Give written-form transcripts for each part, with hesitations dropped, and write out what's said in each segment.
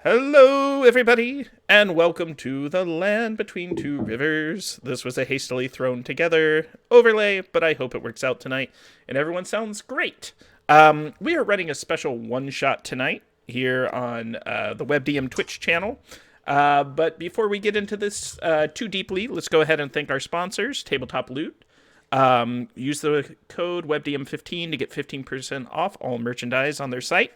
Hello, everybody, and welcome to the Land Between Two Rivers. This was a hastily thrown together overlay, but I hope it works out tonight, and everyone sounds great. We are running a special one-shot tonight here on the WebDM Twitch channel. But before we get into this too deeply, let's go ahead and thank our sponsors, Tabletop Loot. Use the code WebDM15 to get 15% off all merchandise on their site.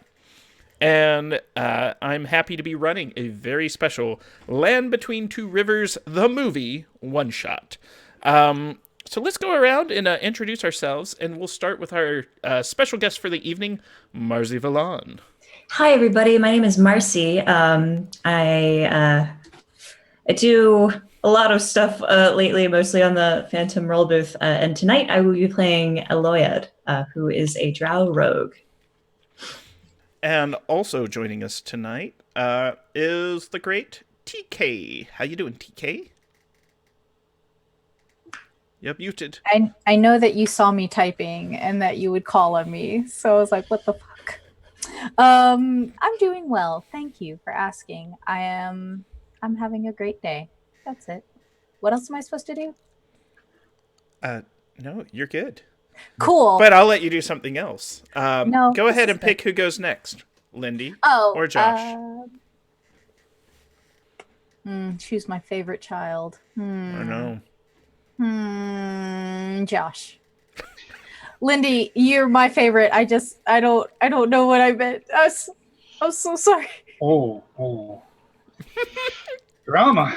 And I'm happy to be running a very special Land Between Two Rivers, the movie, one-shot. So let's go around and introduce ourselves, and we'll start with our special guest for the evening, Marsie Valon. Hi, everybody. My name is Marcie. I do a lot of stuff lately, mostly on the Phantom Roll booth. And tonight I will be playing Eloyed, who is a drow rogue. And also joining us tonight is the great TK. How you doing, TK? You're muted. I know that you saw me typing and that you would call on me, so I was like, what the fuck? I'm doing well. Thank you for asking. I'm having a great day. That's it. What else am I supposed to do? No, you're good. Cool. But I'll let you do something else. No, go ahead this and is pick who goes next, Lindy Oh, or Josh. Choose my favorite child. I know. Josh. Lindy, you're my favorite. I don't know what I meant. I'm so sorry. Oh. Drama.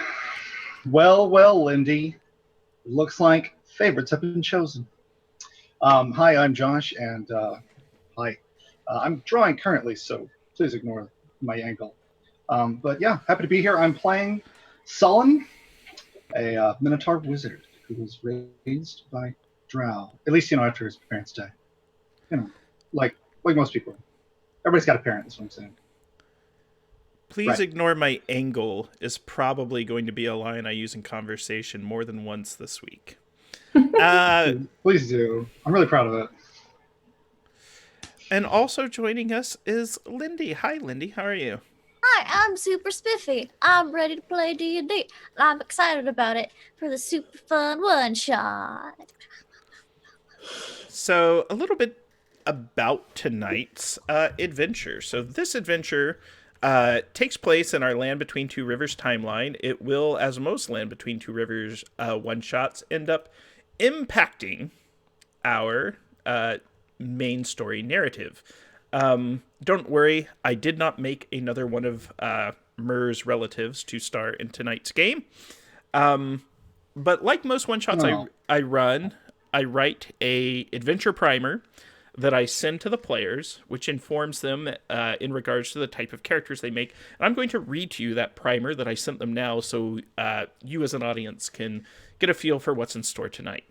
Well, Lindy. Looks like favorites have been chosen. Hi, I'm Josh, and hi. I'm drawing currently, so please ignore my angle. But yeah, happy to be here. I'm playing Sullen, a Minotaur wizard who was raised by drow. At least, after his parents died. Like most people. Everybody's got a parent, that's what I'm saying. Please ignore my angle is probably going to be a line I use in conversation more than once this week. Please do. I'm really proud of it. And also joining us is Lindy. Hi, Lindy. How are you? Hi, I'm super spiffy. I'm ready to play D&D, and I'm excited about it for the super fun one-shot. So, a little bit about tonight's adventure. So, this adventure takes place in our Land Between Two Rivers timeline. It will, as most Land Between Two Rivers one-shots, end up impacting our main story narrative. Don't worry, I did not make another one of Mur's relatives to star in tonight's game. But like most one-shots I run, I write a adventure primer that I send to the players, which informs them in regards to the type of characters they make. And I'm going to read to you that primer that I sent them now so you as an audience can get a feel for what's in store tonight.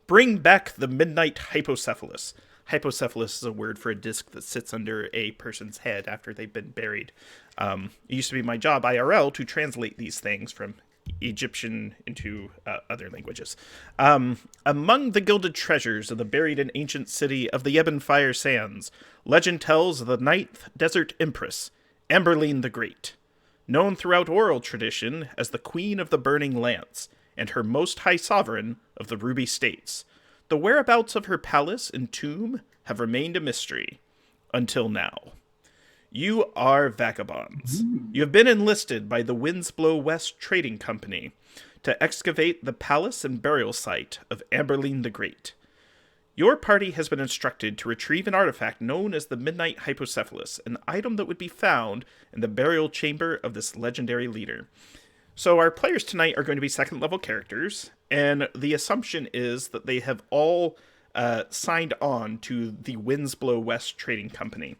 Bring back the midnight hypocephalus. Hypocephalus is a word for a disc that sits under a person's head after they've been buried. It used to be my job, IRL, to translate these things from Egyptian into other languages. Among the gilded treasures of the buried and ancient city of the Ebon Fire Sands, legend tells of the ninth desert empress, Amberline the Great, known throughout oral tradition as the Queen of the Burning Lance, and her most high sovereign of the Ruby States. The whereabouts of her palace and tomb have remained a mystery until now. You are vagabonds. You have been enlisted by the Windsblow West Trading Company to excavate the palace and burial site of Amberline the Great. Your party has been instructed to retrieve an artifact known as the Midnight Hypocephalus, an item that would be found in the burial chamber of this legendary leader. So our players tonight are going to be second-level characters, and the assumption is that they have all signed on to the Windsblow West Trading Company.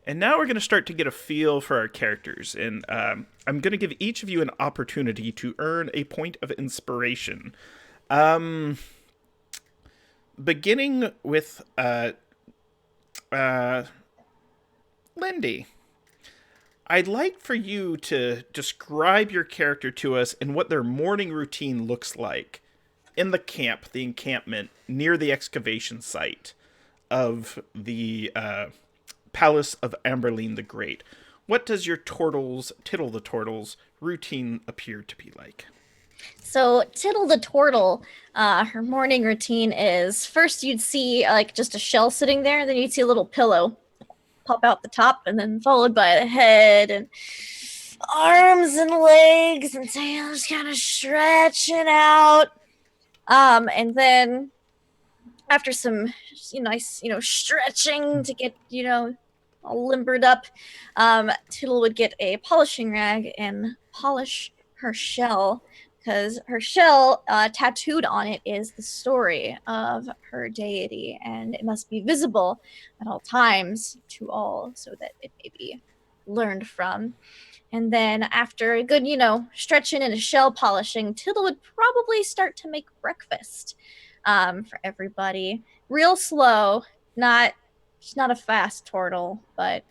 And now we're going to start to get a feel for our characters, and I'm going to give each of you an opportunity to earn a point of inspiration. Beginning with Lindy. I'd like for you to describe your character to us and what their morning routine looks like in the camp, the encampment, near the excavation site of the Palace of Amberline the Great. what does your Tittle the Turtle's routine appear to be like? So Tittle the Turtle, her morning routine is first you'd see like just a shell sitting there, and then you'd see a little pillow pop out the top, and then followed by the head and arms and legs and tails kind of stretching out. And then after some nice, stretching to get, all limbered up, Tittle would get a polishing rag and polish her shell, because her shell, tattooed on it, is the story of her deity, and it must be visible at all times to all so that it may be learned from. And then after a good, stretching and a shell polishing, Tittle would probably start to make breakfast for everybody. Real slow, she's not a fast turtle, but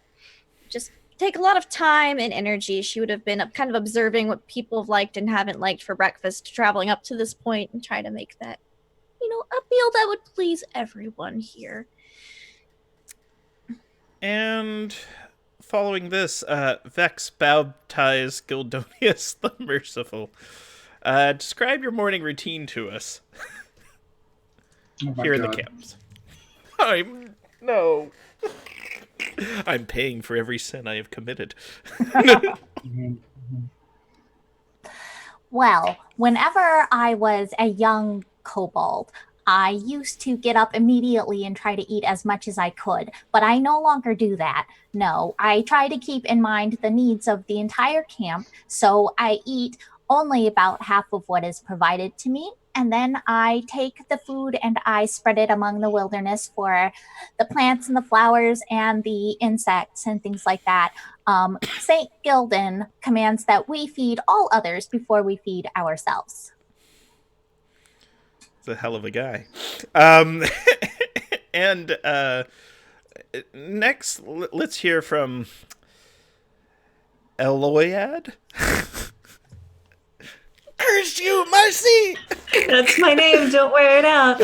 just take a lot of time and energy. She would have been kind of observing what people have liked and haven't liked for breakfast, traveling up to this point and try to make that, a meal that would please everyone here. And following this, Vex baptized Gildonius the Merciful. Describe your morning routine to us. Here in the camps. I'm paying for every sin I have committed. Well, whenever I was a young kobold, I used to get up immediately and try to eat as much as I could, but I no longer do that. No, I try to keep in mind the needs of the entire camp, so I eat only about half of what is provided to me, and then I take the food and I spread it among the wilderness for the plants and the flowers and the insects and things like that. St. Gildan commands that we feed all others before we feed ourselves. It's a hell of a guy. And next, let's hear from Eloyad. Curse you, Marsie! That's my name. Don't wear it out.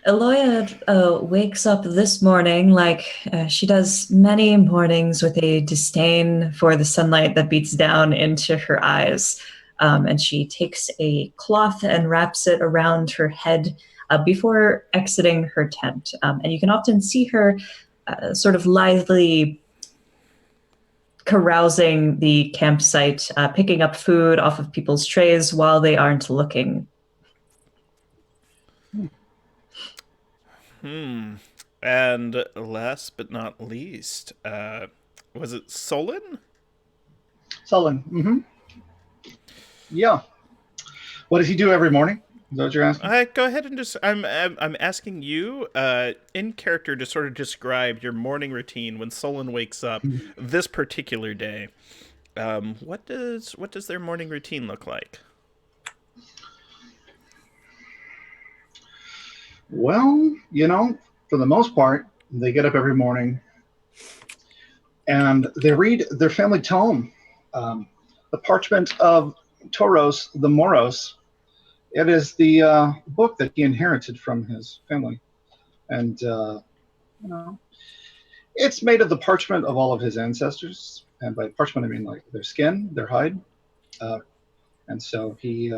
Eloya wakes up this morning like she does many mornings, with a disdain for the sunlight that beats down into her eyes. And she takes a cloth and wraps it around her head before exiting her tent. And you can often see her sort of lithely carousing the campsite, picking up food off of people's trays while they aren't looking. And last but not least, was it Solon? Sullen. Mm-hmm. Yeah. What does he do every morning? Is that what you're asking? Go ahead and just. I'm asking you, in character, to sort of describe your morning routine when Solon wakes up this particular day. What does their morning routine look like? Well, for the most part, they get up every morning and they read their family tome, the Parchment of Toros, the Moros. It is the book that he inherited from his family. And, it's made of the parchment of all of his ancestors. And by parchment, I mean like their skin, their hide. And so he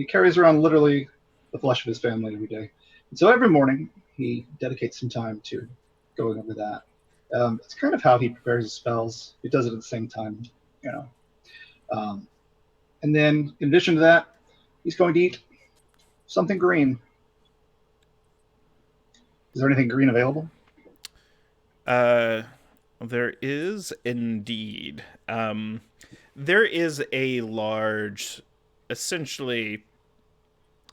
carries around literally the flesh of his family every day. And so every morning he dedicates some time to going over that. It's kind of how he prepares his spells. He does it at the same time, and then in addition to that, he's going to eat something green. Is there anything green available? There is indeed. There is a large, essentially,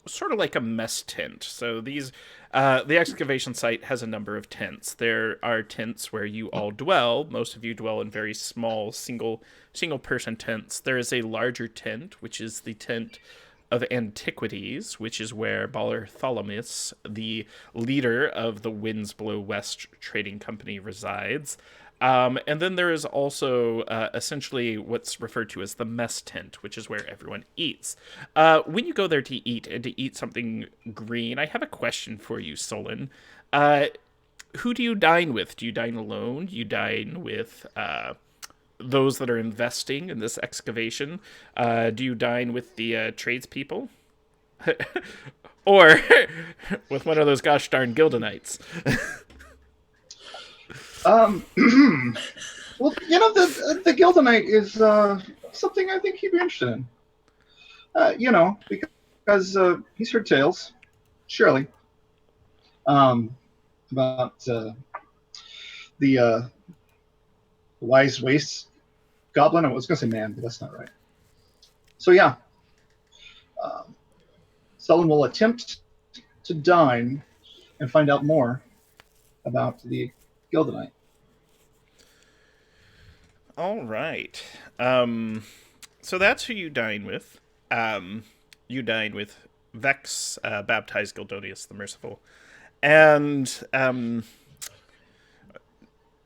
sort of like a mess tent. So these, the excavation site has a number of tents. There are tents where you all dwell. Most of you dwell in very small, single person tents. There is a larger tent, which is the tent of antiquities, which is where Bartholomeus, the leader of the Winds Blow West Trading Company, resides. And then there is also essentially what's referred to as the mess tent, which is where everyone eats. When you go there to eat, and to eat something green, I have a question for you, Solon. Who do you dine with? Do you dine alone? Do you dine with those that are investing in this excavation? Do you dine with the tradespeople? Or with one of those gosh darn Gildanites? Well, the Gildanite is something I think he'd be interested in. Because he's heard tales, surely, about the wise waste goblin. I was going to say man, but that's not right. So yeah, Sullen will attempt to dine and find out more about the Gildanite. All right. So that's who you dine with. You dine with Vex, baptized Gildonius the Merciful. And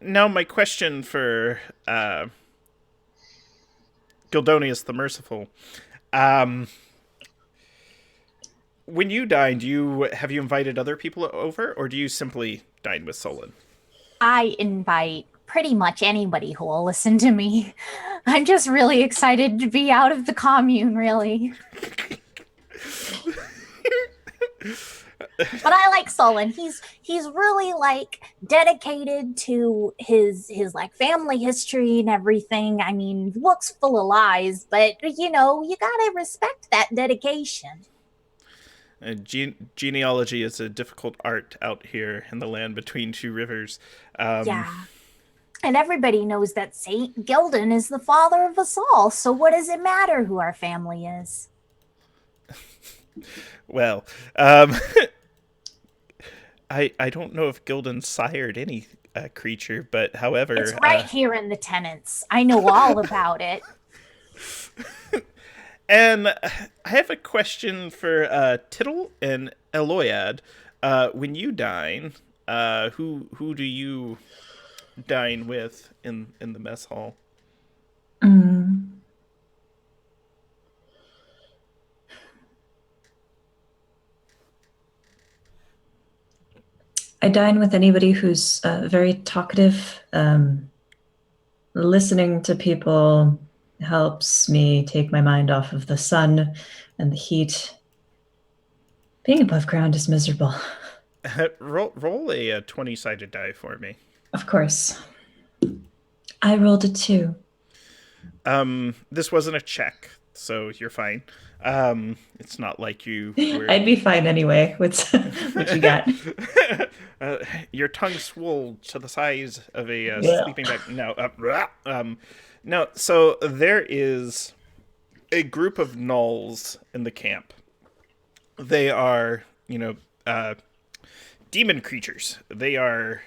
now my question for Gildonius the Merciful. When you dine, have you invited other people over, or do you simply dine with Solon? I invite pretty much anybody who will listen to me. I'm just really excited to be out of the commune, really. But I like Solon. He's really like dedicated to his like family history and everything. I mean, looks full of lies, but you gotta respect that dedication. Genealogy is a difficult art out here in the land between two rivers. Yeah. And everybody knows that Saint Gildan is the father of us all. So what does it matter who our family is? Well, I don't know if Gildan sired any creature, but however... It's right here in the tenants. I know all about it. And I have a question for Tittle and Eloyad. When you dine, who do you dine with in the mess hall? I dine with anybody who's very talkative. Listening to people helps me take my mind off of the sun and the heat. Being above ground is miserable. Roll a 20-sided die for me. Of course. I rolled a 2. This wasn't a check, so you're fine. It's not like you were... I'd be fine anyway. What you got? Your tongue swelled to the size of a sleeping bag. No, so there is a group of gnolls in the camp. They are, demon creatures. They are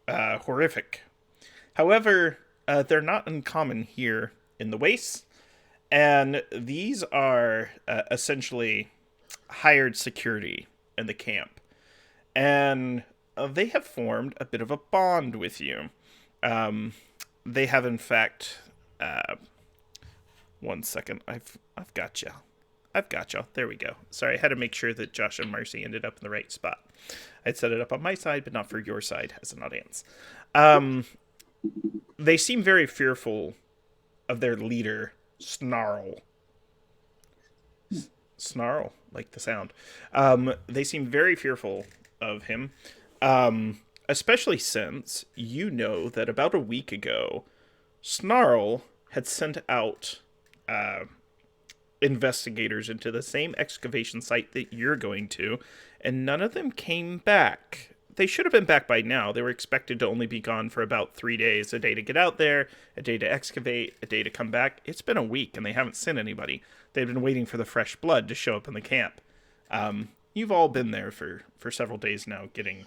horrific. However, they're not uncommon here in the wastes. And these are essentially hired security in the camp. And they have formed a bit of a bond with you. They have, in fact... 1 second. I've got you. There we go. Sorry, I had to make sure that Josh and Marsie ended up in the right spot. I'd set it up on my side, but not for your side as an audience. They seem very fearful of their leader, Snarl. Snarl, like the sound. They seem very fearful of him, especially since you know that about a week ago, Snarl had sent out investigators into the same excavation site that you're going to, and none of them came back. They should have been back by now. They were expected to only be gone for about 3 days. A day to get out there, a day to excavate, a day to come back. It's been a week, and they haven't sent anybody. They've been waiting for the fresh blood to show up in the camp. You've all been there for several days now, getting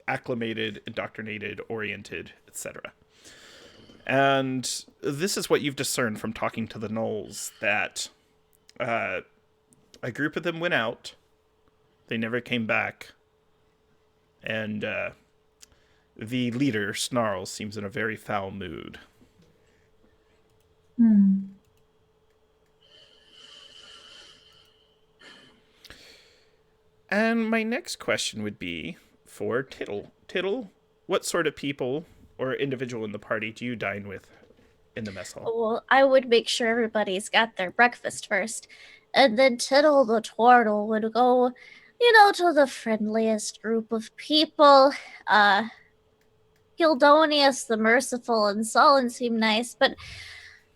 acclimated, indoctrinated, oriented, etc. And this is what you've discerned from talking to the gnolls, that a group of them went out. They never came back. And the leader, Snarl, seems in a very foul mood. And my next question would be for Tittle. Tittle, what sort of people or individual in the party do you dine with in the mess hall? Well, I would make sure everybody's got their breakfast first. And then Tittle the Turtle would go, to the friendliest group of people. Gildonius the Merciful and Solon seem nice, but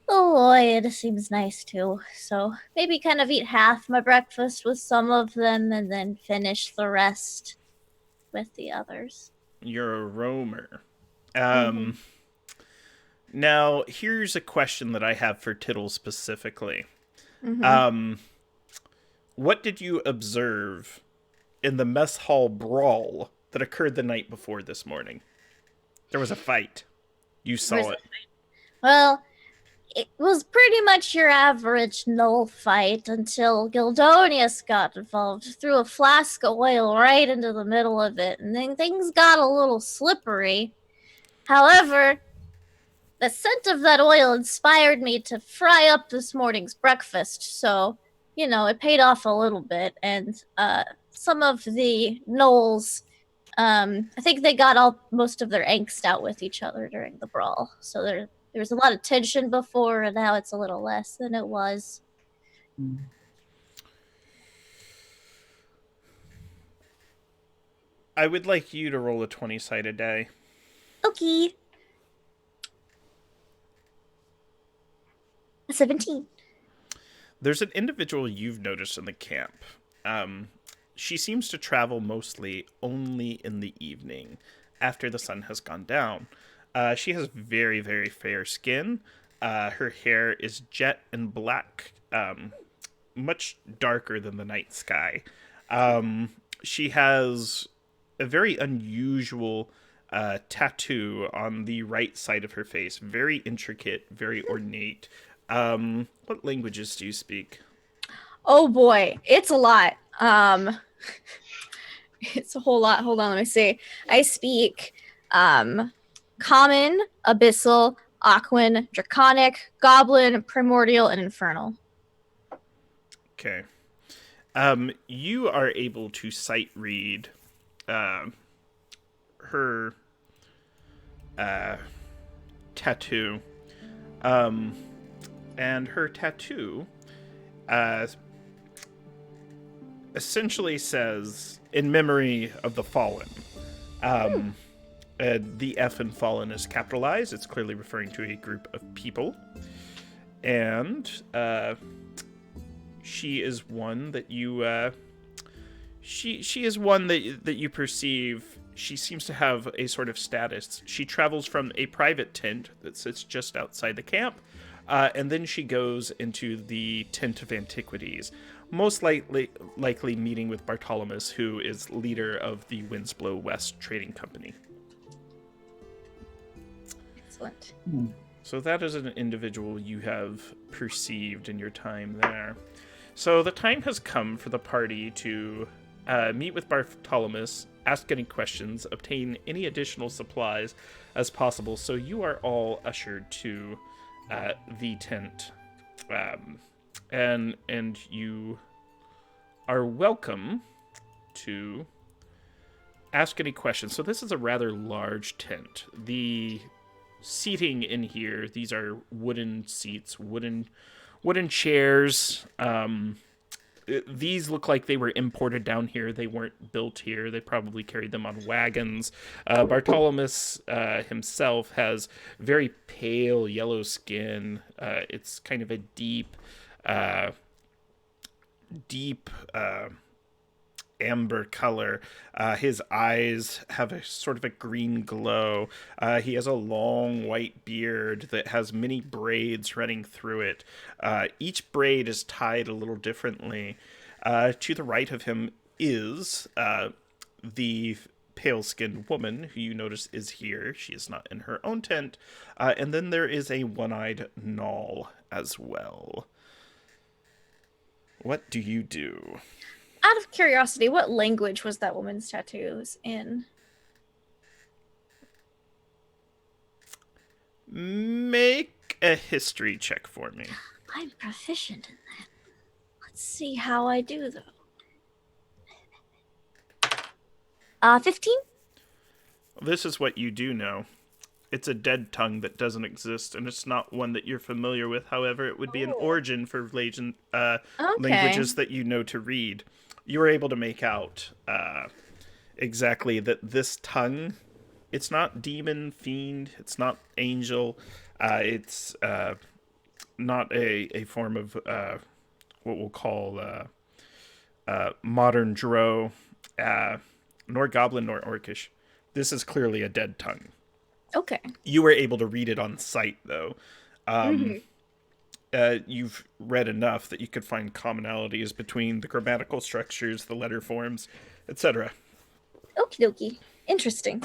Lloyd seems nice too. So maybe kind of eat half my breakfast with some of them and then finish the rest with the others. You're a roamer. Mhm. Now, here's a question that I have for Tittle specifically. Mhm. What did you observe in the mess hall brawl that occurred the night before this morning? There was a fight. You saw it. Well, it was pretty much your average null fight until Gildonius got involved, threw a flask of oil right into the middle of it, and then things got a little slippery. However, the scent of that oil inspired me to fry up this morning's breakfast, so, it paid off a little bit, and some of the gnolls, I think they got most of their angst out with each other during the brawl, so there was a lot of tension before, and now it's a little less than it was. I would like you to roll a 20-sided die. Okay. 17. There's an individual you've noticed in the camp. She seems to travel mostly only in the evening, after the sun has gone down. She has very, very fair skin. Her hair is jet and black, much darker than the night sky. She has a very unusual tattoo on the right side of her face. Very intricate, very ornate. What languages do you speak? Oh boy, it's a lot. It's a whole lot. Hold on, let me see. I speak Common, Abyssal, Aquan, Draconic, Goblin, Primordial, and Infernal. Okay. You are able to sight read her tattoo. And her tattoo essentially says, in memory of the fallen. The F in fallen is capitalized. It's clearly referring to a group of people. And she is one that you she is one that you perceive. She seems to have a sort of status. She travels from a private tent that sits just outside the camp, and then she goes into the tent of antiquities, most likely meeting with Bartolomus, who is leader of the Windsblow West Trading Company. Excellent. So that is an individual you have perceived in your time there. So the time has come for the party to meet with Bartolomus, ask any questions, obtain any additional supplies as possible. So you are all ushered to the tent, and you are welcome to ask any questions. So this is a rather large tent. The seating in here, these are wooden seats, wooden chairs. These look like they were imported down here. They weren't built here. They probably carried them on wagons. Bartolomus himself has very pale yellow skin. It's kind of a deep amber color. His eyes have a sort of a green glow. He has a long white beard that has many braids running through it. Each braid is tied a little differently. To the right of him is the pale-skinned woman who you notice is here. She is not in her own tent. And then there is a one-eyed gnoll as well. What do you do? Out of curiosity, what language was that woman's tattoos in? Make a history check for me. I'm proficient in that. Let's see how I do, though. 15? This is what you do know. It's a dead tongue that doesn't exist, and it's not one that you're familiar with. However, it would be an origin for Okay. languages that you know to read. You were able to make out exactly that this tongue, it's not demon, fiend, it's not angel, it's not a form of what we'll call modern Drow, nor goblin, nor orcish. This is clearly a dead tongue. Okay. You were able to read it on sight, though. Mhm. You've read enough that you could find commonalities between the grammatical structures, the letter forms, etc. Okie dokie. Interesting.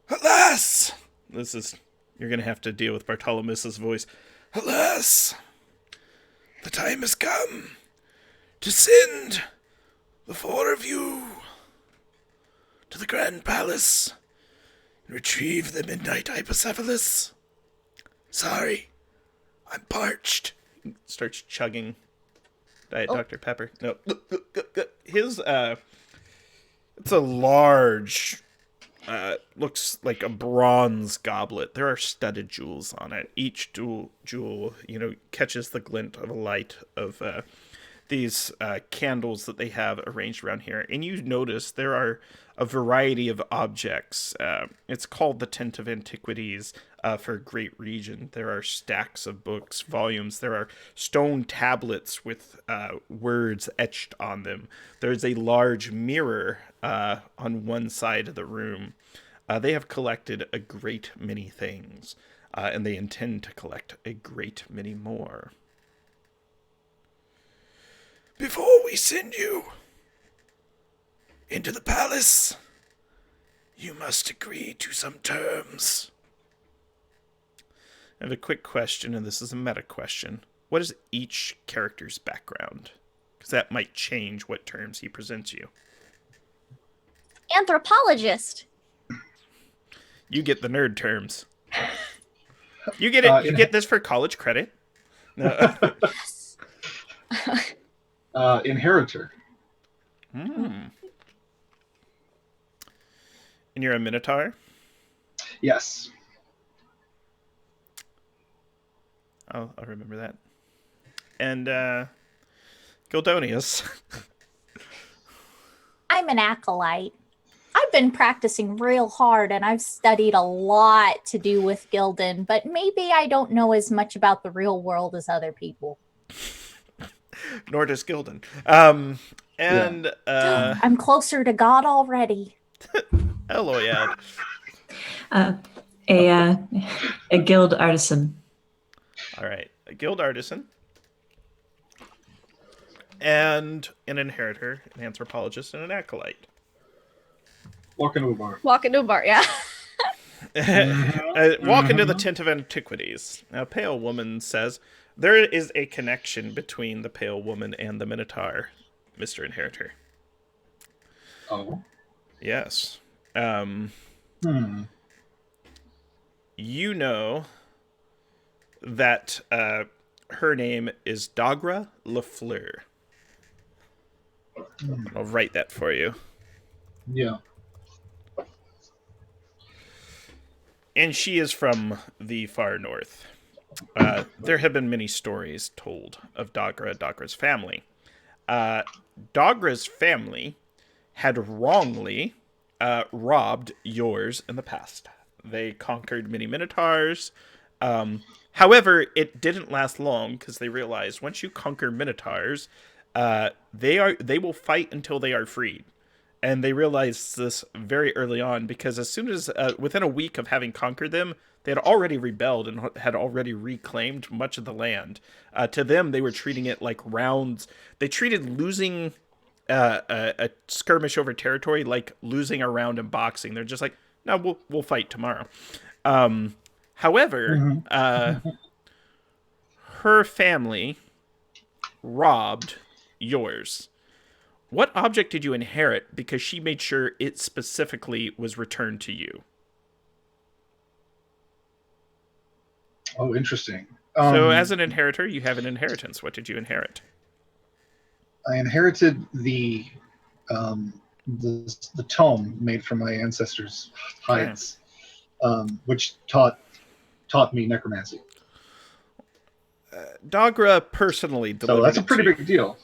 Alas! You're going to have to deal with Bartolomus's voice. Alas! The time has come to send the four of you to the Grand Palace and retrieve the Midnight Hypocephalus. Sorry, I'm parched. He starts chugging Diet Dr. Pepper. No, his it's a large, looks like a bronze goblet. There are studded jewels on it. Each jewel, catches the glint of a light of these candles that they have arranged around here. And you notice there are a variety of objects. It's called the Tent of Antiquities for a great region. There are stacks of books, volumes. There are stone tablets with words etched on them. There's a large mirror on one side of the room. They have collected a great many things, and they intend to collect a great many more. Before we send you into the palace, you must agree to some terms. I have a quick question, and this is a meta question. What is each character's background? Because that might change what terms he presents you. Anthropologist. You get the nerd terms. You get it. You get this for college credit. No. Yes. Inheritor. And you're a Minotaur? Yes. I'll remember that. And Gildonius. I'm an acolyte. I've been practicing real hard and I've studied a lot to do with Gildan, but maybe I don't know as much about the real world as other people. Nor does Gildan. I'm closer to God already. Eloyad. A guild artisan. All right. A guild artisan. And an inheritor, an anthropologist, and an acolyte. Walk into a bar. Walk into a bar, yeah. Walk into the Tent of Antiquities. Now, Pale Woman says, there is a connection between the Pale Woman and the Minotaur, Mr. Inheritor. Oh. Yes. You know that her name is Dagra Lafleur. I'll write that for you. Yeah. And she is from the far north. There have been many stories told of Dagra's family. Dagra's family had wrongly robbed yours in the past. They conquered many Minotaurs. However, it didn't last long because they realized once you conquer Minotaurs, they will fight until they are freed. And they realized this very early on because as soon as within a week of having conquered them, they had already rebelled and had already reclaimed much of the land. To them, they were treating it like rounds. They treated losing a skirmish over territory like losing a round in boxing. They're just like, no, we'll fight tomorrow. However, her family robbed yours. What object did you inherit because she made sure it specifically was returned to you? Oh, interesting. So as an inheritor, you have an inheritance. What did you inherit? I inherited the the tome made from my ancestors' hides, which taught me necromancy. Dogra personally delivered So that's a it pretty to you. big deal.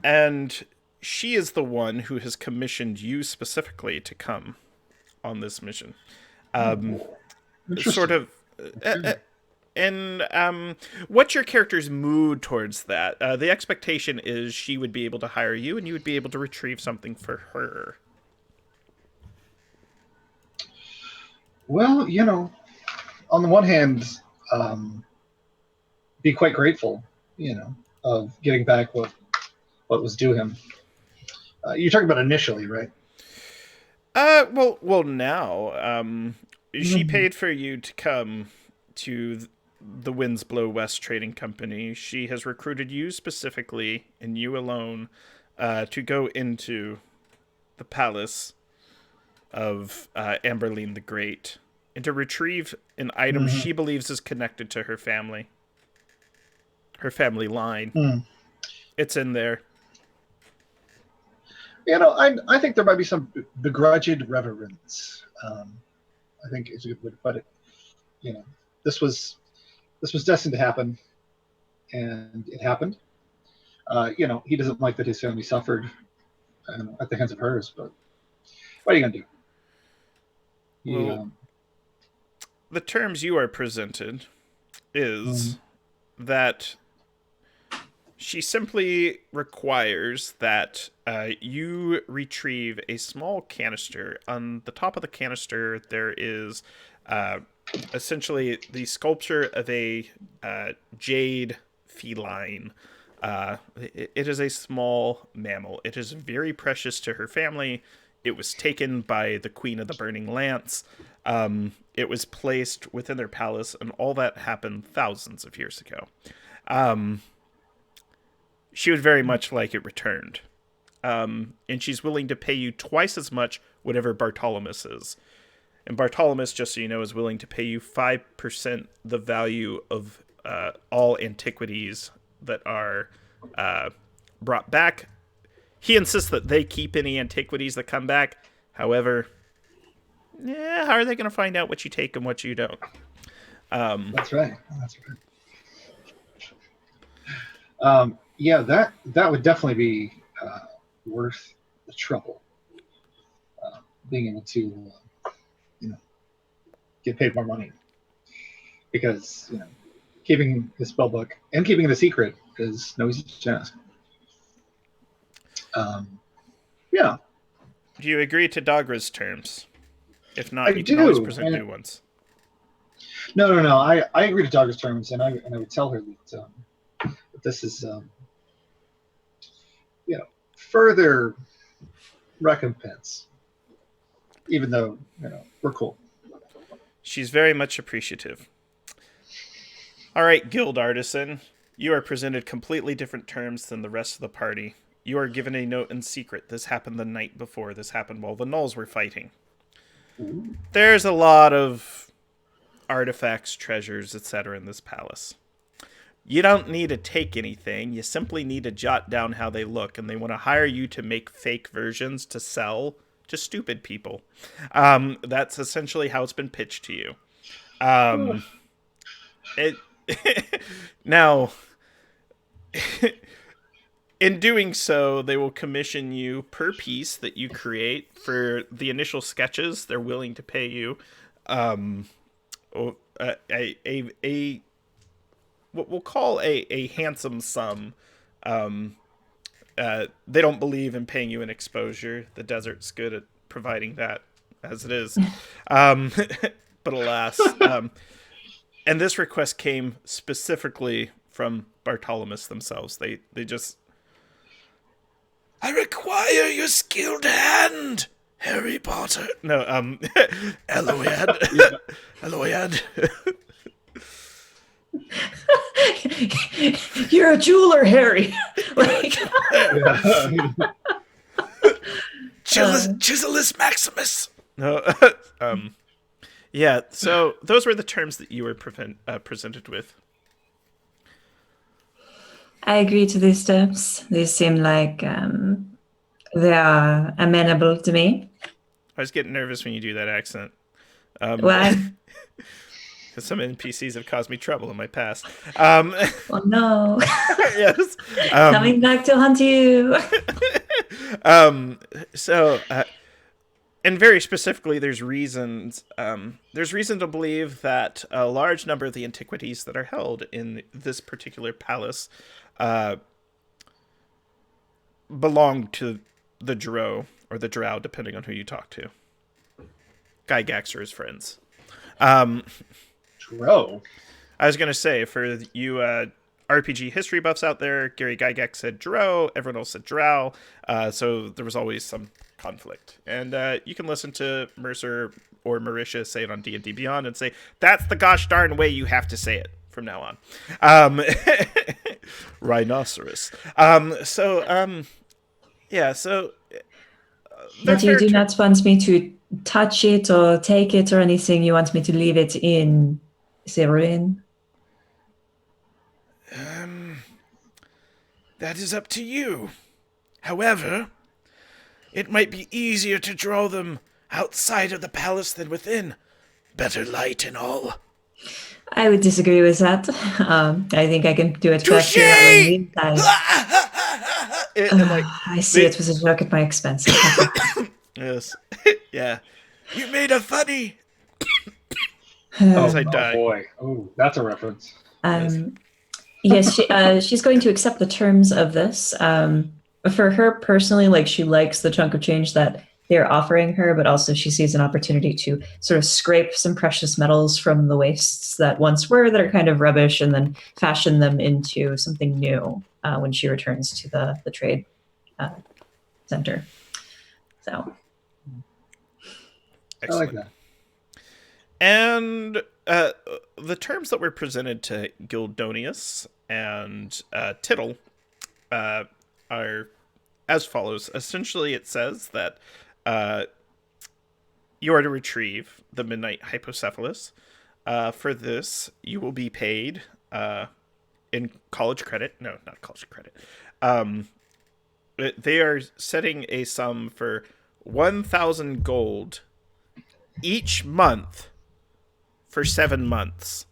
And she is the one who has commissioned you specifically to come on this mission. Sort of. And what's your character's mood towards that? The expectation is she would be able to hire you, and you would be able to retrieve something for her. Well, on the one hand, be quite grateful, of getting back what was due him. You're talking about initially, right? Well, now, she paid for you to come to the Winds Blow West Trading Company. She has recruited you specifically, and you alone, to go into the palace of Amberline the Great, and to retrieve an item she believes is connected to her family line. It's in there. I think there might be some begrudged reverence. I think is a good way to put it. This was destined to happen, and it happened. He doesn't like that his family suffered at the hands of hers, but what are you gonna do? The terms you are presented is that she simply requires that you retrieve a small canister. On the top of the canister, there is essentially the sculpture of a jade feline. It is a small mammal. It is very precious to her family. It was taken by the Queen of the Burning Lance. It was placed within their palace, and all that happened thousands of years ago. She would very much like it returned. And she's willing to pay you twice as much, whatever Bartolomus is. And Bartolomus, just so you know, is willing to pay you 5% the value of all antiquities that are brought back. He insists that they keep any antiquities that come back. However, how are they going to find out what you take and what you don't? That's right. Yeah, that would definitely be worth the trouble. Being able to, get paid more money, because keeping the spell book and keeping it a secret is no easy task. Yeah. Do you agree to Dogra's terms? If not, you can do, always present new ones. No. I agree to Dogra's terms, and I would tell her that this is further recompense, even though we're cool. She's very much appreciative. All right, guild artisan, you are presented completely different terms than the rest of the party. You are given a note in secret. This happened the night before. This happened while the gnolls were fighting. There's a lot of artifacts, treasures, etc. in this palace. You don't need to take anything. You simply need to jot down how they look, and they want to hire you to make fake versions to sell to stupid people. That's essentially how it's been pitched to you. Now, in doing so, they will commission you per piece that you create. For the initial sketches, they're willing to pay you what we'll call a handsome sum. They don't believe in paying you an exposure. The desert's good at providing that, as it is. But alas. And this request came specifically from Bartolomus themselves. They just... I require your skilled hand, Harry Potter. No, Eloiad. Eloiad. You're a jeweler, Harry. Chiselis Maximus. No, yeah. So those were the terms that you were presented with. I agree to these terms. These seem like They are amenable to me. I was getting nervous when you do that accent. Because Why? some NPCs have caused me trouble in my past. Oh no. Yes. Coming back to hunt you. So, and very specifically, there's reasons. There's reason to believe that a large number of the antiquities that are held in this particular palace belong to the Drow or the Drow, depending on who you talk to. Gygax or his friends. Drow. I was going to say, for you RPG history buffs out there, Gary Gygax said Drow, everyone else said Drow, so there was always some conflict. And you can listen to Mercer or Marisha say it on D&D Beyond and say, that's the gosh darn way you have to say it from now on. Rhinoceros. Yeah, so... But you do not want me to touch it or take it or anything. You want me to leave it in the ruin? That is up to you. However, it might be easier to draw them outside of the palace than within. Better light and all. I would disagree with that. I think I can do it faster on the inside. I see it was a joke at my expense. Yes. Yeah. You made a funny. Oh, I die. boy. Oh, that's a reference. Yes, she's going to accept the terms of this. For her personally, like, she likes the chunk of change that they're offering her, but also she sees an opportunity to sort of scrape some precious metals from the wastes that once were, that are kind of rubbish, and then fashion them into something new when she returns to the trade center. So, Excellent. I like that. And the terms that were presented to Gildonius and Tittle are as follows. Essentially, it says that you are to retrieve the Midnight Hypocephalus. For this, you will be paid in college credit. No, not college credit. They are setting a sum for 1,000 gold each month for 7 months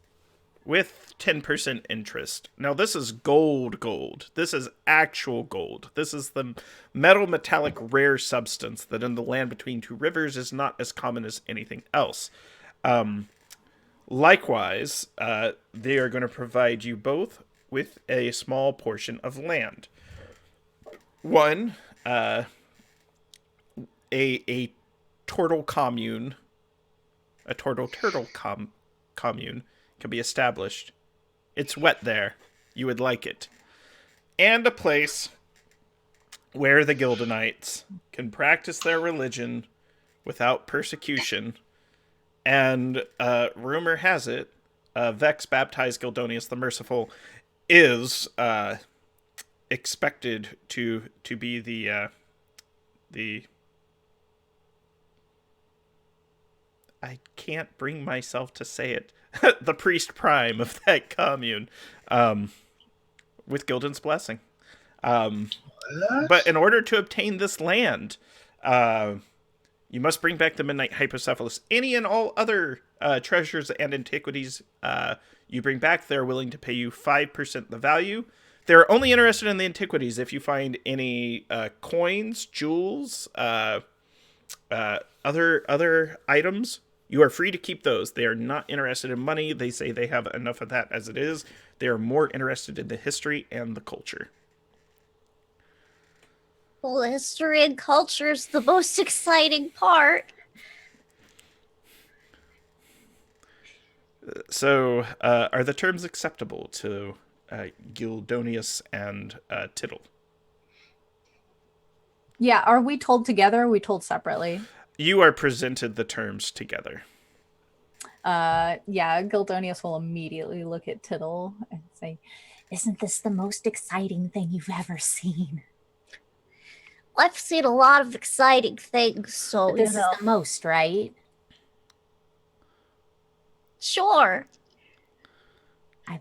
with 10% interest. Now, this is gold. This is actual gold. This is the metal metallic rare substance that in the land between two rivers is not as common as anything else. Likewise, they are going to provide you both with a small portion of land. One, a turtle commune, a turtle commune can be established. It's wet there. You would like it. And a place where the Gildanites can practice their religion without persecution. And rumor has it, Vex baptized Gildonius the Merciful is expected to be the I can't bring myself to say it. The priest prime of that commune, with Gildan's blessing. But in order to obtain this land, you must bring back the Midnight Hypocephalus. Any and all other treasures and antiquities you bring back, they're willing to pay you 5% the value. They're only interested in the antiquities. If you find any coins, jewels, other items, you are free to keep those. They are not interested in money. They say they have enough of that as it is. They are more interested in the history and the culture. Well, the history and culture is the most exciting part. So, are the terms acceptable to Gildonius and Tittle? Yeah, are we told together or are we told separately? You are presented the terms together. Yeah, Gildonius will immediately look at Tittle and say, "Isn't this the most exciting thing you've ever seen?" I've seen a lot of exciting things, so But this is the most, right? Sure.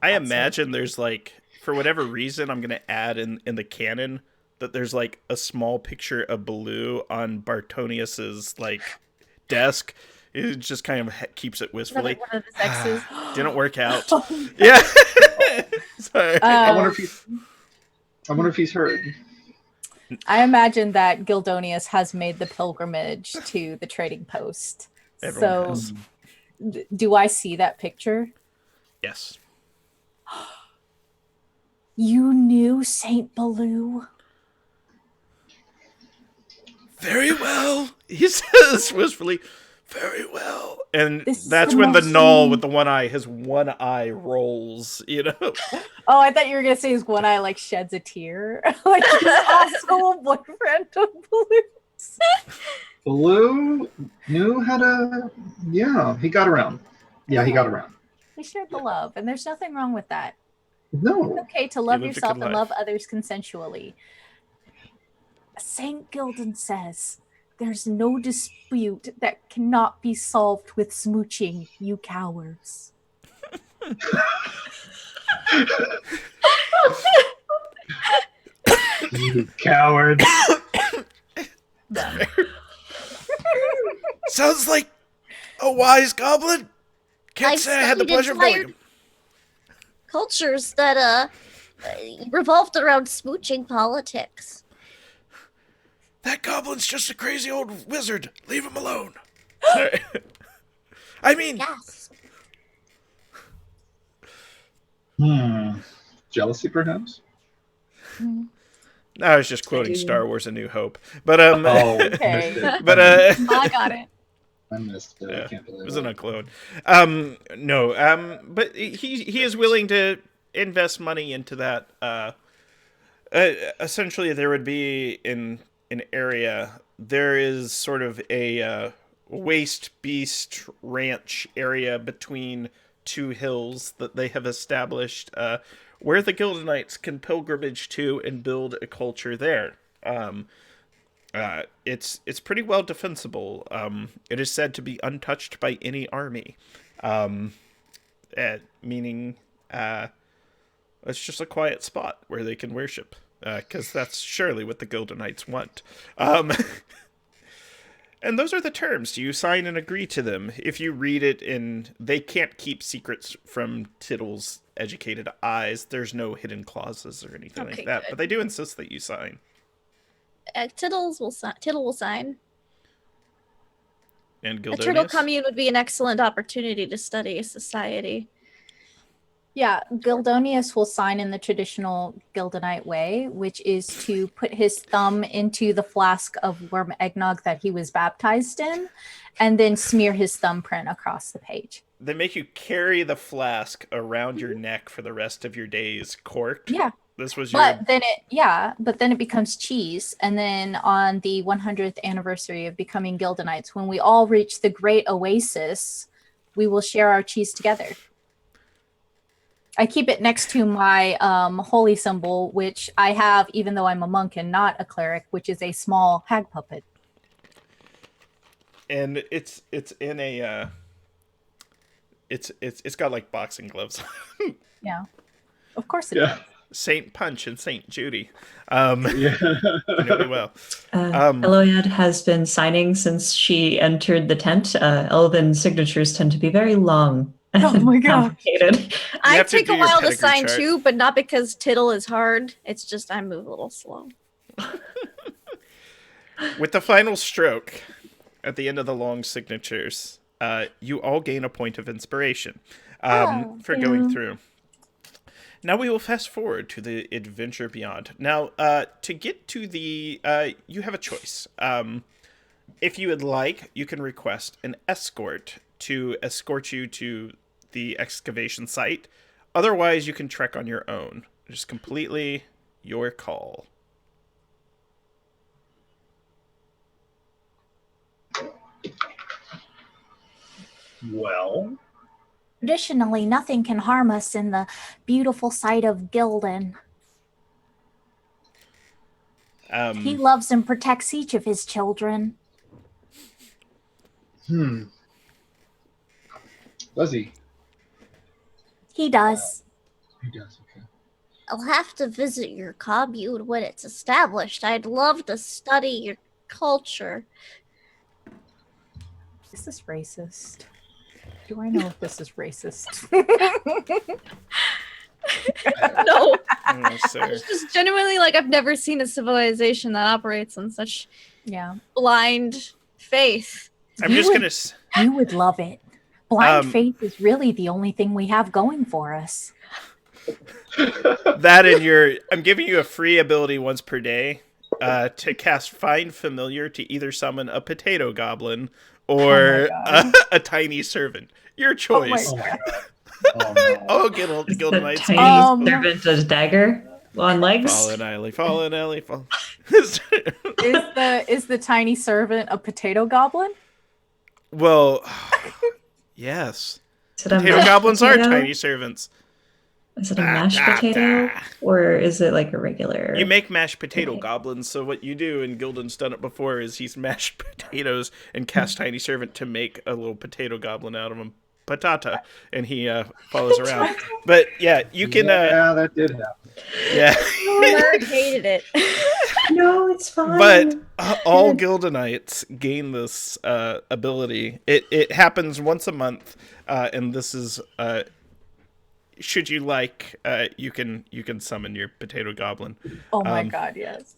I imagine there's, like, for whatever reason, I'm going to add in the canon that there's like a small picture of Baloo on Bartonius's like desk. It just kind of keeps it wistfully. One of his exes. Didn't work out. Yeah. Sorry. I wonder if he's heard. I imagine that Gildonius has made the pilgrimage to the trading post. Everyone has. Do I see that picture? Yes. You knew Saint Baloo? Very well, he says wistfully. Very well. And This is that's the when the most null sweet- with the one eye, his one eye rolls, you know? Oh, I thought you were gonna say his one eye like sheds a tear. Like he's also a boyfriend of Baloo's. Baloo knew how to. Yeah, he got around. Yeah, he got around. We shared the love, and there's nothing wrong with that. No. It's okay to love lived a yourself good and life. love others consensually. Saint Gildan says there's no dispute that cannot be solved with smooching, you cowards. You coward. Sounds like a wise goblin. Can't I've say I had the studied pleasure of knowing entire him. cultures that revolved around smooching politics. That goblin's just a crazy old wizard. Leave him alone. Sorry. I mean, Yes. Jealousy, perhaps? I was just quoting Star Wars: A New Hope, but Oh, Okay. missed it. but I got it. I missed it. Yeah, I can't believe it was it. an unclone. But he is willing to invest money into that. Essentially, there would be in an area. There is sort of a waste beast ranch area between two hills that they have established, where the Gildanites can pilgrimage to and build a culture there. It's pretty well defensible. It is said to be untouched by any army, meaning it's just a quiet spot where they can worship, because that's surely what the Gildanites want. And those are the terms. You sign and agree to them. If you read it they can't keep secrets from Tittle's educated eyes. There's no hidden clauses or anything Okay, like that. good. But they do insist that you sign. Tittle will sign. And A turtle Gildonius? commune would be an excellent opportunity to study society. Yeah, Gildonius will sign in the traditional Gildanite way, which is to put his thumb into the flask of warm eggnog that he was baptized in, and then smear his thumbprint across the page. They make you carry the flask around your neck for the rest of your days, corked. Yeah, This was your... but then it becomes cheese, and then on the 100th anniversary of becoming Gildanites, when we all reach the great oasis, we will share our cheese together. I keep it next to my holy symbol, which I have, even though I'm a monk and not a cleric, which is a small hag puppet. And it's in a... It's got like boxing gloves. Yeah, of course it Yeah. does. Saint Punch and Saint Judy. Yeah. You know me well. Eloyed has been signing since she entered the tent. Elven signatures tend to be very long. Oh my and God. complicated. I have to take do a your while to pedigree sign chart. too, but not because Tittle is hard. It's just I move a little slow. With the final stroke at the end of the long signatures, you all gain a point of inspiration for going through. Now we will fast forward to the adventure beyond. Now, to get to the... you have a choice. If you would like, you can request an escort to escort you to the excavation site. Otherwise, you can trek on your own. Just completely your call. Well, Traditionally, nothing can harm us in the beautiful sight of Gildan. He loves and protects each of his children. does he? He does. He does, okay. I'll have to visit your commune when it's established. I'd love to study your culture. Is this racist? Do I know if this is racist? No, Oh, sir. it's just genuinely like I've never seen a civilization that operates on such Yeah. blind faith. I'm You just would- going to... You would love it. Blind Um, faith is really the only thing we have going for us. That and your... I'm giving you a free ability once per day to cast Find Familiar to either summon a potato goblin or God. a tiny servant. Your choice. Oh my god. Oh no. Oh, Is Gildan the Knights. tiny servant a dagger on legs? Fallen Alley, Fallen Alley, Fallen... Is the tiny servant a potato goblin? Well, yes. Is it a Potato mashed goblins potato? are tiny servants. Is it a mashed potato? Or is it like a regular? You make mashed potato Okay. goblins, so what you do, and Gildan's done it before, is he's mashed potatoes and cast Tiny Servant to make a little potato goblin out of him. Patata. And he follows around. But yeah, you can... Yeah, that did happen. yeah. Nerd hated it. No, it's fine. But all Gildanites gain this ability. It happens once a month, and this is... should you like, you can summon your potato goblin. Oh my god, yes.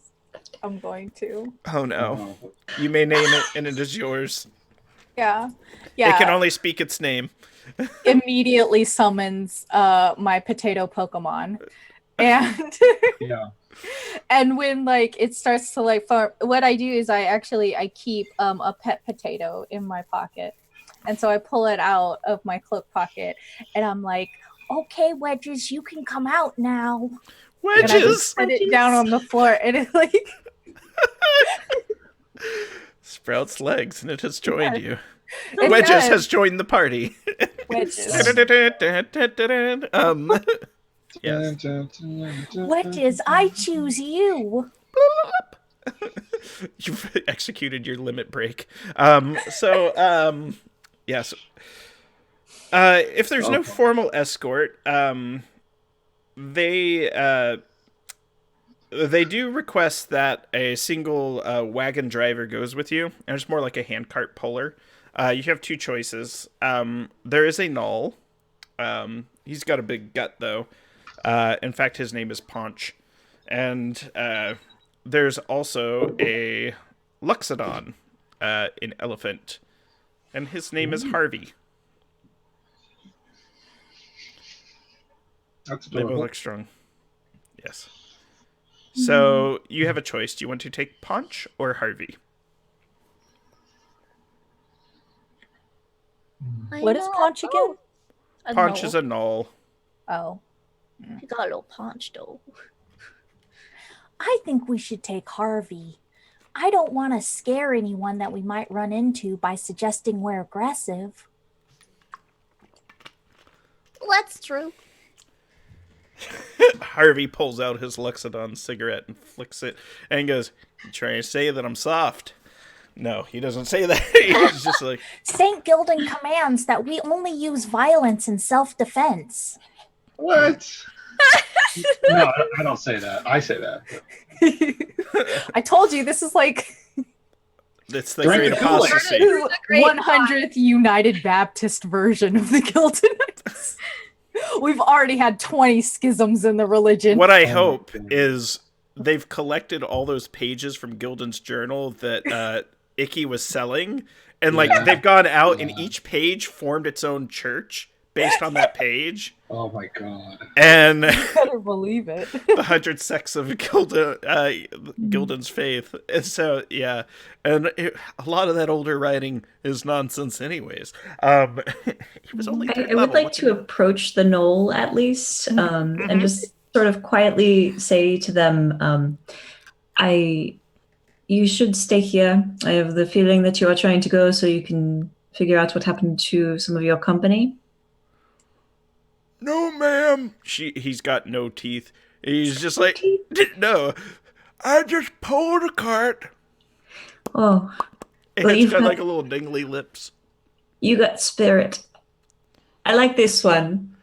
I'm going to. Oh no. You may name it, and it is yours. Yeah. Yeah. It can only speak its name. Immediately summons my potato Pokemon. And Yeah. and when like it starts to like farm, what I do is I keep a pet potato in my pocket. And so I pull it out of my cloak pocket and I'm like, okay, Wedges, you can come out now. And I Wedges! just put it down on the floor and it like Sprouts legs, and it has joined you. it Wedges does. has joined the party. Wedges. Yes. Wedges, I choose you. You've executed your limit break. Yes. If there's no Okay. formal escort, they do request that a single wagon driver goes with you, and it's more like a handcart puller. You have two choices. There is a null. He's got a big gut, though. In fact, his name is Paunch. And there's also a Luxodon, an elephant. And his name is Harvey. That's They both adorable. look strong. Yes. So you have a choice. Do you want to take Paunch or Harvey? What is Paunch again? Paunch is a null. Oh. He got a little punch though. I think we should take Harvey. I don't want to scare anyone that we might run into by suggesting we're aggressive. Well, that's true. Harvey pulls out his Luxodon cigarette and flicks it and goes, "You trying to say that I'm soft?" No, he doesn't say that. He's just like, St. Gildan commands that we only use violence in self-defense. What? No, I don't say that. I say that. I told you, this is like it's the Drink great the Kool-Aid. apostasy. The great 100th United Baptist version of the Gildanites. We've already had 20 schisms in the religion. What I Oh my hope goodness. is they've collected all those pages from Gildan's journal that Icky was selling, and like Yeah. they've gone out and Yeah. each page formed its own church based on that page. Oh my god. And Better believe it. the 100 sects of Gildan's faith. And so, yeah. And a lot of that older writing is nonsense anyways. He was only third I would level. like What to can you- approach the knoll at least, and just sort of quietly say to them, you should stay here. I have the feeling that you are trying to go so you can figure out what happened to some of your company. No, ma'am. He's got no teeth. He's just like, no, I just pulled a cart. Oh, And Well, it's you've got got- like a little dingly lips. you got spirit. I like this one.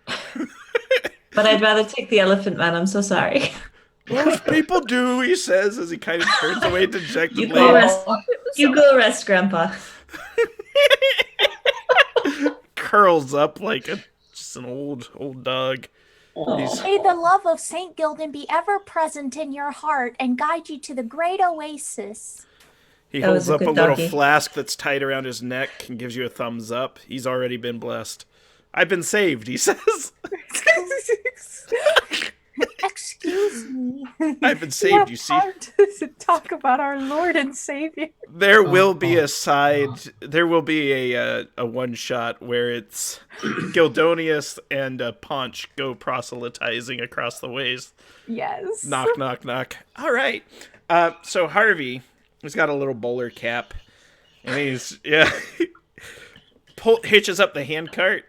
But I'd rather take the elephant man. I'm so sorry. Most people do, he says as he kind of turns away You dejectedly. go rest. You go rest, Grandpa. Curls up like just an old dog. Aw. May the love of Saint Gildan be ever present in your heart and guide you to the great oasis. He That was holds a up a good little doggy. flask that's tied around his neck and gives you a thumbs up. He's already been blessed. I've been saved, he says. Excuse me. I've been saved, you see. Time to talk about our Lord and Savior. There will be a one shot where it's Gildonius and Paunch go proselytizing across the ways. Yes. Knock, knock, knock. All right. So Harvey, he's got a little bowler cap, and he's hitches up the handcart.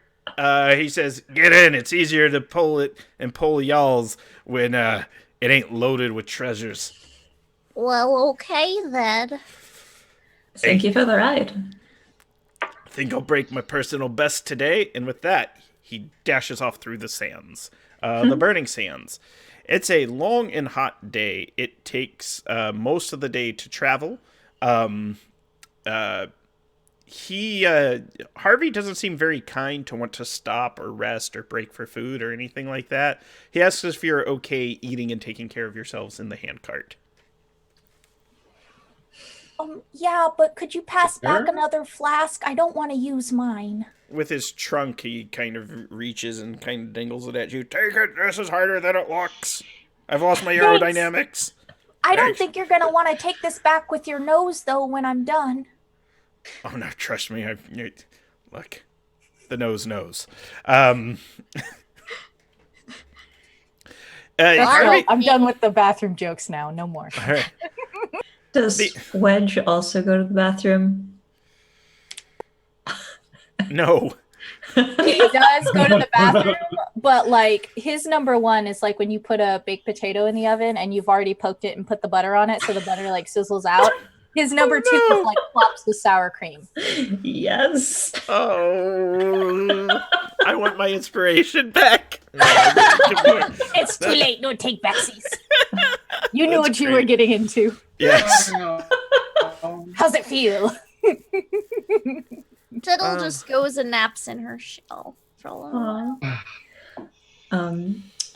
He says, "Get in. It's easier to pull it and pull y'alls when it ain't loaded with treasures." Well, okay then. Thank you for the ride. Think I'll break my personal best today. And with that, he dashes off through the sands, the burning sands. It's a long and hot day. It takes most of the day to travel. Harvey doesn't seem very kind to want to stop or rest or break for food or anything like that. He asks if you're okay eating and taking care of yourselves in the handcart. Yeah, but could you pass back Sure. another flask? I don't want to use mine. With his trunk, he kind of reaches and kind of dangles it at you. Take it. This is harder than it looks. I've lost my Thanks. aerodynamics. I don't Thanks. think you're going to want to take this back with your nose, though, when I'm done. Oh no, trust me. Look, the nose knows. Harvey, I'm done with the bathroom jokes now. No more. all right. Does Wedge also go to the bathroom? No. He does go to the bathroom, but like his number one is like when you put a baked potato in the oven and you've already poked it and put the butter on it, so the butter like sizzles out. His number two is like plops the sour cream. Yes. Oh, I want my inspiration back. It's too late. Don't take backsies. You knew That's what you great. were getting into. Yes. How's it feel? Tittle just goes and naps in her shell for a little while.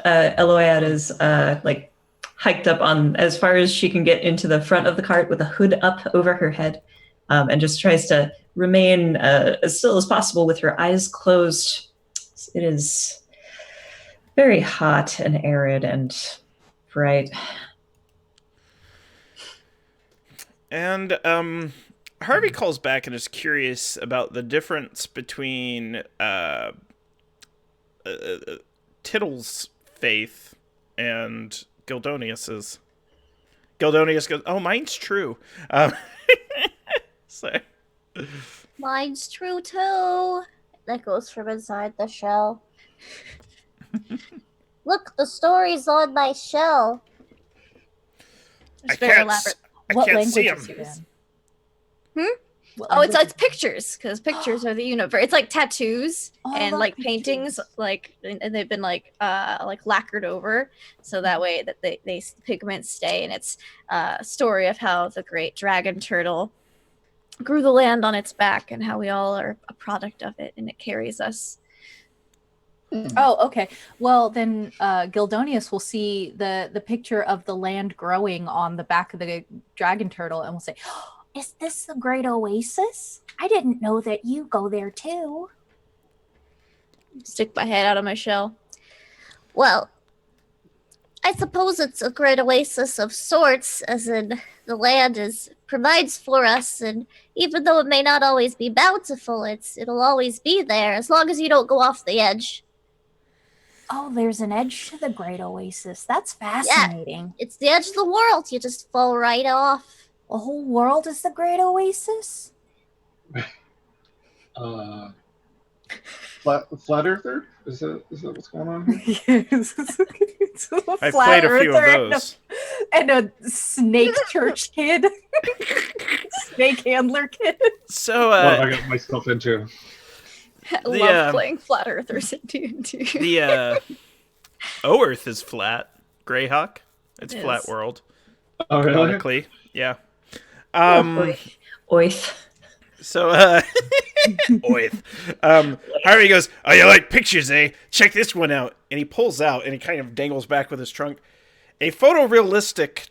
Eloiad is like hiked up on as far as she can get into the front of the cart with a hood up over her head, and just tries to remain as still as possible with her eyes closed. It is very hot and arid and bright. And Harvey calls back and is curious about the difference between Tittle's faith and Gildonius's. Gildonius goes, "Oh, mine's true." So, Mine's true too. That goes from inside the shell. Look, the story's on my shell. I It's very can't, elaborate. I What can't see language is him. it in? What Oh, it's language pictures, because pictures are the universe. It's like tattoos Oh, I and love like pictures. paintings, like and they've been like lacquered over, so that way that they pigments stay. And it's a story of how the great dragon turtle grew the land on its back, and how we all are a product of it, and it carries us. Oh, okay. Well, then Gildonius will see the picture of the land growing on the back of the dragon turtle and will say, Is this the great oasis? I didn't know that you go there too. Stick my head out of my shell. Well, I suppose it's a great oasis of sorts, as in the land provides for us, and even though it may not always be bountiful, it'll always be there as long as you don't go off the edge. Oh, there's an edge to the great oasis. That's fascinating. It's the edge of the world. You just fall right off. The whole world is the great oasis? Flat Earther? Is that what's going on here? yes. It's a I've flat played a few of earther those. And a snake church kid. Snake handler kid. So, What have I got myself into? I love playing flat earthers in D&D. Earth is flat. Greyhawk. It's It flat is. world. Oh, really? Canonically. Yeah. Oith. So, Oith. Harvey goes, oh, you like pictures, eh? Check this one out. And he pulls out, and he kind of dangles back with his trunk, a photorealistic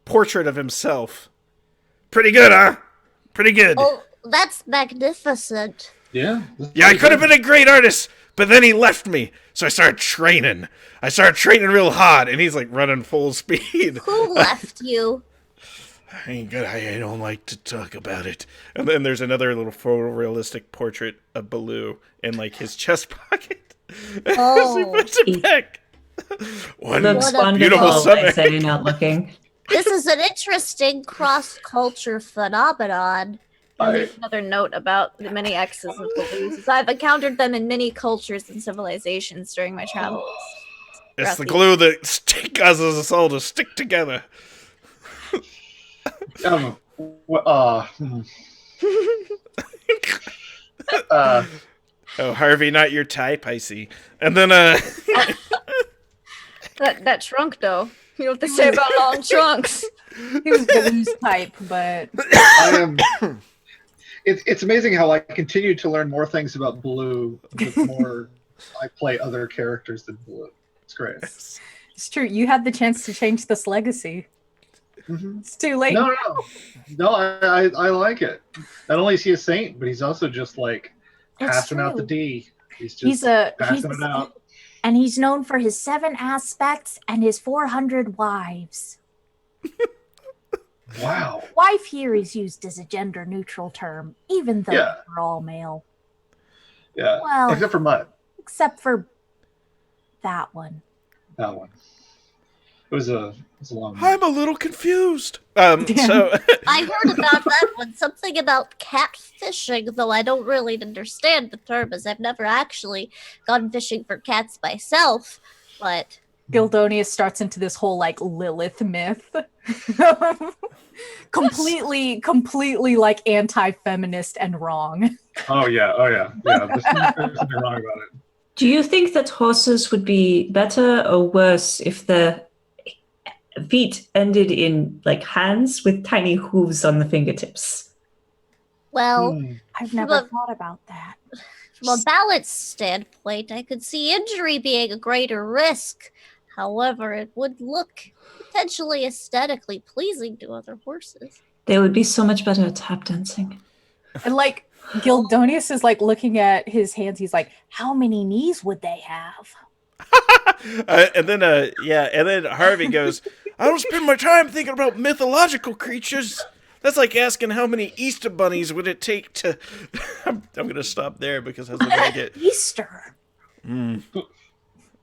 portrait of himself. Pretty good, huh? Pretty good. Oh, that's magnificent. Yeah. Yeah, I could have been a great artist, but then he left me. So I started training. Real hard, and he's like running full speed. Who left you? I ain't good. I don't like to talk about it. And then there's another little photorealistic portrait of Baloo in like his chest pocket. Oh. He puts it back. One Looks What a beautiful wonderful, I summer. say, not looking. This is an interesting cross-culture phenomenon. And I, there's another note about the many X's of Baloos. I've encountered them in many cultures and civilizations during my travels. It's the glue that causes us all to stick together. Oh, Harvey, not your type, I see. And then, That trunk, though. You know what they say about long trunks. He was Baloo's type, but I am. It's amazing how I continue to learn more things about Blue the more I play other characters than Blue. It's great. it's true. You had the chance to change this legacy. Mhm. It's too late. No, I like it. Not only is he a saint, but he's also just like It's passing out true. the D. He's just He's a passing it out. and he's known for his 7 aspects and his 400 wives. Wow. Wife here is used as a gender neutral term, even though Yeah. we're all male. Yeah. Well, Except for Mud. except for that one. That one. It was a long one. I'm a little confused. So I heard about that one. Something about catfishing, though I don't really understand the term, as I've never actually gone fishing for cats myself. But Gildonius starts into this whole like Lilith myth. completely like anti-feminist and wrong. Oh yeah. Yeah. There's something wrong about it. Do you think that horses would be better or worse if the feet ended in like hands with tiny hooves on the fingertips? well, I've never But- thought about that. from a balance standpoint, I could see injury being a greater risk. However, it would look potentially aesthetically pleasing to other horses. They would be so much better at tap dancing. And like Gildonius is like looking at his hands. He's like, how many knees would they have? and then Harvey goes, I don't spend my time thinking about mythological creatures. That's like asking how many Easter bunnies would it take to... I'm going to stop there because I was going to get... Easter.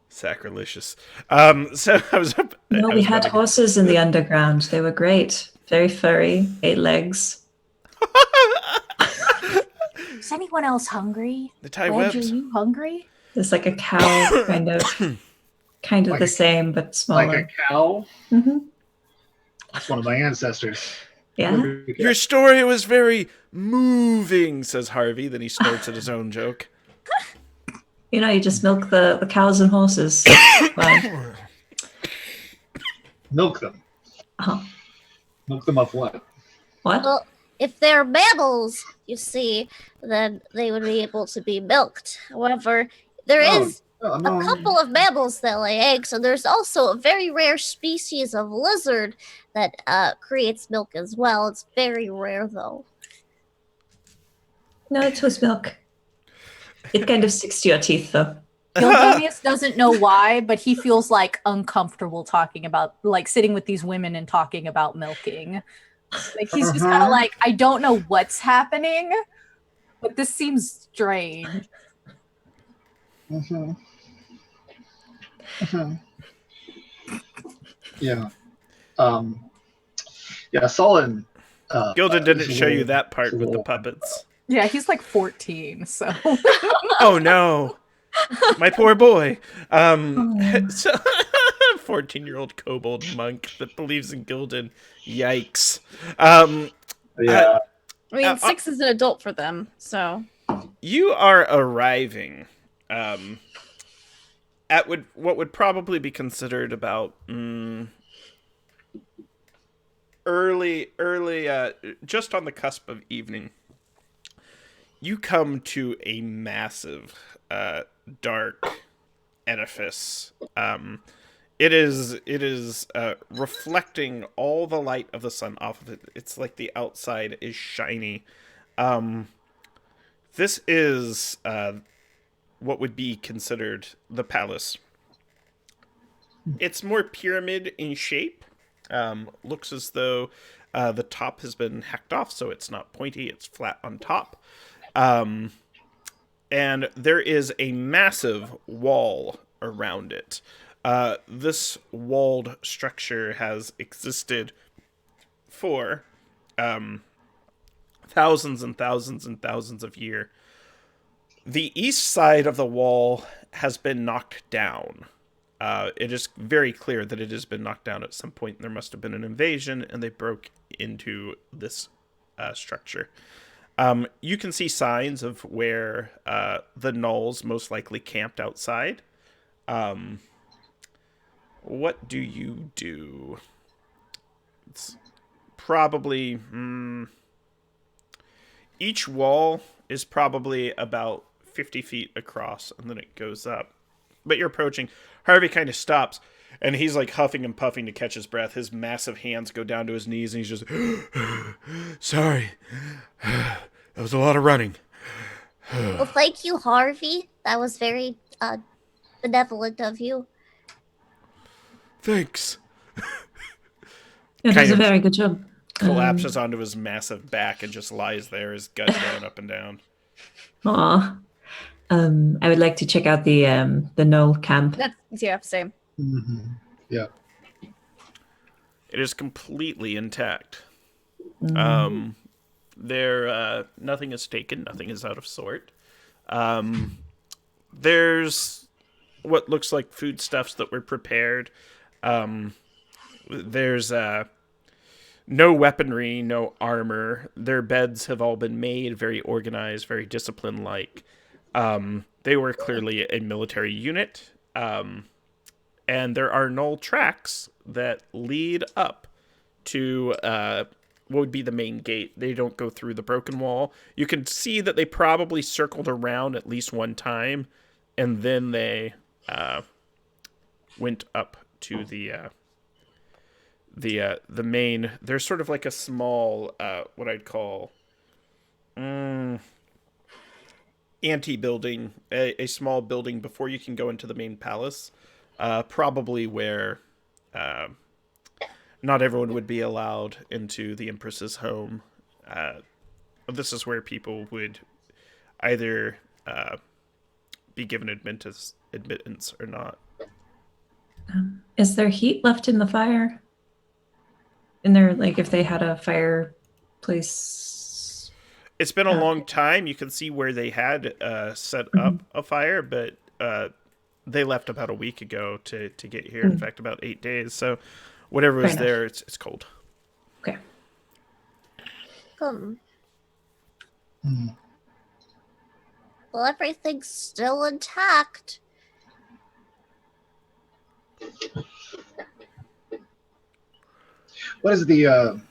Sacrilegious. So I was up... No, I we was had about to- horses in the underground. They were great. Very furry, 8 legs. Is anyone else hungry? The tie Wedge, are webs. you hungry? There's like a cow, kind of Like the a- same, but Like smaller. a cow. Hmm. That's one of my ancestors. Yeah. Your story was very moving, says Harvey. Then he snorts at his own joke. You know, you just milk the cows and horses. Fine. Milk them. Uh-huh. Milk them of what? What? Well, if they're mammals, you see, then they would be able to be milked. However, there is Oh, a no. couple of mammals that lay eggs, and there's also a very rare species of lizard that creates milk as well. It's very rare, though. No, it was milk. It kind of sticks to your teeth, though. Gildonius doesn't know why, but he feels like uncomfortable talking about like sitting with these women and talking about milking. Like he's just kind of like, I don't know what's happening, but this seems strange. Mhm. Mhm. Yeah. Yeah, Solon. Gildan didn't is a show you little- that part is a with the little- puppets. Yeah, he's like 14, so Oh no, my poor boy. So 14-year-old kobold monk that believes in Gildan. Yikes. Yeah. I mean, Uh, 6 is an adult for them, so. You are arriving at what would probably be considered about early, just on the cusp of evening, you come to a massive, dark edifice. It is reflecting all the light of the sun off of it. It's like the outside is shiny. This is what would be considered the palace. It's more pyramid in shape. Looks as though the top has been hacked off, so it's not pointy, it's flat on top. And there is a massive wall around it. This walled structure has existed for thousands and thousands and thousands of years. The east side of the wall has been knocked down. It is very clear that it has been knocked down at some point. There must have been an invasion, and they broke into this structure. You can see signs of where the gnolls most likely camped outside. What do you do? It's probably... each wall is probably about 50 feet across, and then it goes up. But you're approaching. Harvey kind of stops, and he's like huffing and puffing to catch his breath. His massive hands go down to his knees, and he's just... Sorry. That was a lot of running. Well, thank you, Harvey. That was very benevolent of you. It Thanks. was Kind a of very good job. Collapses onto his massive back and just lies there, his gut going up and down. Aw. I would like to check out the Knoll camp. That's same. Mm-hmm. Yeah. It is completely intact. Mm. There, nothing is taken, nothing is out of sort. There's what looks like foodstuffs that were prepared. There's no weaponry, no armor. Their beds have all been made, very organized, very discipline-like. They were clearly a military unit. And there are gnoll tracks that lead up to what would be the main gate. They don't go through the broken wall. You can see that they probably circled around at least one time, and then they went up to the main. There's sort of like a small what I'd call ante-building, a small building before you can go into the main palace, probably where not everyone would be allowed into the Empress's home. This is where people would either be given admittance or not. Is there heat left in the fire? In there, like if they had a fireplace? It's been a long time. You can see where they had set up a fire, but they left about a week ago to get here. In fact, about 8 days. So whatever was there, it's cold. Okay. Well, everything's still intact. What is the? You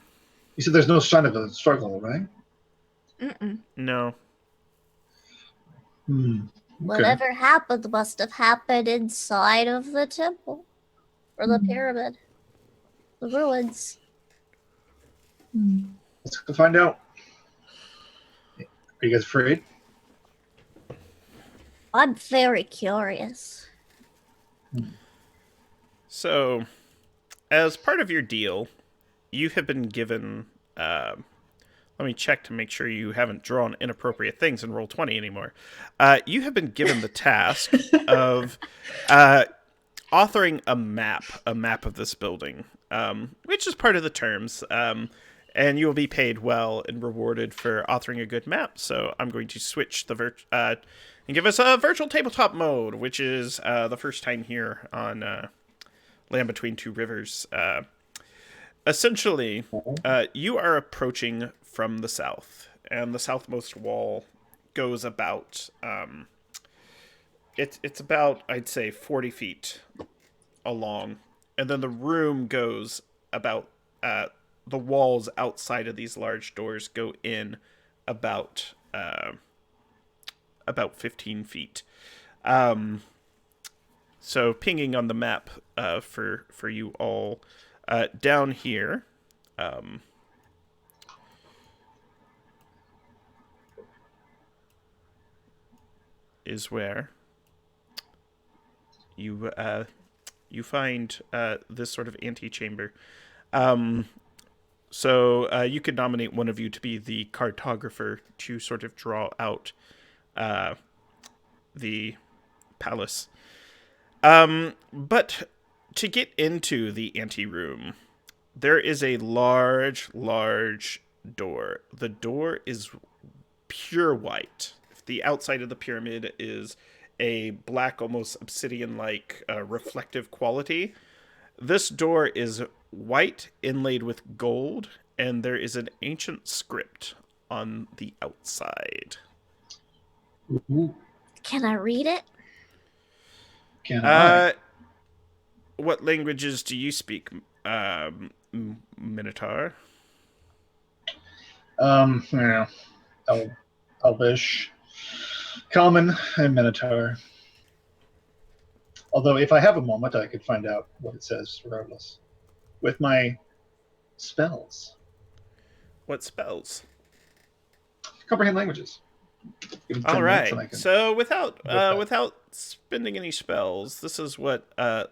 said there's no sign of a struggle, right? No. Okay. Whatever happened must have happened inside of the temple. Or the pyramid. The ruins. Let's go find out. Are you guys afraid? I'm very curious. So, as part of your deal, you have been given... let me check to make sure you haven't drawn inappropriate things in Roll20 anymore. You have been given the task of authoring a map of this building, which is part of the terms. And you will be paid well and rewarded for authoring a good map. So I'm going to switch the and give us a virtual tabletop mode, which is the first time here on Land Between Two Rivers. Essentially, you are approaching from the south, and the southmost wall goes about it's about, I'd say, 40 feet along, and then the room goes about the walls outside of these large doors go in about 15 feet. So pinging on the map for you all, down here, is where you find this sort of antechamber. So you could nominate one of you to be the cartographer to sort of draw out the palace. But to get into the anteroom, there is a large door. The door is pure white. The outside of the pyramid is a black, almost obsidian-like reflective quality. This door is white, inlaid with gold, and there is an ancient script on the outside. Ooh, Can I read it? can I? What languages do you speak, Minotaur? Yeah, Elvish, Common, and Minotaur. Although, if I have a moment, I could find out what it says regardless. With my spells. What spells? Comprehend languages. Give me 10 All minutes right. and I can So whip that. without spending any spells, this is what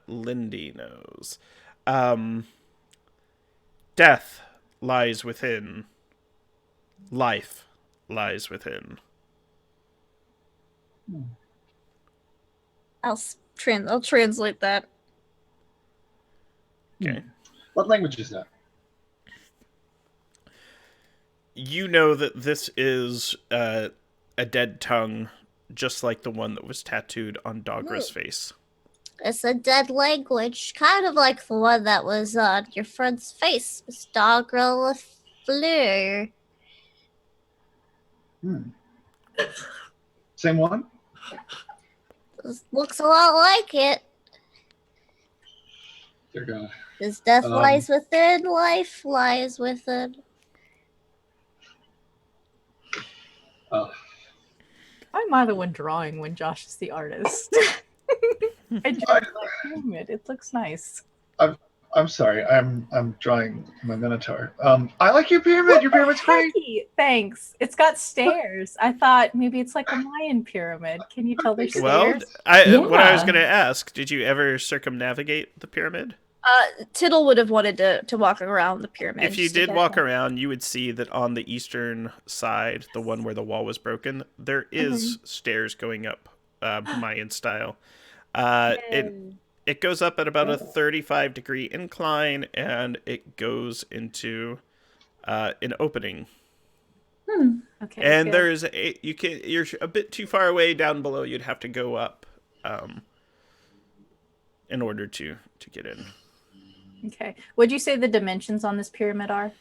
Lindy knows. Death lies within. Life lies within. I'll translate that. Okay. What language is that? You know that this is a dead tongue, just like the one that was tattooed on Dogra's face. It's a dead language, kind of like the one that was on your friend's face, Miss Dogra LaFleur. Same one? This looks a lot like it. They're gonna. As death lies within, life lies within. I'm the one drawing when Josh is the artist. I drew that pyramid. It looks nice. I'm sorry. I'm drawing my Minotaur. I like your pyramid. Your pyramid's great. Thanks. It's got stairs. I thought maybe it's like a Mayan pyramid. Can you tell there's Well, stairs? what I was going to ask, did you ever circumnavigate the pyramid? Tittle would have wanted to walk around the pyramid. If you did walk around, you would see that on the eastern side, the one where the wall was broken, there is stairs going up Mayan style. It goes up at about a 35-degree incline, and it goes into an opening. Okay. And good. there's you're a bit too far away down below. You'd have to go up in order to get in. Okay. What'd you say the dimensions on this pyramid are?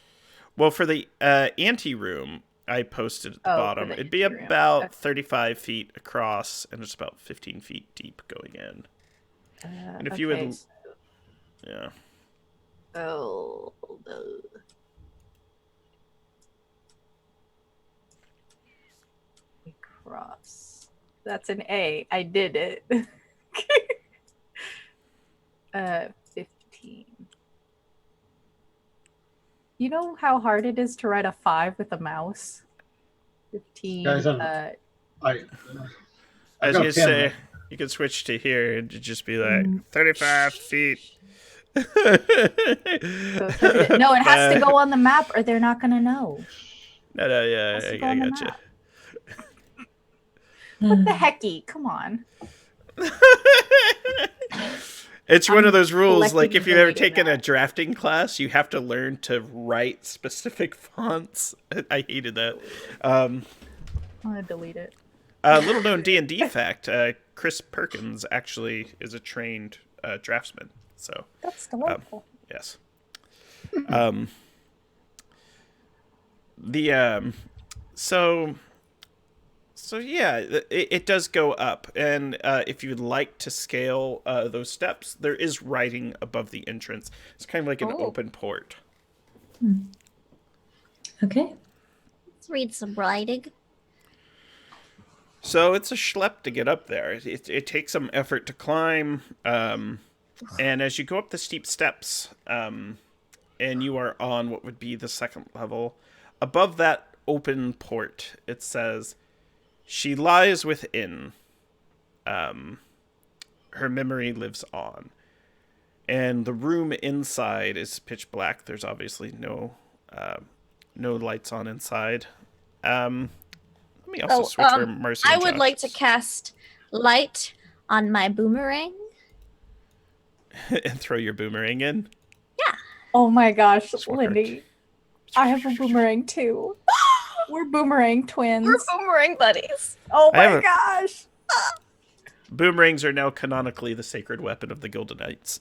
Well, for the anteroom, I posted at the bottom. It'd be about 35 feet across, and it's about 15 feet deep going in. And if you would, yeah. Oh, no. Cross. That's an A. I did it. 15. You know how hard it is to write a 5 with a mouse? 15. Guys, I was going to say, you could switch to here and just be like 35 feet. No, it has to go on the map or they're not going to know. No, yeah, I got you. What the hecky? Come on. It's one of those rules, like if you've ever collecting taken a drafting class, you have to learn to write specific fonts. I hated that. I'm going to delete it. Little known D&D fact, Chris Perkins actually is a trained draftsman. So That's delightful. yes. So yeah, it does go up, and if you'd like to scale those steps, there is writing above the entrance. It's kind of like an open port. Okay. Let's read some writing. So it's a schlep to get up there. It takes some effort to climb, and as you go up the steep steps, and you are on what would be the second level, above that open port, it says, "She lies within. Her memory lives on." And the room inside is pitch black. There's obviously no lights on inside. Let me also switch where Marsie I and would Josh like to is. cast light on my boomerang. And throw your boomerang in. Oh my gosh, Smart. Lindy. I have a boomerang too. We're boomerang twins. We're boomerang buddies. Oh I have my a- gosh. Boomerangs are now canonically the sacred weapon of the Gilded Knights.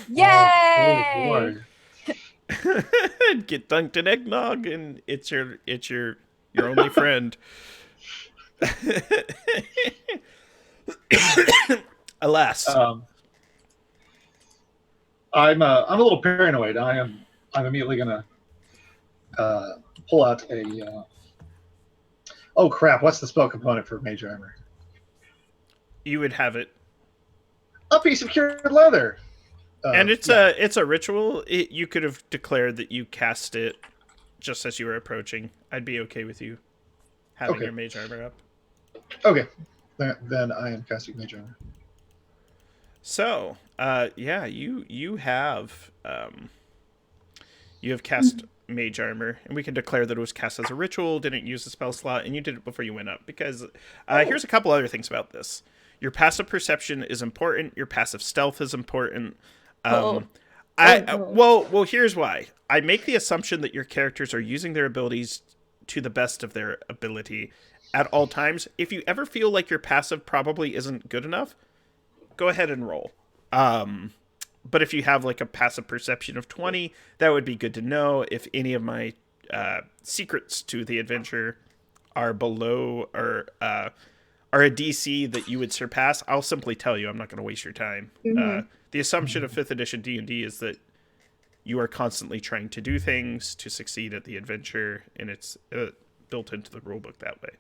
Yay! Oh, boy. Get dunked in eggnog, and it's your only friend. Alas, I'm a little paranoid. I'm immediately gonna pull out a. Oh crap! What's the spell component for Mage Armor? you would have it, A piece of cured leather. and it's yeah. a ritual. You could have declared that you cast it just as you were approaching. I'd be okay with you having Okay. your mage armor up. Okay. Then I am casting Mage Armor. So, yeah, you have cast mage armor, and we can declare that it was cast as a ritual, didn't use the spell slot, and you did it before you went up. Because here's a couple other things about this: your passive perception is important. Your passive stealth is important. Well, here's why. I make the assumption that your characters are using their abilities to the best of their ability at all times. If you ever feel like your passive probably isn't good enough, go ahead and roll. But if you have like a passive perception of 20, that would be good to know. If any of my secrets to the adventure are below or are a DC that you would surpass, I'll simply tell you. I'm not going to waste your time. The assumption of 5th edition D&D is that you are constantly trying to do things to succeed at the adventure, and it's built into the rulebook that way.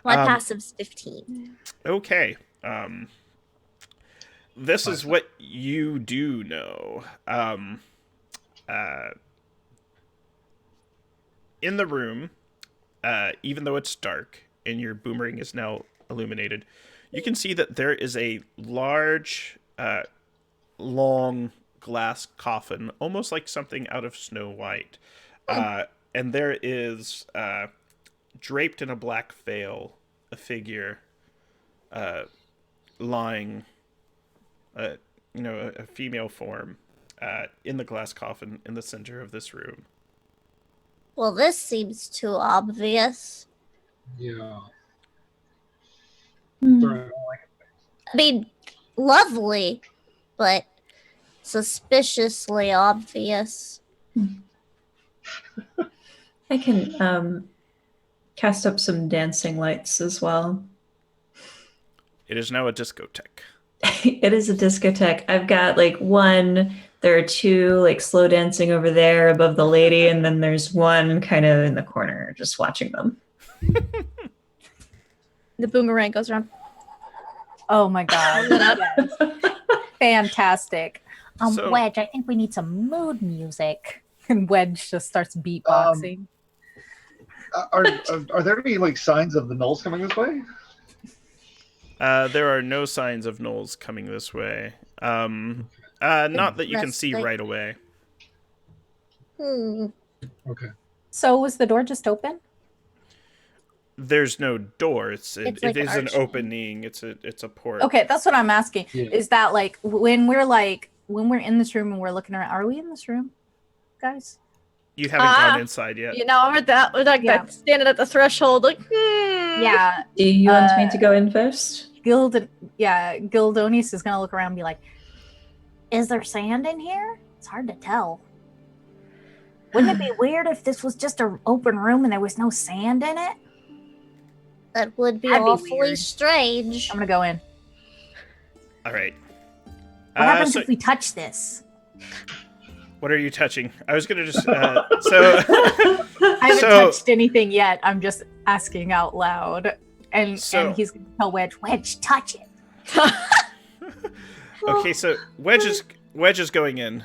My passive's 15. Okay. This is what you do know. In the room, even though it's dark and your boomerang is now illuminated, you can see that there is a large, long glass coffin, almost like something out of Snow White. And there is, draped in a black veil, a figure lying, a female form in the glass coffin in the center of this room. Well, this seems too obvious. Yeah. Hmm. I mean, lovely, but suspiciously obvious. I can cast up some dancing lights as well. It is now a discotheque. It is a discotheque. I've got like one, there are two like slow dancing over there above the lady, and then there's one kind of in the corner just watching them. The boomerang goes around. Oh my god. Yes. Fantastic. So- Wedge, I think we need some mood music. And Wedge just starts beatboxing. Are there any like signs of the gnolls coming this way? There are no signs of gnolls coming this way. Not that you can see Interesting. right away. Okay. So was the door just open? There's no door. It like is an an arch. opening. It's a port. Okay, that's what I'm asking. Yeah. Is that like when we're in this room and we're looking around, are we in this room, guys? You haven't gone inside yet. You know, we're Yeah. standing at the threshold, like, Yeah. Do you want me to go in first? Gildonius is gonna look around and be like, Is there sand in here? It's hard to tell. Wouldn't it be weird if this was just an open room and there was no sand in it? That would be That'd be awfully weird. strange. I'm gonna go in. All right. What happens so if we touch this? what are you touching? I was gonna just I haven't So- touched anything yet. I'm just asking out loud, and he's gonna tell Wedge, touch it. Okay, so Wedge is going in.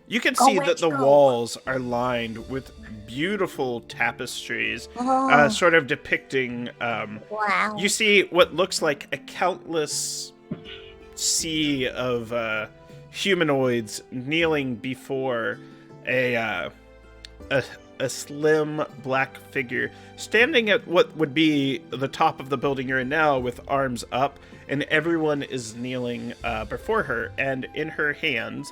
You can Go, see that Wedge, the go. walls are lined with beautiful tapestries, Oh, sort of depicting. wow. You see what looks like a countless sea of humanoids kneeling before a slim black figure standing at what would be the top of the building you're in now with arms up, and everyone is kneeling before her, and in her hands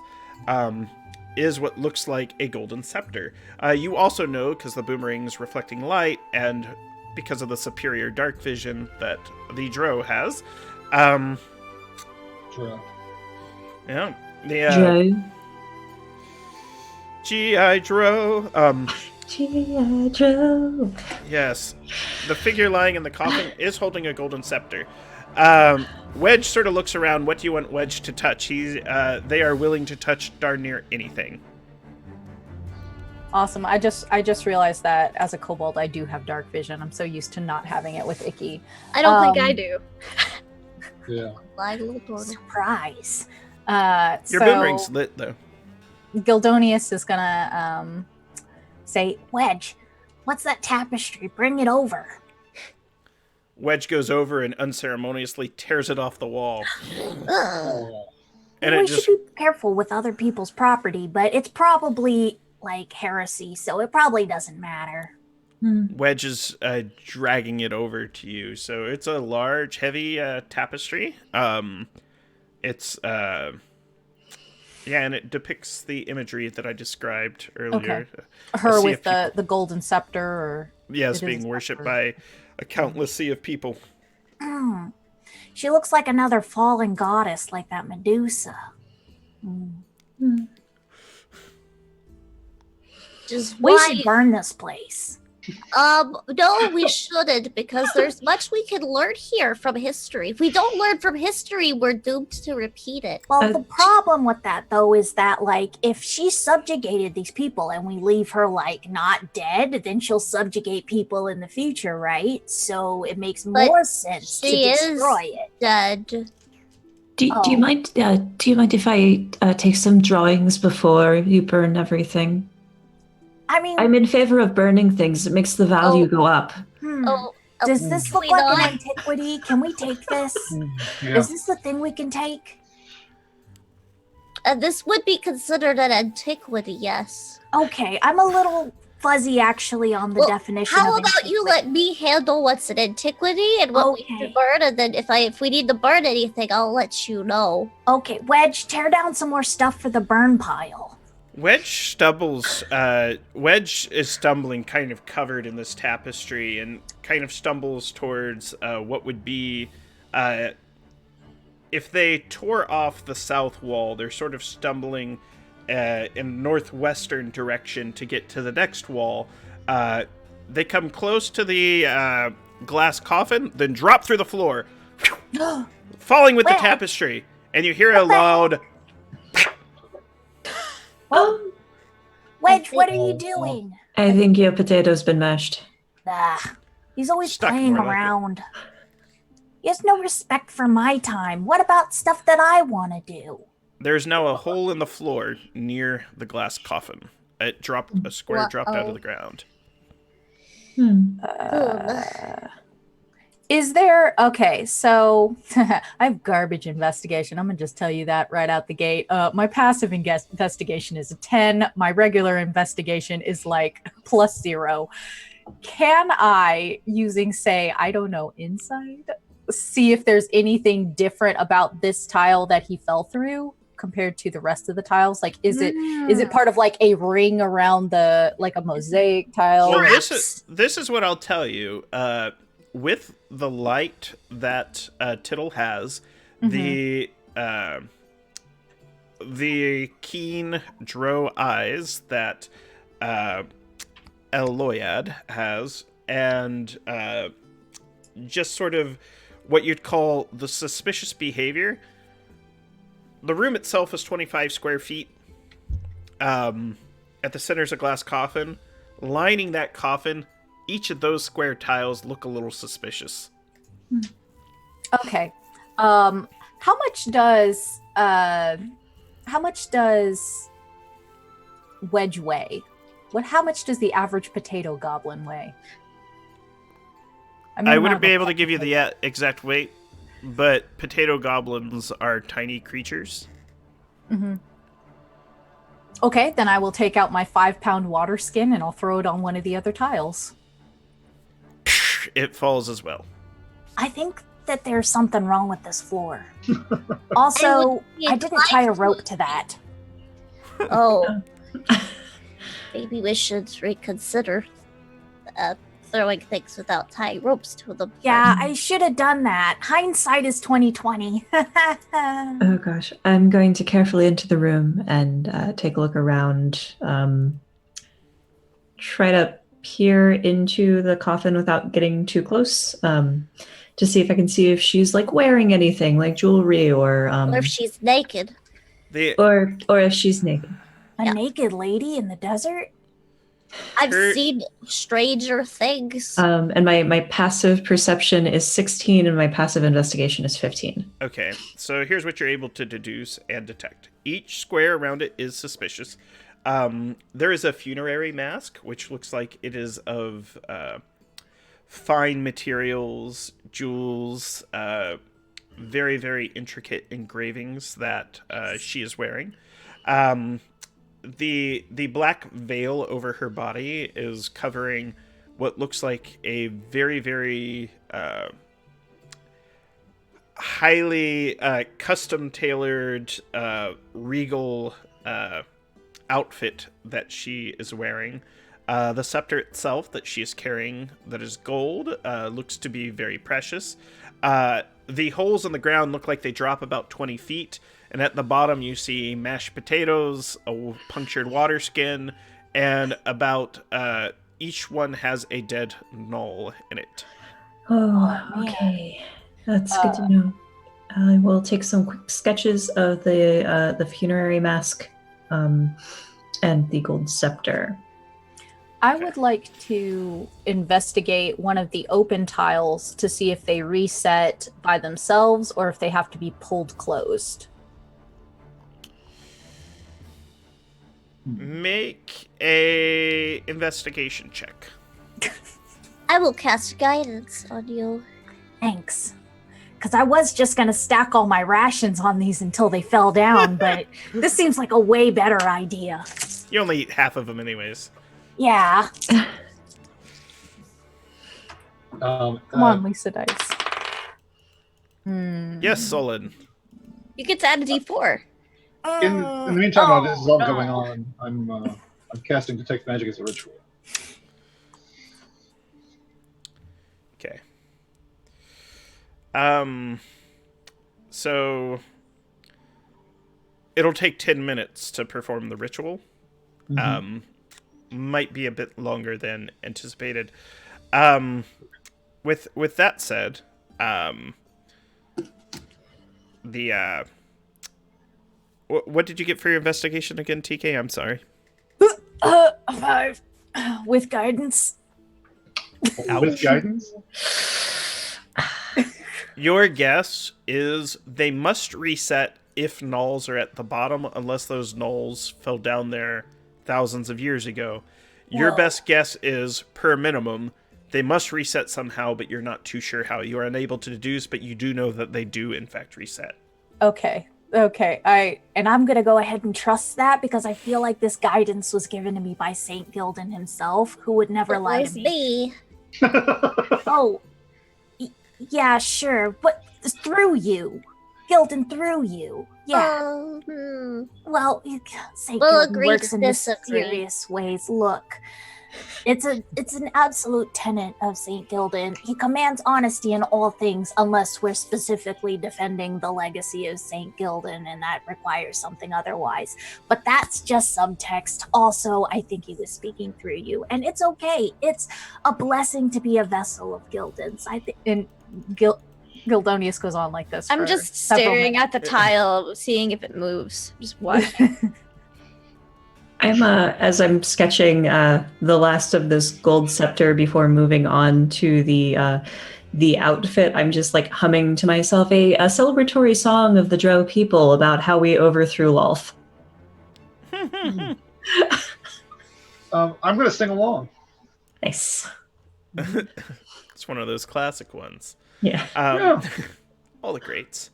is what looks like a golden scepter. You also know, because the boomerang's reflecting light, and because of the superior dark vision that the Drow has, True. yeah, the Joe. G.I. Drow, G.I. Joe. yes, the figure lying in the coffin is holding a golden scepter. Wedge sort of looks around. What do you want Wedge to touch? They are willing to touch darn near anything. Awesome. I just realized that as a kobold, I do have dark vision. I'm so used to not having it with Icky. I don't think I do. Yeah. Like little turtle. Surprise. Your So boomerang's lit, though. Gildonius is gonna say, Wedge, what's that tapestry? Bring it over. Wedge goes over and unceremoniously tears it off the wall. Ugh. Oh. And we it just... should be careful with other people's property, but it's probably like heresy, so it probably doesn't matter. Wedge is dragging it over to you. So it's a large, heavy tapestry. It's... yeah, and it depicts the imagery that I described earlier. Okay. A her sea with of the golden scepter, or Yes, it is being a worshipped scepter. by a countless sea of people. Mm. She looks like another fallen goddess, like that Medusa. Just We why? should burn this place. No, we shouldn't, because there's much we can learn here from history. If we don't learn from history, we're doomed to repeat it. Well, the problem with that, though, is that, like, if she subjugated these people and we leave her, like, not dead, then she'll subjugate people in the future, right? So it makes But more sense to she is destroy it. dead. Do you Oh. mind? Do you mind if I take some drawings before you burn everything? I mean, I'm in favor of burning things. It makes the value Oh. go up. Oh, does this look we like not? an antiquity? Can we take this? Yeah. Is this the thing we can take? This would be considered an antiquity, yes. Okay, I'm a little fuzzy actually on the Well, definition How of about you let me handle what's an antiquity and what we Okay. should burn, and then if we need to burn anything, I'll let you know. Okay, Wedge, tear down some more stuff for the burn pile. Wedge stumbles. Wedge is stumbling, kind of covered in this tapestry, and kind of stumbles towards what would be. If they tore off the south wall, they're sort of stumbling in northwestern direction to get to the next wall. They come close to the glass coffin, then drop through the floor, falling with the Where? tapestry, and you hear a loud. Wedge, what are you doing? I think your potato's been mashed. He's always Stuck playing more like it. around. He has no respect for my time. What about stuff that I want to do? There's now a hole in the floor near the glass coffin. A square dropped out of the ground. Is there okay? So I have garbage investigation. I'm gonna just tell you that right out the gate. My passive investigation is a 10. My regular investigation is like +0. Can I, using say, I don't know, insight, see if there's anything different about this tile that he fell through compared to the rest of the tiles? Like, is it part of like a ring around the like a mosaic tile? Well, this is what I'll tell you. With the light that Tittle has, the keen drow eyes that Eloyad has, and just sort of what you'd call the suspicious behavior. The room itself is 25 square feet. At the center is a glass coffin. Lining that coffin, each of those square tiles look a little suspicious. Okay. How much does Wedge weigh? How much does the average potato goblin weigh? I wouldn't be able to give you the exact weight, but potato goblins are tiny creatures. Mm-hmm. Okay, then I will take out my 5-pound water skin and I'll throw it on one of the other tiles. It falls as well. I think that there's something wrong with this floor. Also, I didn't tie a rope to that. Oh. Maybe we should reconsider throwing things without tying ropes to them. Yeah, I should have done that. Hindsight is 2020. Oh gosh, I'm going to carefully into the room and take a look around. Try to peer into the coffin without getting too close, to see if I can see if she's like wearing anything, like jewelry or Or if she's naked. or if she's naked. A naked lady in the desert? I've seen stranger things. And my passive perception is 16 and my passive investigation is 15. Okay, so here's what you're able to deduce and detect. Each square around it is suspicious. There is a funerary mask, which looks like it is of fine materials, jewels, very, very intricate engravings that she is wearing. The black veil over her body is covering what looks like a very, very highly custom-tailored regal outfit that she is wearing. The scepter itself that she is carrying, that is gold, looks to be very precious. The holes in the ground look like they drop about 20 feet. And at the bottom, you see mashed potatoes, a punctured water skin, and about each one has a dead gnoll in it. Oh, okay. That's good to know. I will take some quick sketches of the funerary mask and the gold scepter. I would like to investigate one of the open tiles to see if they reset by themselves or if they have to be pulled closed. Make a investigation check. I will cast guidance on you. Thanks. Because I was just going to stack all my rations on these until they fell down, but this seems like a way better idea. You only eat half of them anyways. Yeah. Come on, Lisa Dice. Yes, Solon. You get to add a d4. In the meantime, while this is all going on, I'm casting Detect Magic as a ritual. Okay. So it'll take 10 minutes to perform the ritual. Mm-hmm. Might be a bit longer than anticipated. With that said, what did you get for your investigation again, TK? I'm sorry. 5 with guidance. With guidance? Your guess is they must reset if gnolls are at the bottom, unless those gnolls fell down there thousands of years ago. Your best guess is, per minimum, they must reset somehow, but you're not too sure how. You are unable to deduce, but you do know that they do, in fact, reset. Okay. And I'm going to go ahead and trust that because I feel like this guidance was given to me by Saint Gildan himself, who would never lie to me. Oh, yeah, sure. But through you. Gildan, through you. Yeah. Well, Saint We'll Gildan agree works to in disagree. mysterious ways. Look, It's an absolute tenet of St. Gildan. He commands honesty in all things unless we're specifically defending the legacy of St. Gildan, and that requires something otherwise. But that's just subtext. Also, I think he was speaking through you, and it's okay. It's a blessing to be a vessel of Gildan's. I think. And Gildonius goes on like this. I'm for just several staring minutes. at the tile, seeing if it moves. Just watching. I'm as I'm sketching the last of this gold scepter before moving on to the outfit. I'm just like humming to myself a celebratory song of the Drow people about how we overthrew Lolth. I'm going to sing along. Nice. It's one of those classic ones. Yeah. All the greats.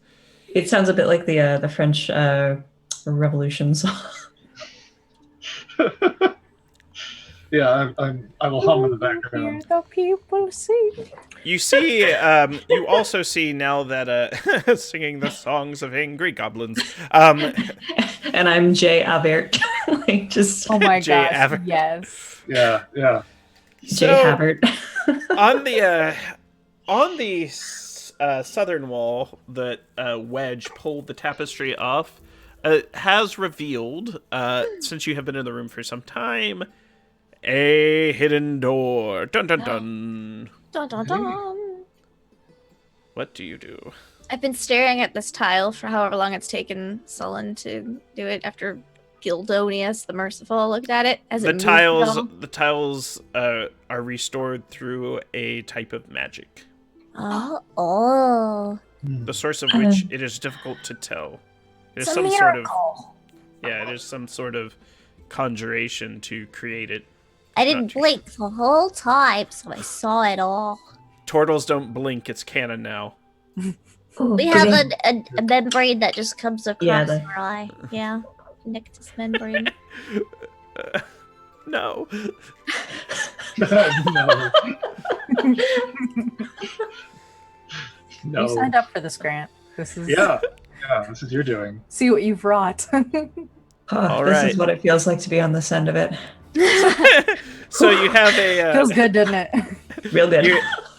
It sounds a bit like the French Revolution song. Yeah, I will hum in the Hear background. the people sing. You see, you also see now that singing the songs of angry goblins. And I'm Jay Avert. Like just Oh my Jay gosh, Aver- yes. Yeah. Jay Havert. on the southern wall that Wedge pulled the tapestry off has revealed, since you have been in the room for some time, a hidden door. Dun dun dun. Dun, dun, dun. What do you do? I've been staring at this tile for however long it's taken Sullen to do it after Gildonius, the Merciful, looked at it. As The tiles are restored through a type of magic, Oh. the source of which it is difficult to tell. It is It's a some miracle. it is some sort of conjuration to create it. I didn't Not too blink the whole time, so I saw it all. Turtles don't blink, it's canon now. Ooh, We do have they- a membrane that just comes across Yeah, our eye. Yeah. Nictus membrane. No. No. No. You signed up for this, Grant. This is Yeah, this is your doing. see what you've wrought. All this right. is what it feels like to be on this end of it. So you have Feels good, doesn't it? Real good.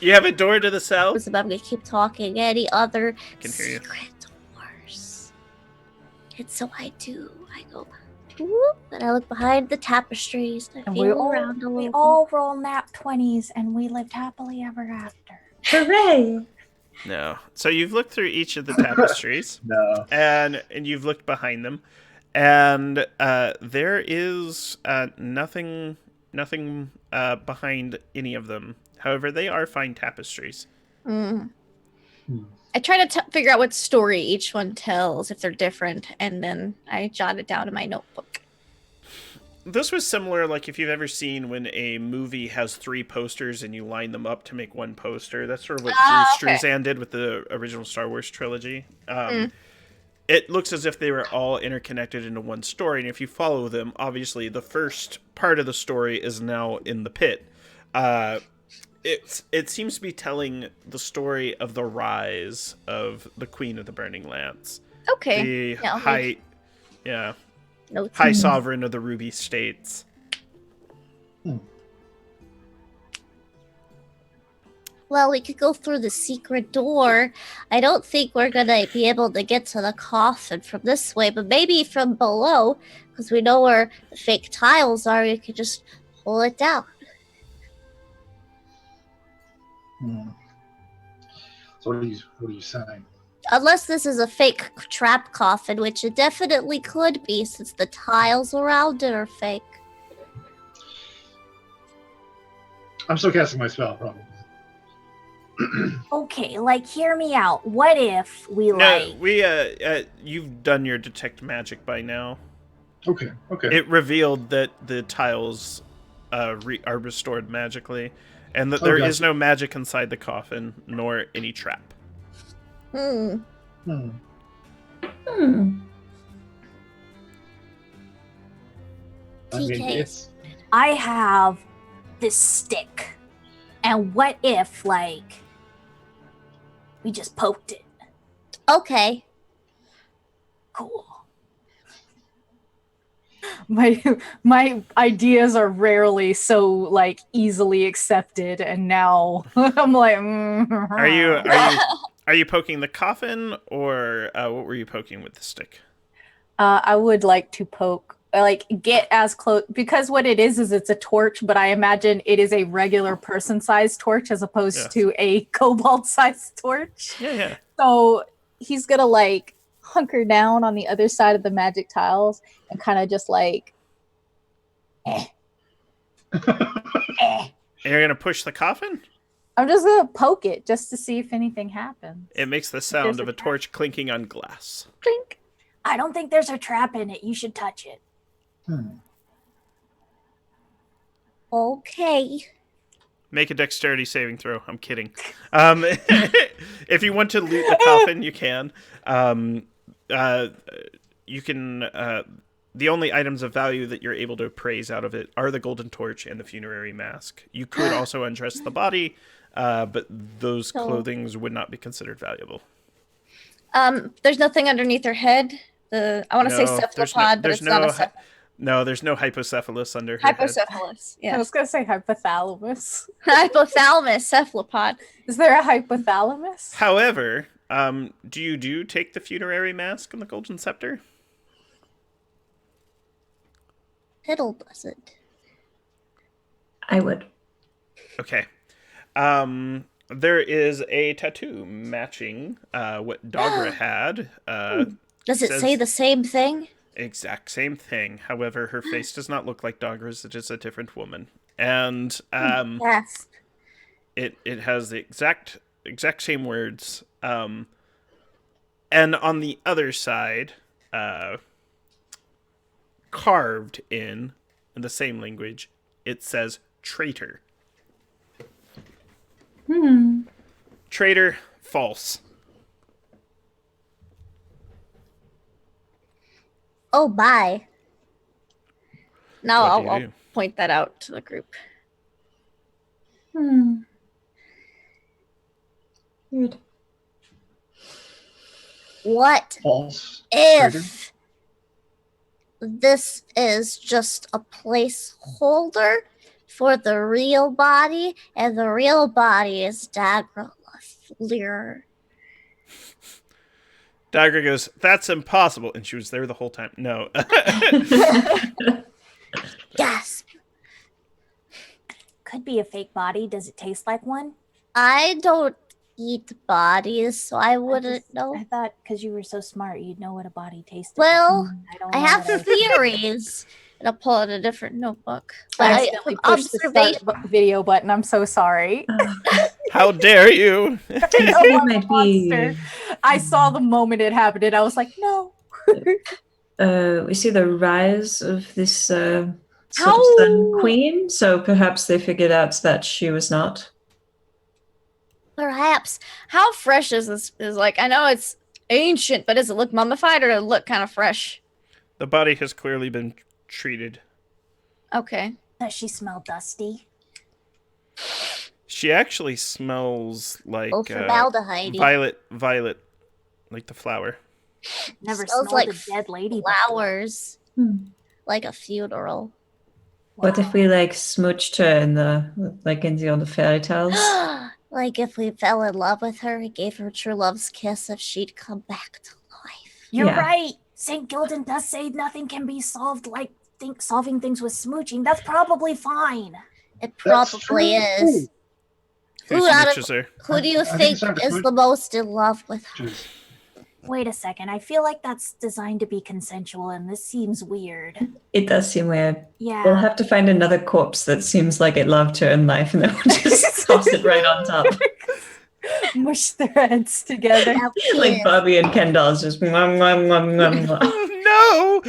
you have a door to the I south. was about to keep talking. Any other Can hear you. secret doors? And so I do. I go, whoop, and I look behind the tapestries. And I And feel around a we little all roll nat 20s and we lived happily ever after. Hooray! No. So you've looked through each of the tapestries, No. and you've looked behind them, and there is nothing behind any of them. However, they are fine tapestries. Mm. Hmm. I try to figure out what story each one tells, if they're different, and then I jot it down in my notebook. This was similar, like if you've ever seen when a movie has 3 posters and you line them up to make one poster. That's sort of what Drew Okay. Struzan did with the original Star Wars trilogy. It looks as if they were all interconnected into one story, and if you follow them, obviously the first part of the story is now in the pit. It seems to be telling the story of the rise of the Queen of the Burning Lance. Okay. The Yeah, I'll high Notes. High Sovereign of the Ruby States. Well, we could go through the secret door. I don't think we're gonna be able to get to the coffin from this way, but maybe from below, because we know where the fake tiles are. We could just pull it down. So what are you saying? Unless this is a fake trap coffin, which it definitely could be, since the tiles around it are fake. I'm still casting my spell, probably. Okay, like, hear me out. What if we, No, you've done your detect magic by now. Okay. It revealed that the tiles are restored magically, and that there is no magic inside the coffin, nor any trap. Hmm. I mean, TK. it's I have this stick. And what if, like, we just poked it? Okay. Cool. My ideas are rarely so like easily accepted, and now I'm like, Are you poking the coffin, or what were you poking with the stick? I would like to poke, like get as close, because what it is it's a torch, but I imagine it is a regular person-sized torch as opposed to a kobold-sized torch. Yeah. So he's gonna like hunker down on the other side of the magic tiles and kind of just like, And you're gonna push the coffin? I'm just gonna poke it just to see if anything happens. It makes the sound of a torch clinking on glass. Clink. I don't think there's a trap in it. You should touch it. Okay. Make a dexterity saving throw. I'm kidding. If you want to loot the coffin, you can. You can. The only items of value that you're able to appraise out of it are the golden torch and the funerary mask. You could also undress the body, but those clothings would not be considered valuable. There's nothing underneath her head. I want to say cephalopod, but it's not a cephalopod. No, there's no hypocephalus under her Hypocephalus, yeah. I was going to say hypothalamus. Hypothalamus, cephalopod. Is there a hypothalamus? However, do you take the funerary mask and the golden scepter? Fiddle does it. I would. Okay. There is a tattoo matching what Dogra had. Does it say the same thing? Exact same thing. However, her face does not look like Dogra's. It is a different woman. And Yes. it has the exact same words. And on the other side, carved in the same language, it says traitor. Traitor, false. Oh, bye. Now What do you I'll do? point that out to the group. Weird. What False. if this is just a placeholder for the real body, and the real body is Dagra Lure? Dagra goes, that's impossible. And she was there the whole time. No. Gasp. Could be a fake body. Does it taste like one? I don't eat bodies, so I wouldn't know. I thought because you were so smart, you'd know what a body tasted Well, like. I have theories. And I'll pull out a different notebook. But I accidentally pushed the start video button. I'm so sorry. How dare you? Might be. I saw the moment it happened and I was like, no. We see the rise of this sort of Sun Queen, so perhaps they figured out that she was not. Perhaps. How fresh is this? Like, I know it's ancient, but does it look mummified or does it look kind of fresh? The body has clearly been treated. Okay. Does she smell dusty? She actually smells like formaldehyde. Violet, like the flower. Never Smells smelled like a dead lady flowers. Like a funeral. What if we like smooched her in the old fairy tales? Like if we fell in love with her and gave her true love's kiss, if she'd come back to life. You're Yeah. right. St. Gildan does say nothing can be solved like solving things with smooching. That's probably fine. It probably is. Who Who out of- smooches her? Who do you I think think it's time to is smooch. the most in love with her? Jeez. Wait a second. I feel like that's designed to be consensual, and this seems weird. It does seem weird. Yeah. We'll have to find another corpse that seems like it loved her in life, and then we'll just toss it right on top. Mush their heads together. Now, Like kiss. Bobby and Ken dolls, just mwah, mwah, mwah, mwah, mwah. No!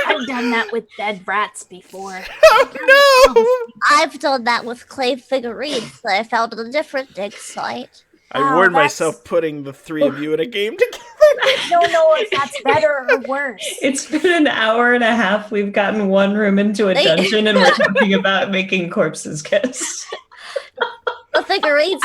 I've done that with dead rats before. Oh no! I've done that with clay figurines that I found on a different dig site. I Wow, warned that's- myself putting the three of you in a game together. I don't know if that's better or worse. It's been an hour and a half. We've gotten one room into a dungeon, and we're talking about making corpses kiss. The figurines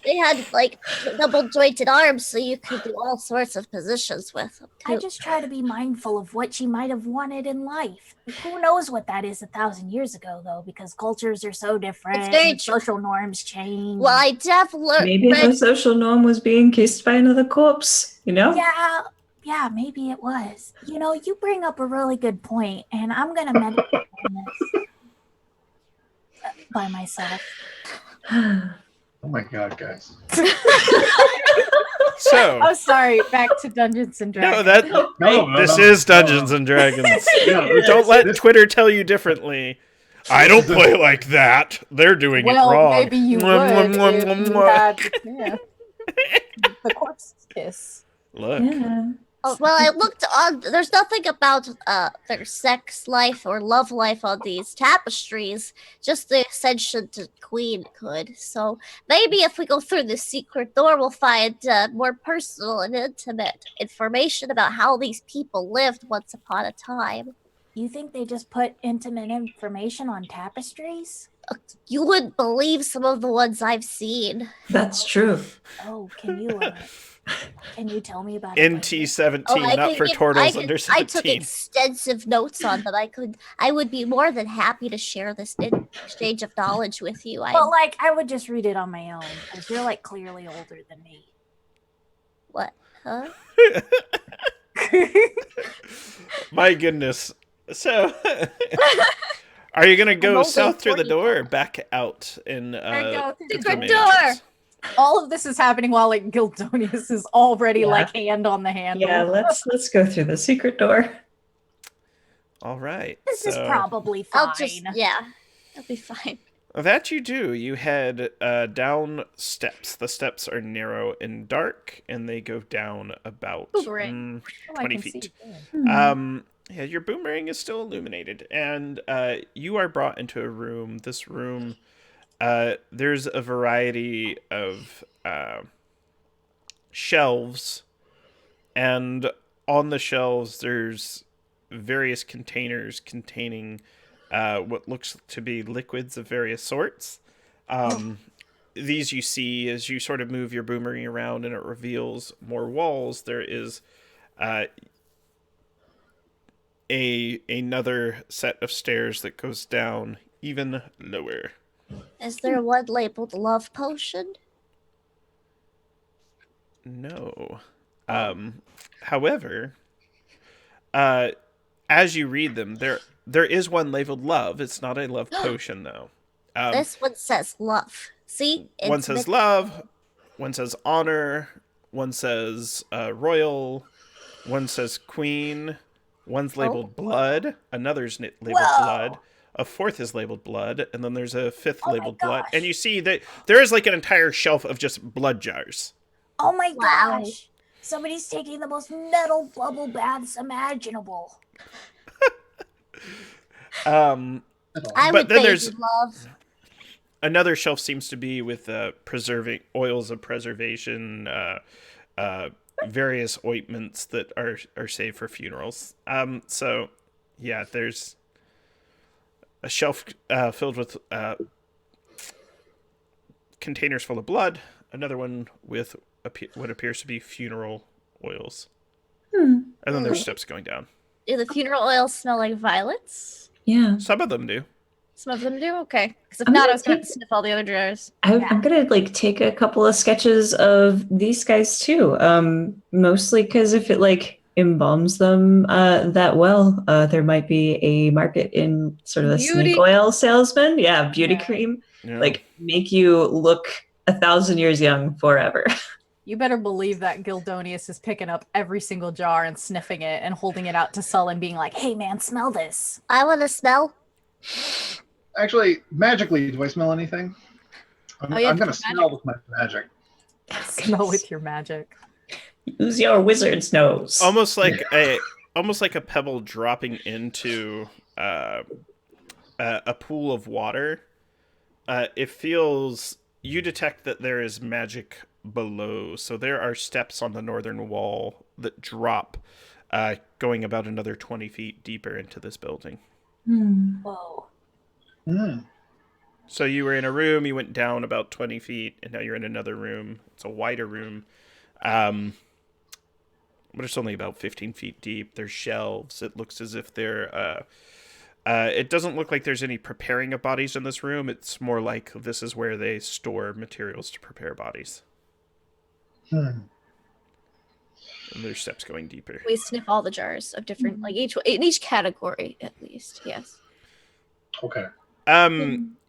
they had like double jointed arms, so you could do all sorts of positions with them too. I just try to be mindful of what she might have wanted in life. Who knows what that is 1,000 years ago, though, because cultures are so different. It's very and social norms change. Well, I definitely Maybe the social norm was being kissed by another corpse, you know? Yeah, maybe it was. You know, you bring up a really good point, and I'm going to meditate on this by myself. Oh my god, guys. So I'm sorry. Back to Dungeons and Dragons. This is Dungeons and Dragons. Don't let Twitter tell you differently. I don't play like that. They're doing it wrong. Well, maybe you would if you had the corpse kiss. Look. Yeah. well, I looked on. There's nothing about their sex life or love life on these tapestries. Just the ascension to queen could. So maybe if we go through the secret door, we'll find more personal and intimate information about how these people lived once upon a time. You think they just put intimate information on tapestries? You wouldn't believe some of the ones I've seen. That's true. Oh, can you tell me about it? NT-17, not for turtles under 17. I took extensive notes on them. I would be more than happy to share this exchange of knowledge with you. Well, I would just read it on my own, because you're, clearly older than me. What? Huh? My goodness. So, are you going to go south through the door or back out in secret door? All of this is happening while Gildonius is already hand on the handle. Yeah, let's go through the secret door. All right. This is probably fine. It'll be fine. That you do. You head down steps. The steps are narrow and dark, and they go down about 20 feet. Yeah, your boomerang is still illuminated, and you are brought into a room. This room, there's a variety of shelves, and on the shelves there's various containers containing what looks to be liquids of various sorts. These you see as you sort of move your boomerang around, and it reveals more walls. There is another set of stairs that goes down even lower. Is there one labeled love potion? No. However, as you read them, there is one labeled love. It's not a love potion, though. This one says love. See? One says love, one says honor, one says royal, one says queen, one's labeled blood, another's labeled blood, a fourth is labeled blood, and then there's a fifth labeled blood. And you see that there is an entire shelf of just blood jars. Oh my gosh! Somebody's taking the most metal bubble baths imaginable. I would then there's love. Another shelf seems to be with preserving oils of preservation, various ointments that are saved for funerals. So, yeah, there's a shelf filled with containers full of blood. Another one with what appears to be funeral oils. And then there's steps going down. Do the funeral oils smell like violets? Yeah. Some of them do. Some of them do? Okay. Because if not, I was going to sniff all the other jars. I'm going to take a couple of sketches of these guys too. Mostly because if it embalms them that well, there might be a market in sort of the snake oil salesman. Yeah, beauty cream. Yeah. Make you look 1,000 years young forever. You better believe that Gildonius is picking up every single jar and sniffing it and holding it out to Sull and being like, hey man, smell this. I want to smell. Actually, magically, do I smell anything? I'm going to smell with my magic. Smell with your magic. Use your wizard's nose. Almost like a pebble dropping into a pool of water. It feels... You detect that there is magic below. So there are steps on the northern wall that drop, going about another 20 feet deeper into this building. Whoa. So you were in a room, you went down about 20 feet, and now you're in another room. It's a wider room. But it's only about 15 feet deep. There's shelves. It looks as if they're... it doesn't look like there's any preparing of bodies in this room. It's more like this is where they store materials to prepare bodies. And there's steps going deeper. We sniff all the jars of different, like in each category at least. Yes. Okay.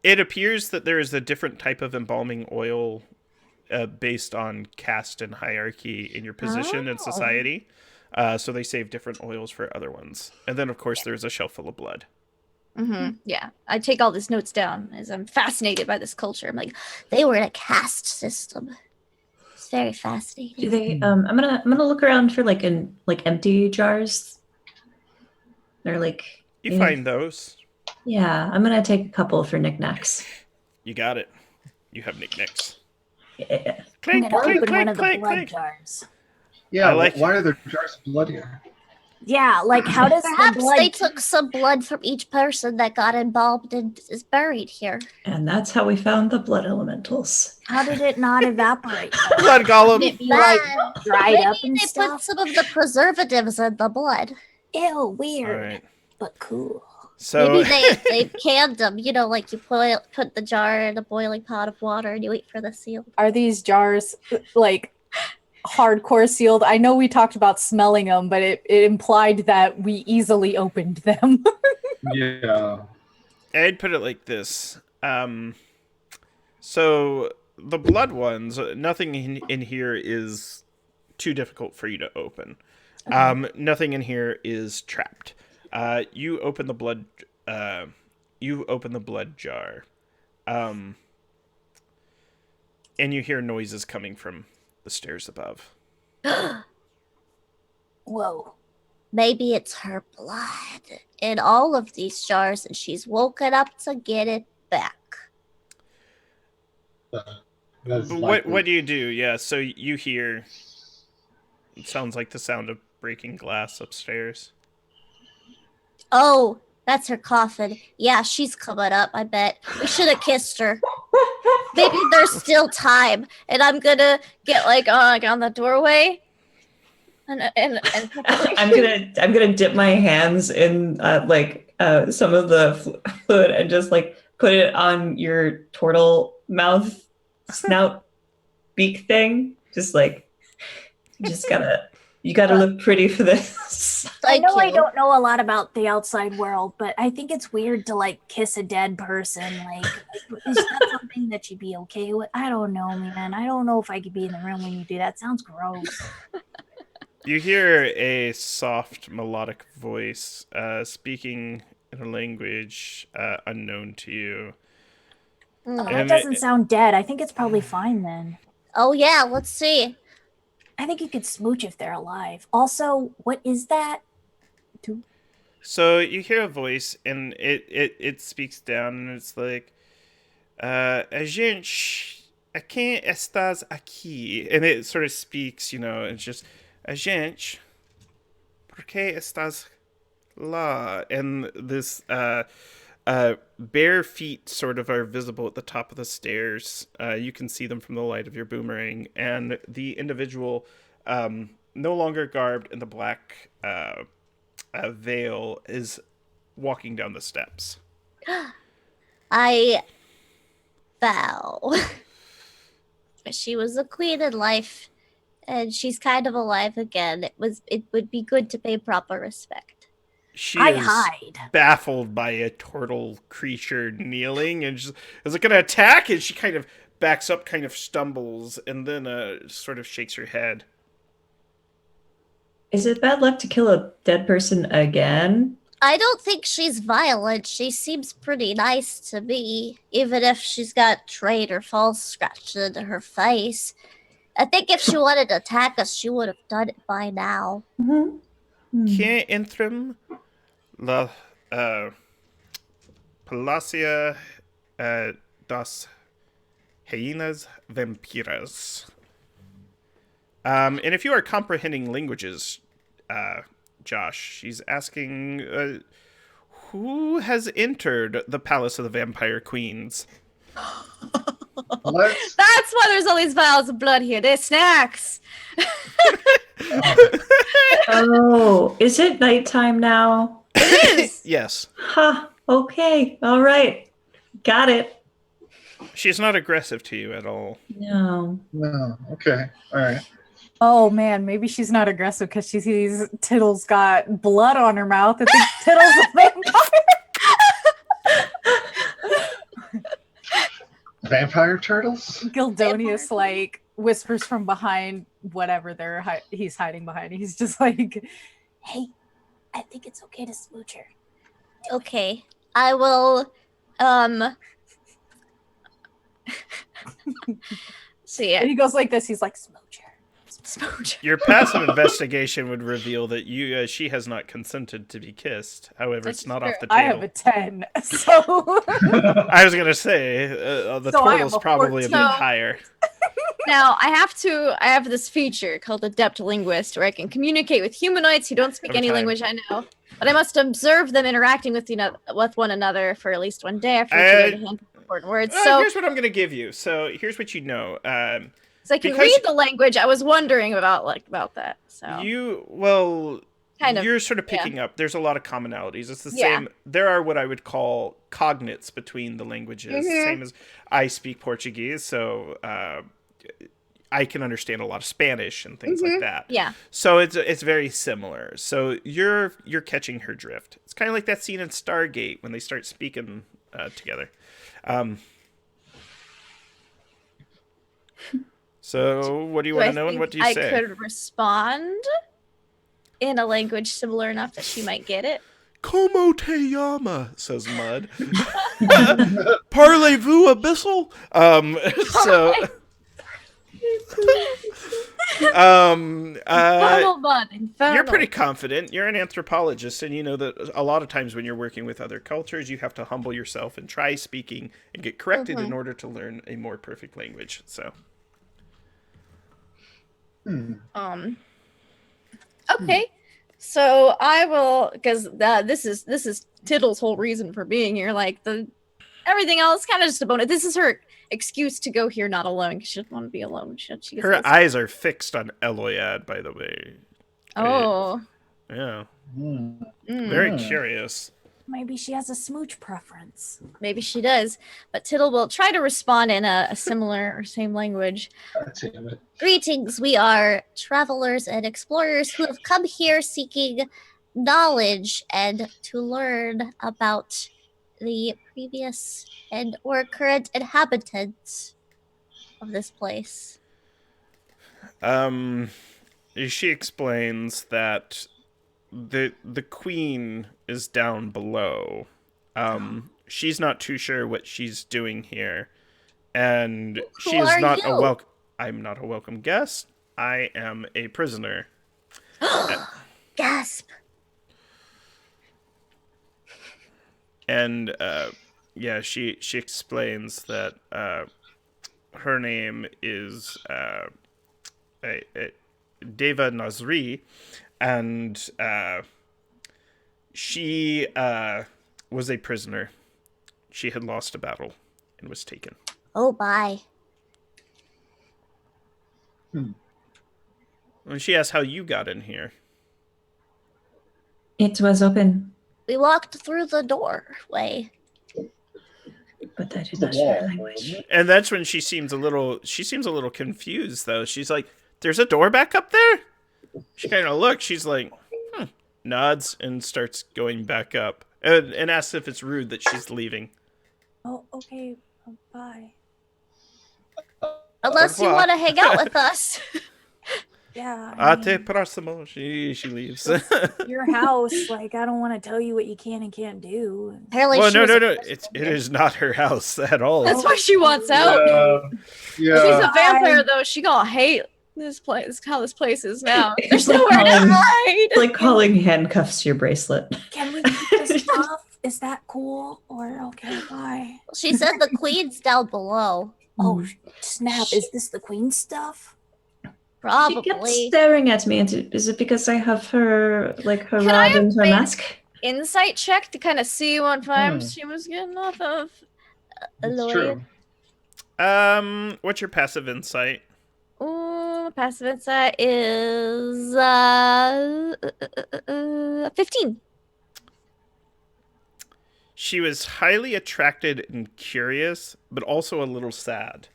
It appears that there is a different type of embalming oil based on caste and hierarchy in your position in society. So they save different oils for other ones. And then, of course, there's a shelf full of blood. Yeah, I take all these notes down as I'm fascinated by this culture. I'm like, they were in a caste system. It's very fascinating. Do they? I'm gonna look around for like empty jars. They're like You find those. Yeah, I'm gonna take a couple for knickknacks. You got it. You have knickknacks. Yeah. I'm Clink, gonna clink, open one clink, of the clink, blood clink. jars. Yeah, I like- why are there jars of blood here? Yeah, like how does the Perhaps blood... they took some blood from each person that got embalmed and is buried here. And that's how we found the blood elementals. How did it not evaporate? Blood golem. Would it be like Bad. dried Maybe up and they put stuff? some of the preservatives in the blood. Ew, All weird, right. but cool. So Maybe they canned them. You know, like you put the jar in a boiling pot of water and you wait for the seal. Are these jars like hardcore sealed? I know we talked about smelling them, but it implied that we easily opened them. Yeah. I'd put it like this. So the blood ones, nothing in here is too difficult for you to open. Nothing in here is trapped. You open the blood. You open the blood jar, and you hear noises coming from the stairs above. Whoa. Maybe it's her blood in all of these jars and she's woken up to get it back. That's What do you do? Yeah, so you hear. It sounds like the sound of breaking glass upstairs. Oh, that's her coffin. Yeah, she's coming up, I bet. We should have kissed her. Maybe there's still time, and I'm gonna get on the doorway. And I'm gonna dip my hands in some of the fluid and just like put it on your turtle mouth snout beak thing. You gotta look pretty for this. I know I you. don't know a lot about the outside world, but I think it's weird to like kiss a dead person. Like, is that something that you'd be okay with? I don't know, man. I don't know if I could be in the room when you do that. Sounds gross. You hear a soft, melodic voice speaking in a language unknown to you. Oh, And that doesn't it- sound dead. I think it's probably fine then. Oh yeah, let's see. I think you could smooch if they're alive. Also, what is that? So you hear a voice, and it speaks down, and it's like, a gente, aqui estás aqui? And it sort of speaks, it's just, a gente, por que estás lá? And this bare feet sort of are visible at the top of the stairs. You can see them from the light of your boomerang, and the individual, no longer garbed in the black veil, is walking down the steps. I vow. She was a queen in life, and she's kind of alive again. It would be good to pay proper respect. She I is hide. baffled by a turtle creature kneeling, and is it going to attack? And she kind of backs up, kind of stumbles, and then sort of shakes her head. Is it bad luck to kill a dead person again? I don't think she's violent. She seems pretty nice to me, even if she's got trade or false scratched into her face. I think if she wanted to attack us, she would have done it by now. Que entram la palacia das hyenas vampiras. And if you are comprehending languages, Josh, she's asking, who has entered the palace of the vampire queens? Let's. That's why there's all these vials of blood here. They're snacks. Oh, is it nighttime now? It is. Yes. Huh. Okay. All right. Got it. She's not aggressive to you at all. No. No. Okay. All right. Oh man, maybe she's not aggressive because she sees Tittle's got blood on her mouth and thinks Tittle's a vampire. Vampire turtles? Gildonius like whispers from behind whatever he's hiding behind. He's just like, Hey, I think it's okay to smooch her. Okay. I will see and it. he goes like this. He's like, smooch her. Smooch. Your passive investigation would reveal that she has not consented to be kissed. However, That's it's not true. off the table. I have a 10, so I was gonna say the So I am turtle's a probably a bit 14. higher. Now I have this feature called Adept Linguist where I can communicate with humanoids who don't speak Over any time. language I know. But I must observe them interacting with one another for at least one day after which I learn to handle important words. So Here's what I'm gonna give you. So here's what you know. so I can because- read the language. I was wondering about that. So You're sort of picking up. There's a lot of commonalities. It's the same. There are what I would call cognates between the languages. Same as I speak Portuguese, so I can understand a lot of Spanish and things like that. Yeah. So it's very similar. So you're catching her drift. It's kind of like that scene in Stargate when they start speaking together. So what do you want to know and what do you I say? I could respond in a language similar enough that she might get it. Como te llama? Says Mud. Parlez-vous abyssal? Infernal Mud. Infernal. You're pretty confident. You're an anthropologist, and you know that a lot of times when you're working with other cultures, you have to humble yourself and try speaking and get corrected in order to learn a more perfect language. So, Okay. So I will, because this is Tittle's whole reason for being here. Like everything else, kind of just a bonus. This is her excuse to go here not alone. She doesn't want to be alone. She gets her this- eyes are fixed on Eloyad, by the way. Oh. Yeah. Mm. Very curious. Maybe she has a smooch preference. Maybe she does, but Tittle will try to respond in a similar or same language. Damn it. Greetings, we are travelers and explorers who have come here seeking knowledge and to learn about the previous or current inhabitants of this place. She explains that the queen is down below. She's not too sure what she's doing here, and she is not a welcome. I'm not a welcome guest. I am a prisoner. Gasp! And she explains that her name is Deva Nazri, and she was a prisoner. She had lost a battle and was taken. Oh, bye. And she asked how you got in here. It was open, We walked through the doorway. but I do not share language. And that's when she seems a little confused, though. She's like, there's a door back up there? She kind of looks. She's like, nods and starts going back up and asks if it's rude that she's leaving. Oh, okay. Bye. Unless you want to hang out with us. Yeah. I mean, Ate próximo. She leaves. your house, like, I don't want to tell you what you can and can't do. Apparently Well, she no. was It is not her house at all. That's why she wants out. She's Yeah. a vampire, though. She gonna hate this place. How this place is now. There's like nowhere to calling- hide. It's like calling handcuffs to your bracelet. Can we keep this off? Is that cool? Or okay, bye. She said the queen's down below. Oh, snap. Is this the queen stuff? She kept Probably. staring at me. Is it because I have her Can I rod have and her made- mask? Insight check to kind of see what vibes she was getting off of It's Aloy. true. What's your passive insight? Ooh, passive insight is 15. She was highly attracted and curious, but also a little sad.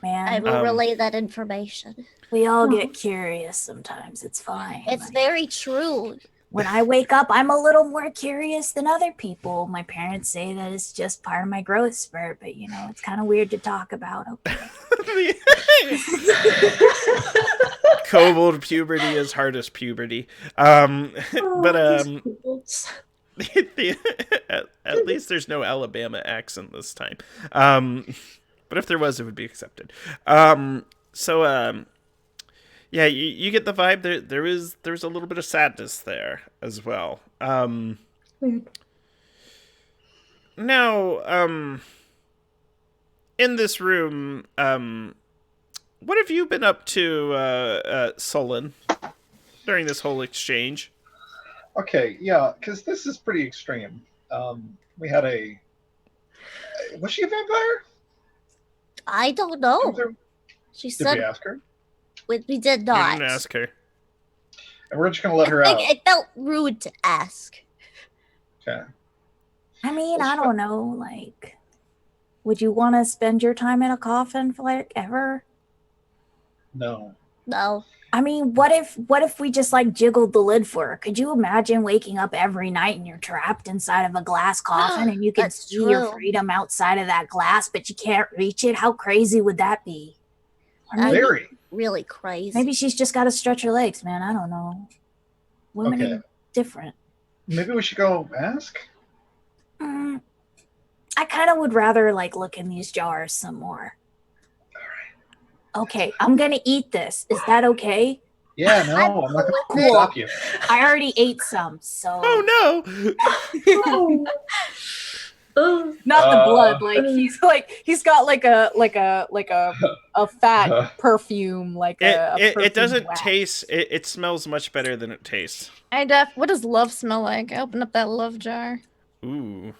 Man, I will relay that information. we all get curious sometimes. It's fine. It's very true. When I wake up, I'm a little more curious than other people. My parents say that it's just part of my growth spurt, but it's kind of weird to talk about. Okay. Kobold puberty is hardest puberty. But at least there's no Alabama accent this time. But if there was, it would be accepted. Yeah, you get the vibe. There's a little bit of sadness there as well. Weird. Now, in this room, what have you been up to, Sullen, during this whole exchange? Okay, yeah, because this is pretty extreme. We had was she a vampire? I don't know. She Did we said ask her? we did You not. didn't ask her. And we're just gonna let her I out. think it felt rude to ask. Okay. I mean, I don't know. Like, would you want to spend your time in a coffin for like ever? No. No. I mean, what if we just like jiggled the lid for her? Could you imagine waking up every night and you're trapped inside of a glass coffin and you can That's see your true. freedom outside of that glass, but you can't reach it? How crazy would that be? Or maybe, Very. Really crazy. maybe she's just got to stretch her legs, man. I don't know. Women Okay. are different. Maybe we should go ask? I kind of would rather like look in these jars some more. Okay, I'm gonna eat this. Is that okay? Yeah, no, I'm not Cool. gonna stop you. I already ate some, so Oh no! Oh, not the blood. Like he's got like a fat perfume, like a It perfume doesn't wax. taste. It smells much better than it tastes. And what does love smell like? I open up that love jar. Ooh.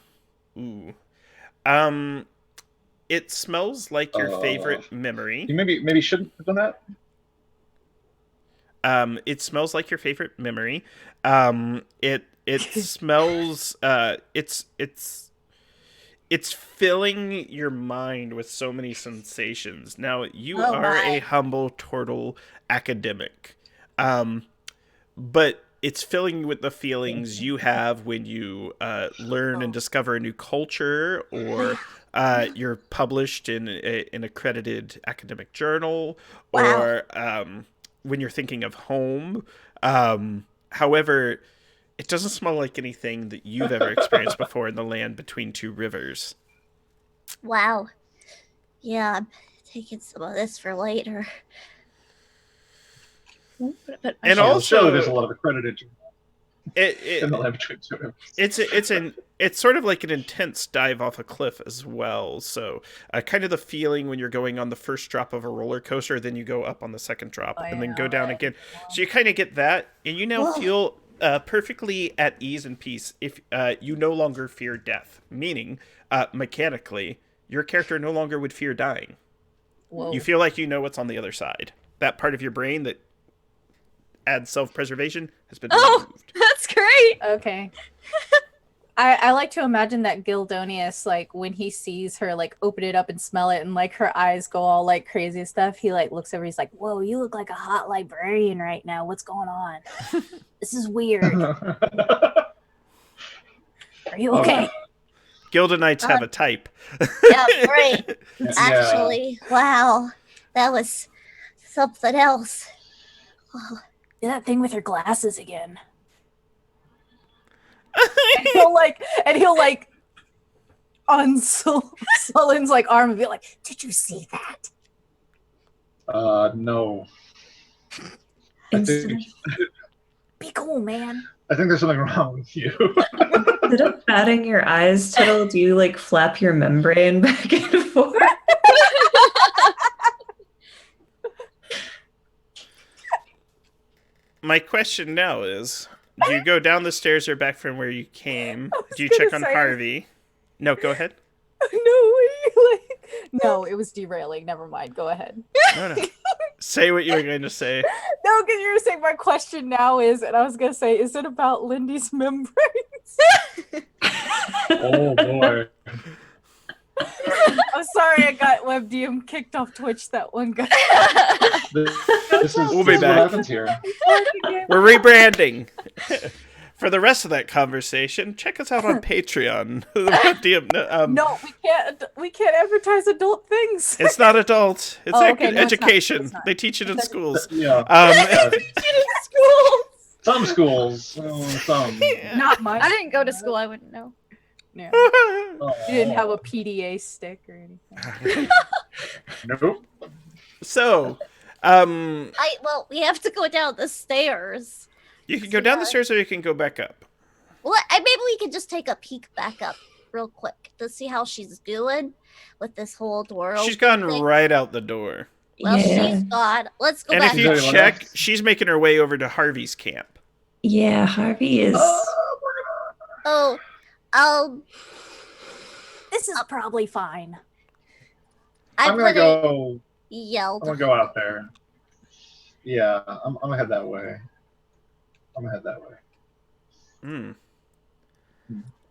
It smells like your favorite memory. You maybe shouldn't have done that. It smells like your favorite memory. It smells. It's filling your mind with so many sensations. Now you Oh, are my. a humble turtle academic, but it's filling you with the feelings you have when you learn and discover a new culture, or you're published in an accredited academic journal, Wow. or when you're thinking of home. However, it doesn't smell like anything that you've ever experienced before in the land between two rivers. Wow. Yeah, I'm taking some of this for later. And Also, there's a also, lot of accredited in the lab between two. it's sort of like an intense dive off a cliff as well. So kind of the feeling when you're going on the first drop of a roller coaster, then you go up on the second drop, and then go down again. So you kind of get that, and you now feel perfectly at ease and peace if you no longer fear death. Meaning, mechanically, your character no longer would fear dying. Whoa. You feel like you know what's on the other side. That part of your brain that adds self-preservation has been removed. That's great. Okay. I like to imagine that Gildonius, like, when he sees her, like, open it up and smell it, and, like, her eyes go all, like, crazy and stuff, he, like, looks over, he's like, whoa, you look like a hot librarian right now. What's going on? This is weird. Are you okay? Gildanites have a type. Yeah, great. Actually, wow. That was something else. Oh, Did that thing with her glasses again. and he'll like on Sullen's like arm and be like, did you see that? No. I think Be cool, man. there's something wrong with you. instead of batting your eyes, Tuttle, do you like flap your membrane back and forth? My question now is, do you go down the stairs or back from where you came? Do you gonna check on say- Harvey? No, go ahead. No, No, it was derailing. Never mind. Go ahead. No. Say what you were going to say. No, because you were saying my question now is, and I was gonna say, is it about Lindy's membranes? Oh boy. I'm sorry, I got WebDM kicked off Twitch that one guy. This is We'll be what back. happens here. We're rebranding. For the rest of that conversation, check us out on Patreon. No, we can't advertise adult things. It's not adult. It's Oh, okay, no, it's education. not. They teach it in schools. Yeah. Some schools. Some. Not mine. I didn't go to school. I wouldn't know. Yeah. Oh. You didn't have a PDA stick or anything. Nope. So, Well, we have to go down the stairs. you can go down the stairs or you can go back up. Well, maybe we can just take a peek back up real quick to see how she's doing with this whole door. She's gone thing. right out the door. Well, Yeah. she's gone. Let's go And back. if you Is anyone check, else? she's making her way over to Harvey's camp. Yeah, Harvey is. Oh, This is probably fine. I'm gonna go. Yelled. I'm gonna go out there. Yeah, I'm gonna head that way. Hmm.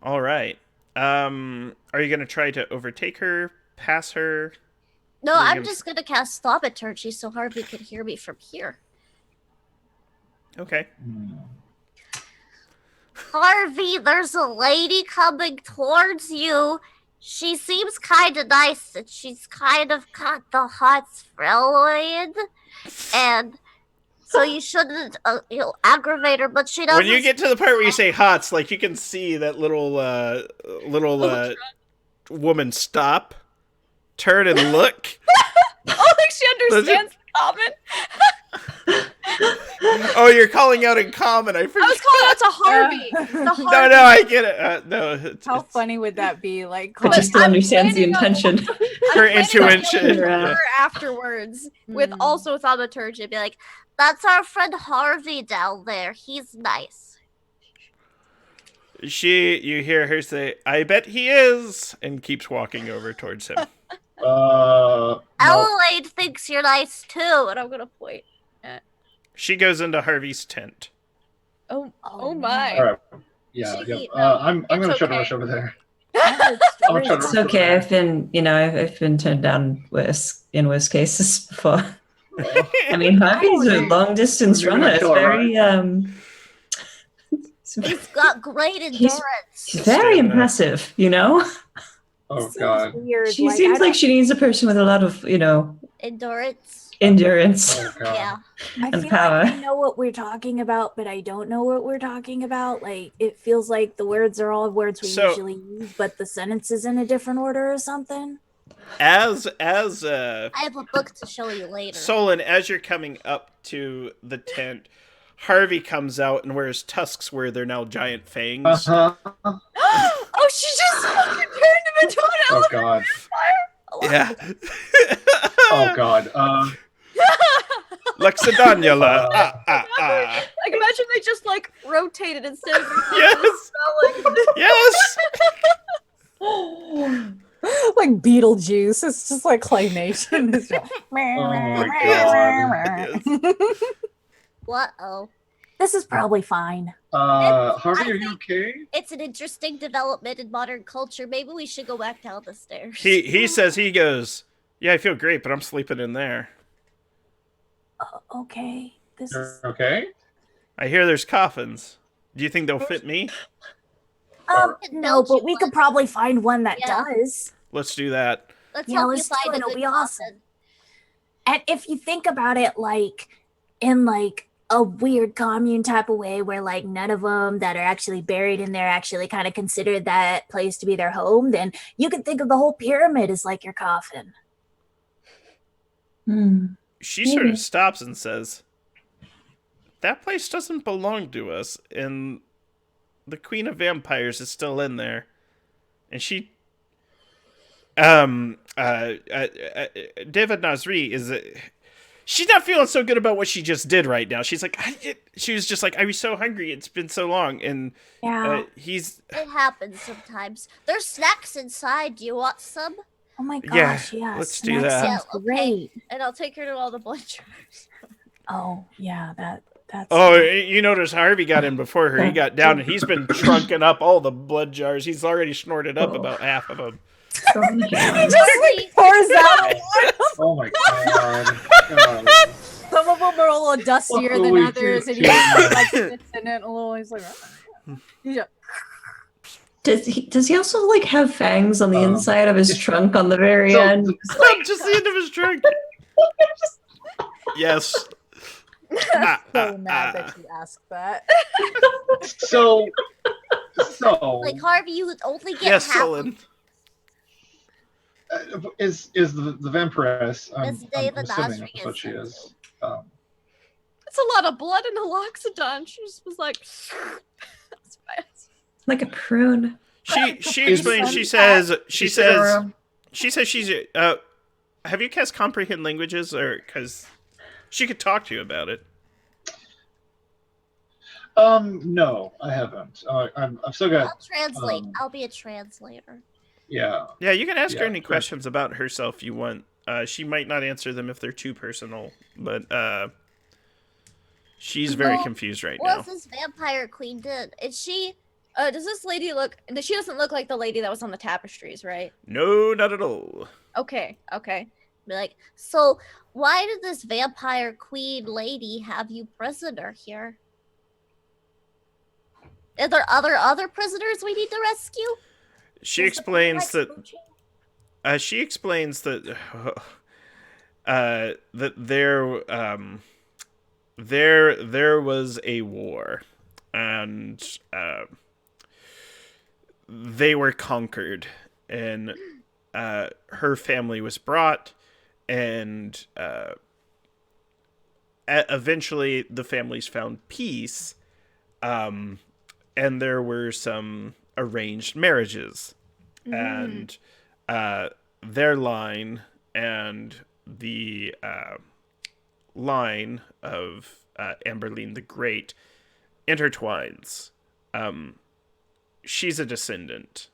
All right. Are you gonna try to overtake her, pass her? No, You're I'm gonna- just gonna cast Thaumaturgy so Harvey can hear me from here. Okay. Harvey, there's a lady coming towards you. She seems kind of nice, and she's kind of got the hot Freloid, and so you shouldn't, aggravate her. But she doesn't. When you get to the part where you say hots, like you can see that little woman stop, turn and look. Oh, like she understands common. Oh, you're calling out in common. I forgot. I was calling out to Harvey. The Harvey. No, I get it. No, How funny would that be? Like, But she still I'm understands the planning on- intention. her I'm planning on intuition. yelling at Yeah. her afterwards with Mm. also Thaumaturgy. Be like, that's our friend Harvey down there. He's nice. You hear her say, "I bet he is," and keeps walking over towards him. No. Adelaide thinks you're nice too, and I'm gonna point. She goes into Harvey's tent. Oh Oh, my. All right. Yeah. She- I'm gonna it's try to okay. rush over there. I'm I'll try to It's okay. I've been turned down in worse cases before. I mean, Harvey's a long distance You're gonna runner. It's kill her, very He's got great endurance. She's very Stamina. impressive, you know? Oh Seems god. weird. She like, seems I like she needs a person with a lot of, Endurance. endurance. Oh god. Yeah. I and feel power. like I know what we're talking about, but I don't know what we're talking about. Like, it feels like the words are all words we So- usually use, but the sentence is in a different order or something. As I have a book to show you later. Solon, as you're coming up to the tent, Harvey comes out and wears tusks where they're now giant fangs. Uh-huh. Oh, she just fucking turned him into an Oh elephant. god. Yeah. Oh god. Laxadanula. Like, imagine they just like rotated instead of Yes. Yes. Like Beetlejuice. It's just like claymation. It's just- Oh my What? Oh, This is probably fine. Harvey, are you okay? it's an interesting development in modern culture. Maybe we should go back down the stairs. He says, he goes, "Yeah, I feel great, but I'm sleeping in there. Okay. This You're is okay? I hear there's coffins. Do you think they'll fit me? no, but we could probably find one that Yeah. does. Let's do that." Let's Yeah, help let's you do find it. a It'll good be awesome. coffin. And if you think about it, like in like a weird commune type of way, where like none of them that are actually buried in there actually kind of consider that place to be their home, then you can think of the whole pyramid as like your coffin. She sort Maybe. of stops and says, "That place doesn't belong to us, and the Queen of Vampires is still in there." And she, David Nasri is, she's not feeling so good about what she just did right now. She's like, she was just like, "I was so hungry. It's been so long," and Yeah. he's. It happens sometimes. There's snacks inside. Do you want some? Oh my gosh, yes. Let's do that. Sounds great. And I'll take her to all the blood jars. Oh, yeah, that's... Oh, you notice Harvey got in before her. He got down, and he's been trunking up all the blood jars. He's already snorted up about half of them. He just pours out. Oh my god. Some of them are a little dustier than others, and he like sits in it a little. He's like, Does he also like have fangs on the inside of his trunk on the very end? Just the end of his trunk. Yes. I'm so mad that you asked that. So Like Harvey, you would only get Yes, half. Sullen. Is the Vampiress? I'm David assuming Osric that's what is she that is. It's a lot of blood in naloxone. She just was like, that's fast. Like a prune. She explains. She says she's. Have you cast comprehend languages, or because she could talk to you about it? No, I haven't. I've still got. I'll translate. I'll be a translator. Yeah. Yeah, you can ask her any correct. questions about herself you want. She might not answer them if they're too personal, but she's very confused right now. What's this vampire queen did? Is she? Does this lady look? She doesn't look like the lady that was on the tapestries, right? No, not at all. Okay. Be like, so why did this vampire queen lady have you prisoner here? Are there other prisoners we need to rescue? She explains that that there was a war, and they were conquered, and her family was brought, and eventually the families found peace, and there were some arranged marriages, and their line and the line of Amberline the Great intertwines. She's a descendant.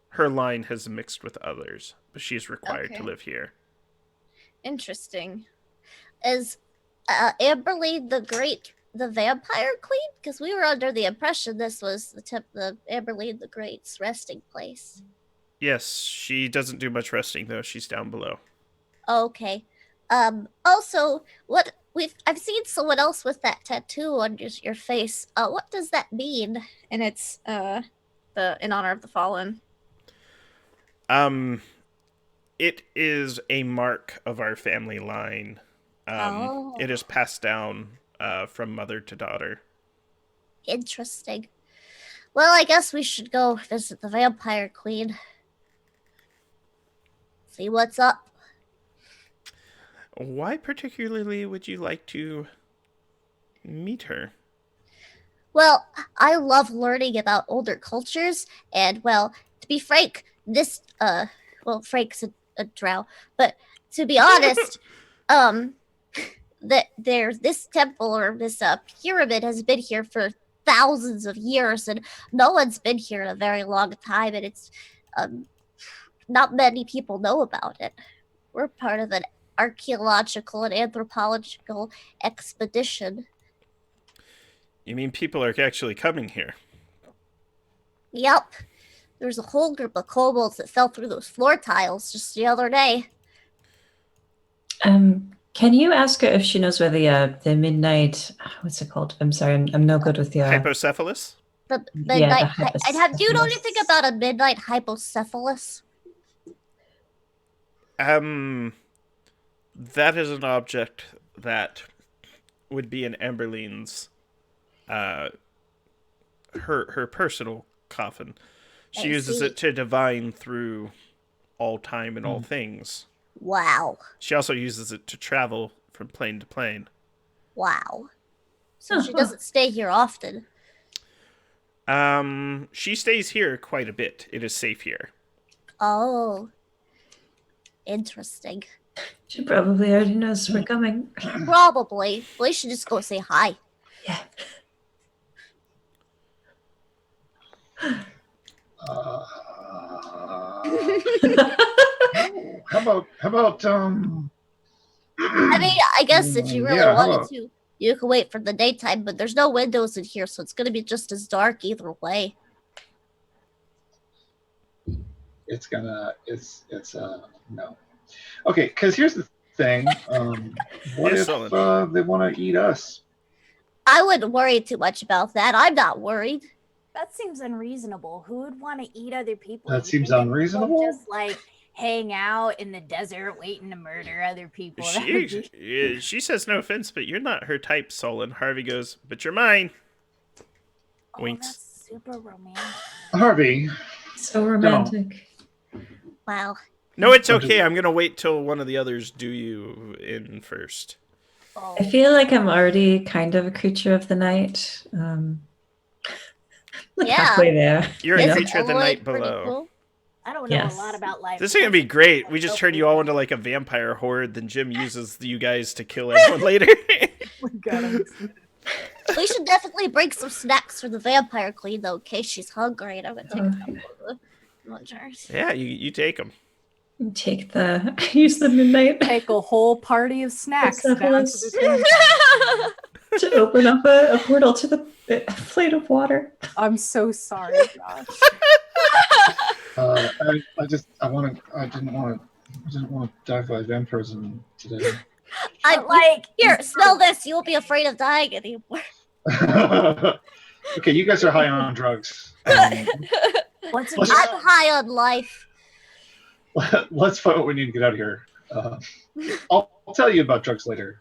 Her line has mixed with others, but she's required to live here. Interesting. Is Amberline the Great the vampire queen? Because we were under the impression this was the Amberline the Great's resting place. Yes, she doesn't do much resting though. She's down below. Okay. Also, I've seen someone else with that tattoo on your face. What does that mean? And it's in honor of the fallen. It is a mark of our family line. It is passed down from mother to daughter. Interesting. Well, I guess we should go visit the vampire queen. See what's up. Why particularly would you like to meet her? Well, I love learning about older cultures, and well, to be frank, this Frank's a drow, but to be honest, that there's this temple or this pyramid has been here for thousands of years, and no one's been here in a very long time, and it's not many people know about it. We're part of an archaeological and anthropological expedition. You mean people are actually coming here? Yep. There's a whole group of kobolds that fell through those floor tiles just the other day. Can you ask her if she knows where the midnight? What's it called? I'm sorry, I'm no good with the Hypocephalus? The midnight. hypocephalus. Do you know anything about a midnight hypocephalus? That is an object that would be in Amberline's her personal coffin. She uses it to divine through all time and all things. Wow. She also uses it to travel from plane to plane. Wow. So she doesn't stay here often. She stays here quite a bit. It is safe here. Oh. Interesting. She probably already knows we're coming. Probably. We should just go say hi. Yeah. How about I mean, I guess if you really yeah, how wanted about- to, you could wait for the daytime, but there's no windows in here, so it's gonna be just as dark either way. it's no. Okay, because here's the thing. What Yes, if Solon. they want to eat us? I wouldn't worry too much about that. I'm not worried. That seems unreasonable. Who would want to eat other people? That You seems think that people unreasonable? Just like hang out in the desert waiting to murder other people. That would be- She says no offense, but you're not her type, Solon. Harvey goes, but you're mine. Oh, Winks. that's super romantic. Harvey, So romantic. Wow. No, it's Don't okay. I'm gonna wait till one of the others do you in first. Oh, I feel like I'm already kind of a creature of the night. Like Yeah. halfway there. You're a you know? creature of the Totally night pretty below. cool. I don't know Yes. a lot about life. This is gonna be great. We just turned you all into like a vampire horde. Then Jim uses you guys to kill everyone later. We should definitely bring some snacks for the vampire queen, though, in case she's hungry. And I'm gonna take a couple of the lunchers. Yeah, you take them. Take the use the midnight Take a whole party of snacks down to Persepolis. the to open up a portal to the plate of water. I'm so sorry, Josh. I didn't want to die by vampirism today. I'm like, here, smell this. You won't be afraid of dying anymore. Okay, you guys are high on drugs. What's Let's- I'm high on life. Let's find what we need to get out of here. I'll tell you about drugs later.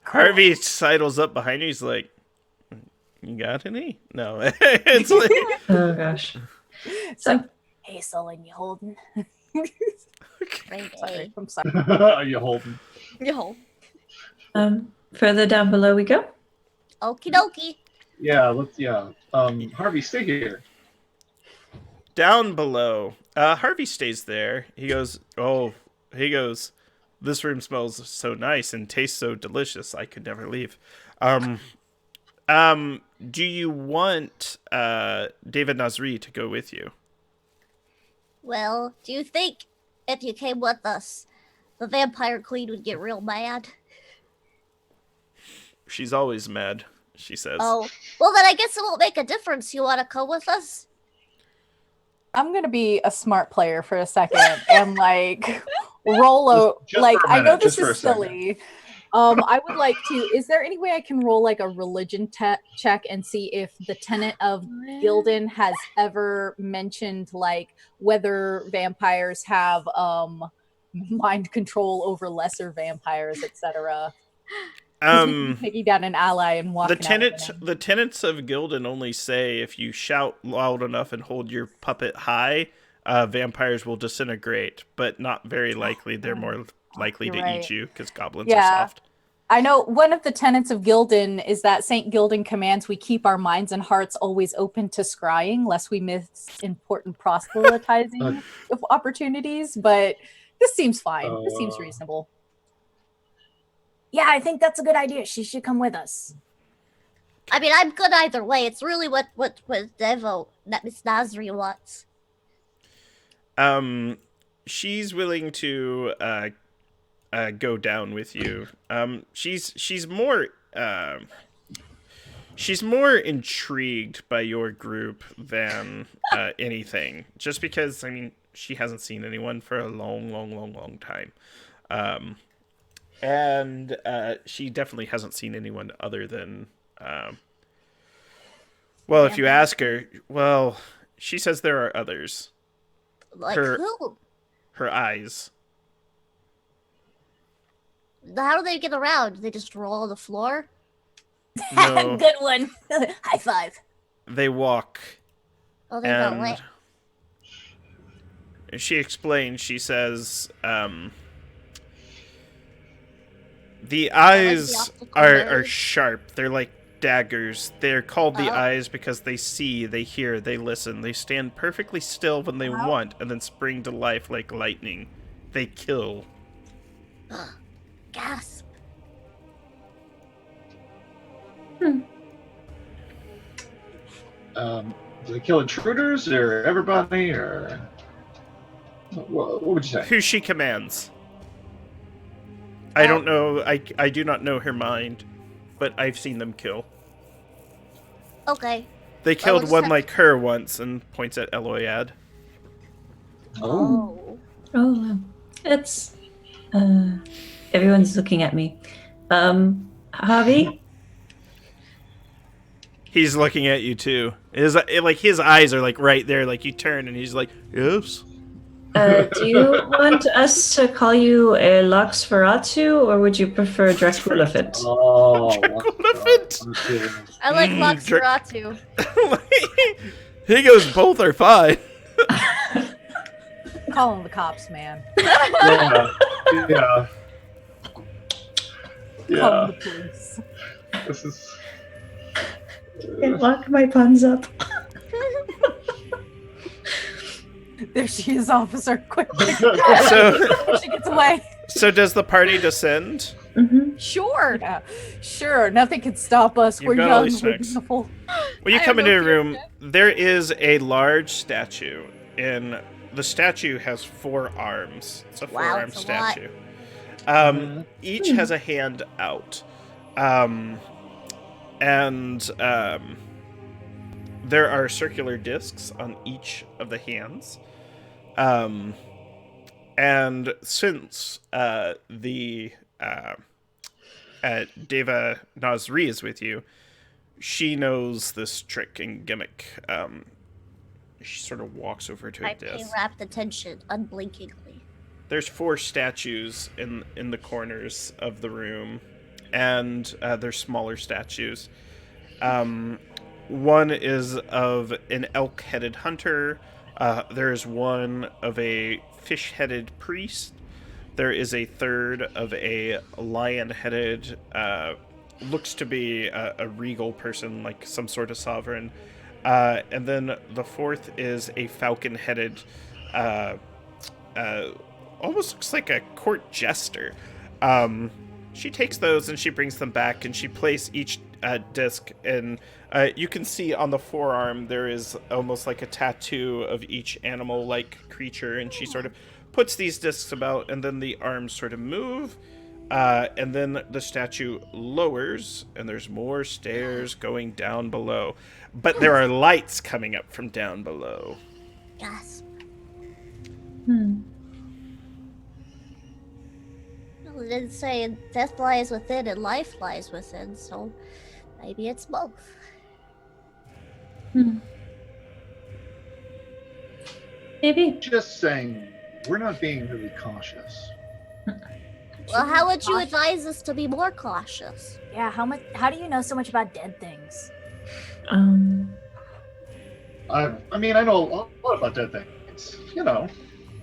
Harvey sidles up behind you. He's like, "You got any?" No. It's like, Oh gosh. So Hey, Sullen, you holding? Great Sorry, day. I'm sorry. Are you holding? Yo. further down below we go. Okie dokie. Yeah. Harvey, stay here. down below, Harvey stays there. He goes, this room smells so nice and tastes so delicious. I could never leave. Do you want David Nasri to go with you? Well, do you think if you came with us, the vampire queen would get real mad? She's always mad, she says. Oh, well then I guess it won't make a difference. You want to come with us? I'm gonna be a smart player for a second and like roll a Just like for a I know minute, this just for a is second. silly. I would like to. Is there any way I can roll like a religion check and see if the tenant of Gildan has ever mentioned like whether vampires have mind control over lesser vampires, etc. Taking down an ally and walking. The tenants of Gildan only say if you shout loud enough and hold your puppet high, vampires will disintegrate, but not very likely. They're more likely You're to right. eat you because goblins Yeah. are soft. I know one of the tenets of Gildan is that Saint Gildan commands we keep our minds and hearts always open to scrying, lest we miss important proselytizing opportunities. But this seems fine. This seems reasonable. Yeah, I think that's a good idea. She should come with us. I mean, I'm good either way. It's really what Devo, that Miss Nasri wants. She's willing to go down with you. She's more intrigued by your group than anything. Just because, I mean, she hasn't seen anyone for a long time. And she definitely hasn't seen anyone other than well, if you ask her, well, she says there are others. Like who? Her eyes. How do they get around? They just roll on the floor? No, Good one. High five. they walk. Oh, they don't And wait. she explains, she says, the eyes optical are nerve. sharp. They're like daggers. They're called the Oh. eyes because they see, they hear, they listen. They stand perfectly still when they want and then spring to life like lightning. They kill. Gasp. Do they kill intruders or everybody or? What would you say? Who she commands. I don't know. I do not know her mind, but I've seen them kill. Okay. They killed just one have- like her once, and points at Eloyad. Oh. Oh, it's everyone's looking at me. Harvey? He's looking at you too. His eyes are like right there. Like you turn, and he's like, "Yes." Do you want us to call you a Loxferatu, or would you prefer Draculafit? Oh, Draculafit. I like Mm, Loxferatu. He goes, both are fine. Calling the cops, man. Yeah. Calling the police. This is. Can't lock my puns up. There she is, officer. Quick. So, She gets away. so does the party descend? Mm-hmm. Sure. Yeah. Sure, nothing can stop us. You've We're got all young, these we're snacks. beautiful. When you I come have into no a room, there is a large statue, and the statue has 4 arms. It's a Wow, 4-arm it's a lot. statue. Each has a hand out. There are circular discs on each of the hands. And since Deva Nazri is with you, she knows this trick and gimmick. She sort of walks over to a I pay disc. rapt attention, unblinkingly. There's 4 statues in the corners of the room, and they're smaller statues. One is of an elk-headed hunter. There is one of a fish-headed priest. There is a third of a lion-headed, looks to be a regal person, like some sort of sovereign. And then the fourth is a falcon-headed, almost looks like a court jester. She takes those and she brings them back, and she places each disc, and you can see on the forearm there is almost like a tattoo of each animal-like creature, and she sort of puts these discs about, and then the arms sort of move, and then the statue lowers, and there's more stairs going down below. But there are lights coming up from down below. Gasp. Hmm. Well, it didn't say death lies within and life lies within, so maybe it's both. Hmm. Maybe. Just saying, we're not being really cautious. Well, how would you advise us to be more cautious? Yeah, how do you know so much about dead things? I mean, I know a lot about dead things. You know.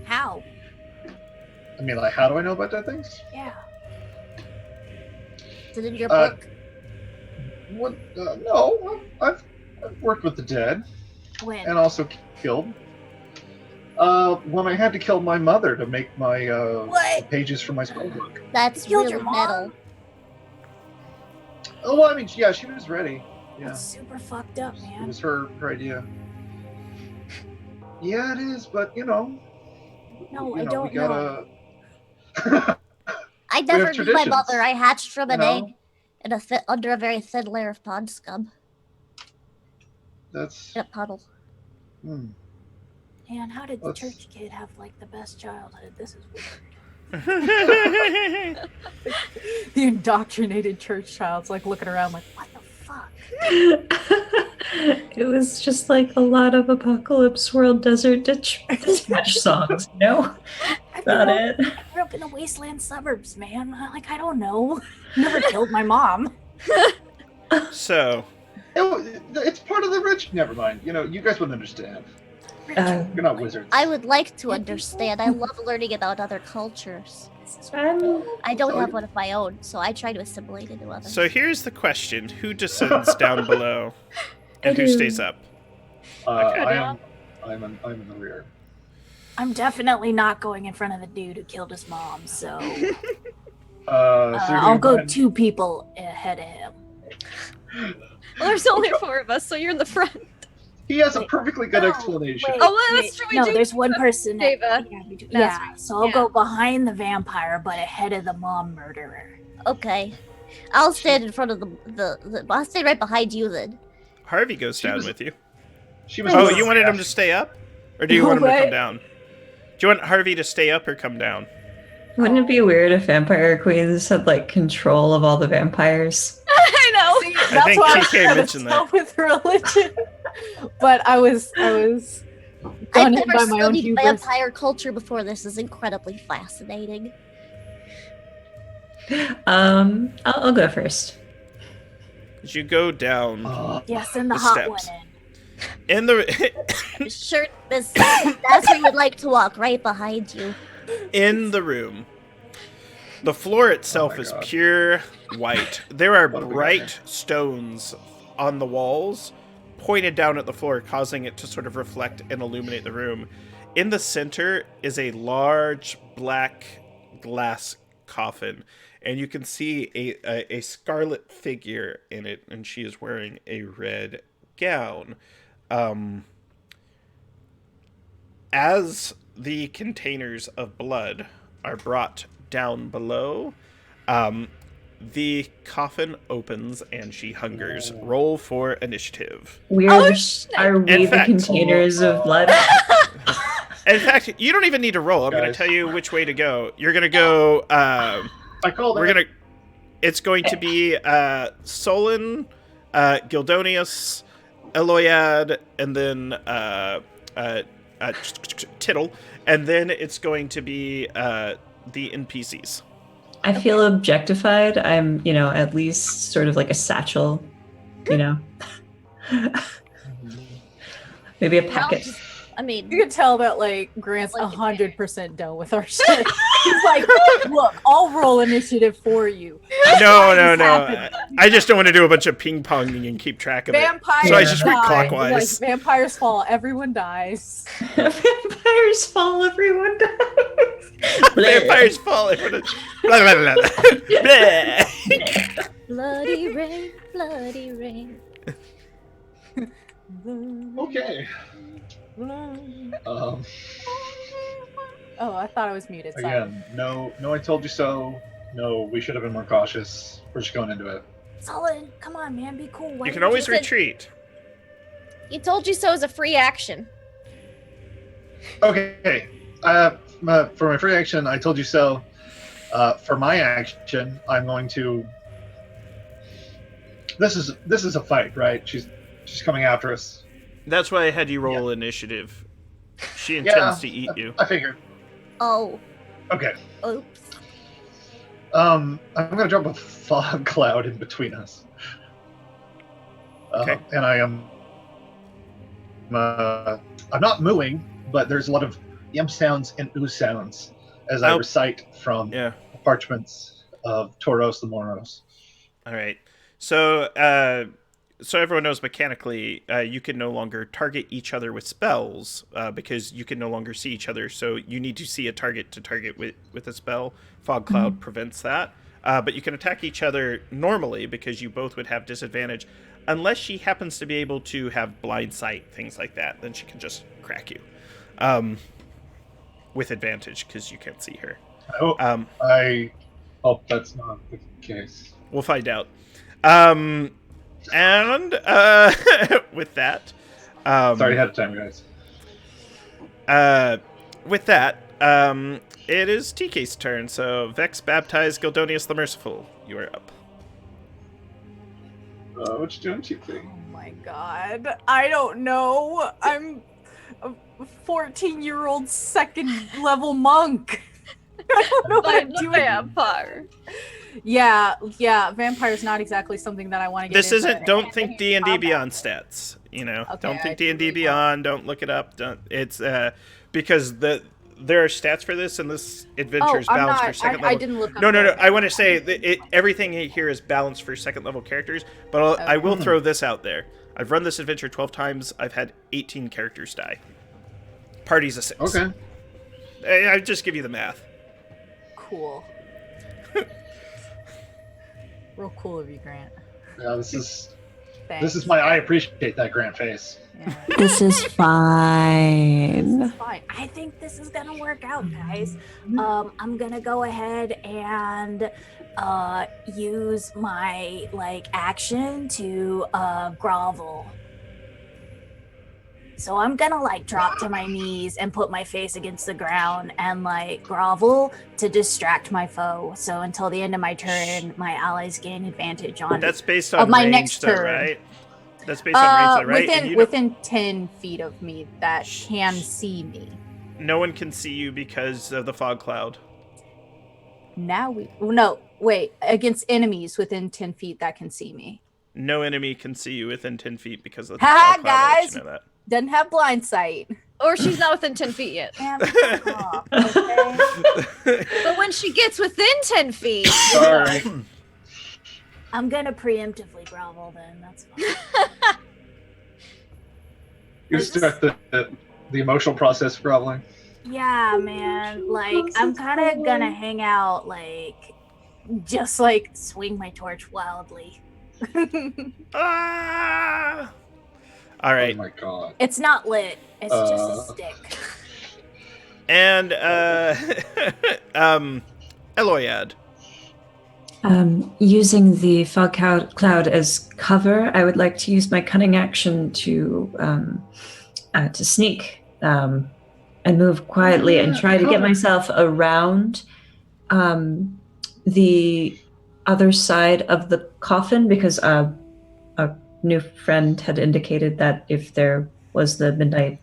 How? I mean, like, how do I know about dead things? Yeah. Is it in your book? What? No, I've worked with the dead When? and also killed. When I had to kill my mother to make my What? pages for my spellbook. That's You killed really your mom? metal. Oh, well, I mean, yeah, she was ready. Yeah, That's super fucked up, it man. was her idea. Yeah, it is, but you know. No, you I don't we gotta... I never have knew my traditions, mother. I hatched from an you know? egg in under a very thin layer of pond scum That's. in a puddle. Hmm. Man, how did the Let's- church kid have like the best childhood? This is weird. The indoctrinated church child's like looking around like, what the fuck? It was just like a lot of Apocalypse World Desert Dispatch songs, you know? About it. I grew up in the wasteland suburbs, man. Like, I don't know. Never killed my mom. So, It's part of the rich. Never mind. You know, you guys wouldn't understand. You're not wizards. I would like to understand. I love learning about other cultures. I don't have one of my own, so I try to assimilate into others. so here's the question: who descends down below, and who stays up? I'm in the rear. I'm definitely not going in front of the dude who killed his mom, so So you're I'll go behind- 2 people ahead of him. Well, there's only 4 of us, so you're in the front. He has a Wait, perfectly good no, explanation. wait, Oh, well, that's true, we No, do. there's one person. Ava. Yeah, so I'll Yeah. go behind the vampire, but ahead of the mom murderer. Okay. I'll stand in front of the I'll stand right behind you then. Harvey goes She down was- with you. She was. Oh, literally you wanted him to asking- stay up? Or do you No want him to way. come down? Do you want Harvey to stay up or come down? Wouldn't it be weird if vampire queens had like control of all the vampires? I know. See, I that's think why TK I was mentioned that. with religion. But I was I've done in never by my own studied hubris. vampire culture before. This is incredibly fascinating. I'll go first. As you go down Yes, send the The hot steps. one in. in the Sure, that's where you'd like to walk, right behind you. in the room, the floor itself my is God. pure white. There are What have we got bright stones on the walls, pointed down at the floor, causing it to sort of reflect and illuminate the room. In the center is a large black glass coffin, and you can see a scarlet figure in it, and she is wearing a red gown. As the containers of blood are brought down below, the coffin opens and she hungers. Roll for initiative. We're Oh, the, shit. are we In the fact- containers of blood? In fact, you don't even need to roll. I'm going to Guys. tell you which way to go. You're going to go. I called We're it. gonna. It's going to be Solon, Gildonius, Eloyad, and then Tittle, and then it's going to be the NPCs. I feel objectified. I'm, at least sort of like a satchel, Maybe a packet. I mean, You can tell that like Grant's Like it. 100% done with our shit. He's like, look, I'll roll initiative for you. No. happening? I just don't want to do a bunch of ping ponging and keep track of it. Vampires So I just read die. clockwise. Like, vampires fall, evereverone dies. Vampires fall, everyone dies. Vampires fall. Blah, blah, blah, blah. Blah. bloody rain, bloody rain. Okay. Oh, I thought I was muted. Sorry. Again, no, I told you so. No, we should have been more cautious. We're just going into it. Solid, come on, man, be cool. Why You can don't always said- retreat. He told you so is a free action. Okay. For my free action, I told you so. For my action, I'm going to. This is a fight, right? She's coming after us. That's why I had you roll initiative. She intends to eat you. I figured. Oh, Okay. oops. I'm gonna drop a fog cloud in between us. Okay. And I am. I'm not mooing, but there's a lot of yum sounds and ooh sounds as I Oh. recite from Yeah. the parchments of Tauros the Moros. All right. So, so everyone knows mechanically, you can no longer target each other with spells because you can no longer see each other. So you need to see a target to target with a spell. Fog Cloud prevents that. But you can attack each other normally because you both would have disadvantage. Unless she happens to be able to have blind sight, things like that, then she can just crack you. With advantage because you can't see her. I hope that's not the case. We'll find out. And with that, Sorry ahead of time, guys. with that, it is TK's turn. So Vex, Baptize, Gildonius the Merciful, you are up. What you doing, TK? Oh my god. I don't know. I'm a 14-year-old second level monk. I don't know what I'm doing. vampire. Yeah, vampire's not exactly something that I want to get This into. isn't. Don't think D&D Beyond stats. Okay, Don't I think D&D totally Beyond. Don't look it up. Don't. It's because there are stats for this, and this adventure is I'm balanced not. for second I level. didn't look up No. the- I want to say that everything here is balanced for second level characters, but I will throw this out there. I've run this adventure 12 times. I've had 18 characters die. Parties of 6. Okay. I just give you the math. Cool. Real cool of you, Grant. Yeah, this is This is my I appreciate that grand face. Yeah. This is fine. This is fine. I think this is gonna work out, guys. I'm gonna go ahead and use my action to grovel. So I'm gonna drop to my knees and put my face against the ground and grovel to distract my foe. So until the end of my turn, my allies gain advantage on That's based on my range, next though, turn. right? That's based on range, though, right? And Within 10 feet of me that can see me. no one can see you because of the fog cloud. Against enemies within 10 feet that can see me. No enemy can see you within 10 feet because of the Ha, fog cloud. I'll let guys! you know that. Doesn't have blind sight. Or she's not within 10 feet yet. Damn, fuck off, okay? But when she gets within 10 feet, Sorry. I'm gonna preemptively grovel then. That's fine. You start the emotional process groveling. Yeah, man. I'm kind of gonna hang out, just swing my torch wildly. Ah! All right. Oh my god. It's not lit. It's just a stick. And Eloyad. Using the fog cloud as cover, I would like to use my cunning action to sneak and move quietly and try to get myself around the other side of the coffin, because a new friend had indicated that if there was the midnight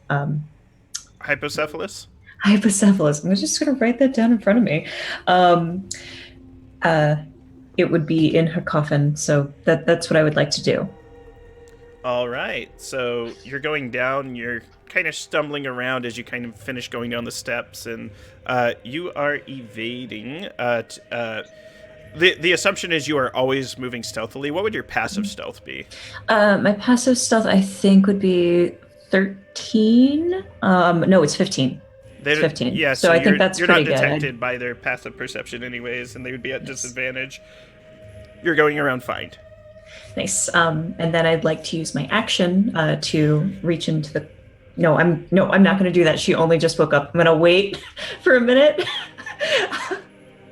Hypocephalus? hypocephalus, I'm just going to write that down in front of me. It would be in her coffin, so that's what I would like to do. All right. So you're going down, you're kind of stumbling around as you kind of finish going down the steps, and you are evading. The assumption is you are always moving stealthily. What would your passive stealth be? My passive stealth, I think, would be 13. No, it's 15. It's 15. Yeah, so I think that's you're pretty not good. detected by their passive perception anyways, and they would be at disadvantage. You're going around fine. Nice. And then I'd like to use my action to reach into the. No, I'm not going to do that. She only just woke up. I'm going to wait for a minute.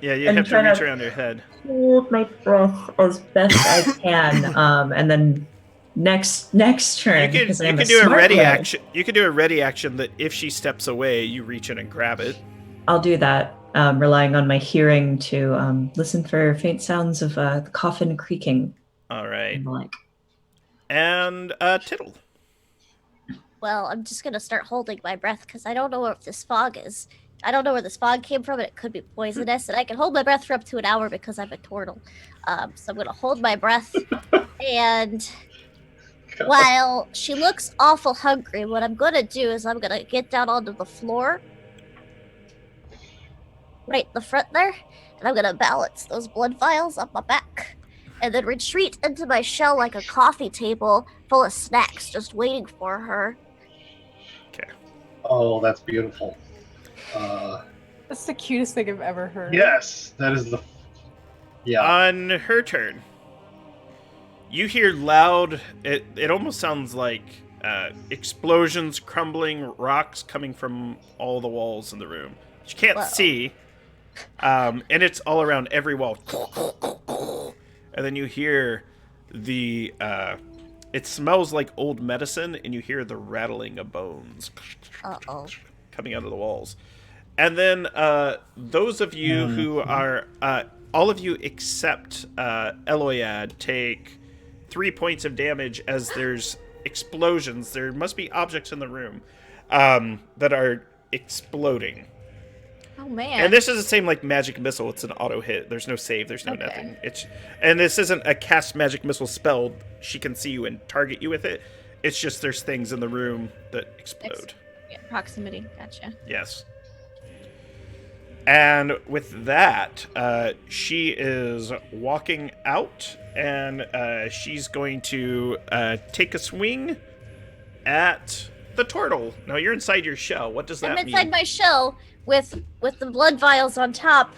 Yeah, you And have to try to- reach around your head. Hold my breath as best I can. And then next turn. You because could I'm do a smart ready boy, action. You could do a ready action that if she steps away, you reach in and grab it. I'll do that, relying on my hearing to listen for faint sounds of the coffin creaking. All right. And the like. And Tittle. well, I'm just gonna start holding my breath because I don't know where this fog is. I don't know where this fog came from, and it could be poisonous. And I can hold my breath for up to an hour because I'm a turtle. So I'm gonna hold my breath, and while she looks awful hungry, what I'm gonna do is I'm gonna get down onto the floor, right in the front there, and I'm gonna balance those blood vials up my back, and then retreat into my shell like a coffee table full of snacks just waiting for her. Okay. Oh, that's beautiful. That's the cutest thing I've ever heard. Yes, that is the. Yeah. On her turn, you hear loud. It almost sounds like explosions, crumbling rocks coming from all the walls in the room. You can't Whoa. see, and it's all around every wall. And then you hear the. It smells like old medicine, and you hear the rattling of bones Uh-oh. coming out of the walls. And then those of you who are, all of you except Eloyad take 3 points of damage as there's explosions. There must be objects in the room that are exploding. Oh man. And this is the same like magic missile. It's an auto hit. There's no save. There's no nothing. And this isn't a cast magic missile spell. She can see you and target you with it. It's just there's things in the room that explode. Yeah, proximity. Gotcha. Yes. And with that, she is walking out, and she's going to take a swing at the turtle. Now you're inside your shell. What does that I'm mean? inside my shell with the blood vials on top,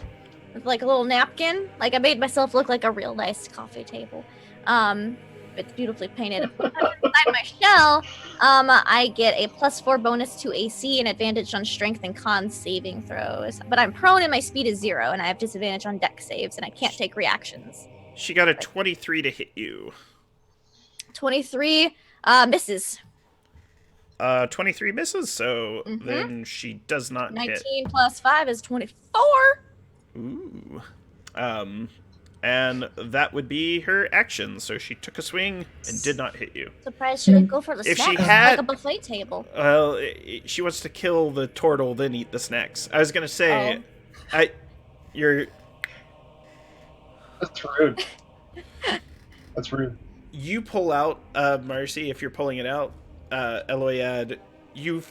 with like a little napkin. Like I made myself look like a real nice coffee table. And It's beautifully painted. If I'm inside my shell, I get a +4 bonus to AC and advantage on strength and con saving throws. But I'm prone and my speed is 0, and I have disadvantage on deck saves, and I can't take reactions. She got a 23 to hit you. 23 misses. 23 misses, so then she does not 19 hit. 19 plus 5 is 24. Ooh. And that would be her action. So she took a swing and did not hit you. Surprised she didn't go for the If snacks she had- like a buffet table. Well, she wants to kill the turtle, then eat the snacks. I was gonna say, you're. That's rude. That's rude. You pull out Marsie. If you're pulling it out, Eloyad, you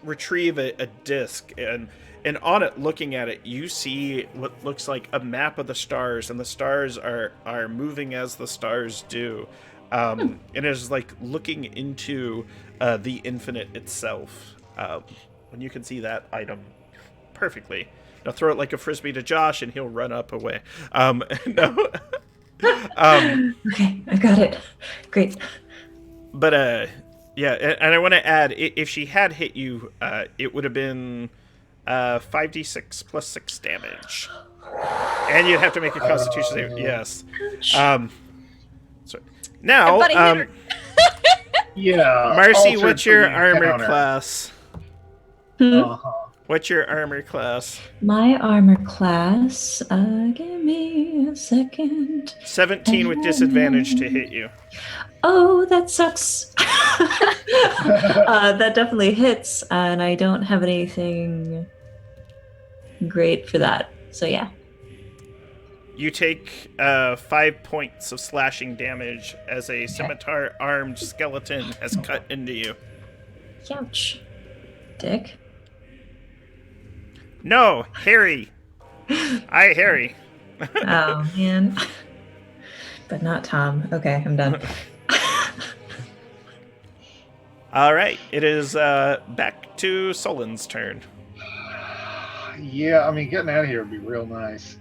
retrieve a disc, and on it, looking at it, you see what looks like a map of the stars, and the stars are moving as the stars do. And it is like looking into the infinite itself. And you can see that item perfectly. Now throw it like a frisbee to Josh, and he'll run up away. No. Okay, I got it. Great. But yeah, and I want to add, if she had hit you, it would have been 5d6 plus 6 damage, and you'd have to make a Constitution save. Yes. Sorry. Now, Yeah. Marcie, altered what's your for the armor counter. class? Uh-huh. What's your armor class? My armor class, give me a second. 17 with disadvantage to hit you. Oh, that sucks. That definitely hits, and I don't have anything great for that. So yeah. You take 5 points of slashing damage as a scimitar-armed skeleton has cut into you. Ouch. Dick. No, Harry. Harry. Oh, man. But not Tom. Okay, I'm done. All right, it is back to Solon's turn. Yeah, I mean, getting out of here would be real nice.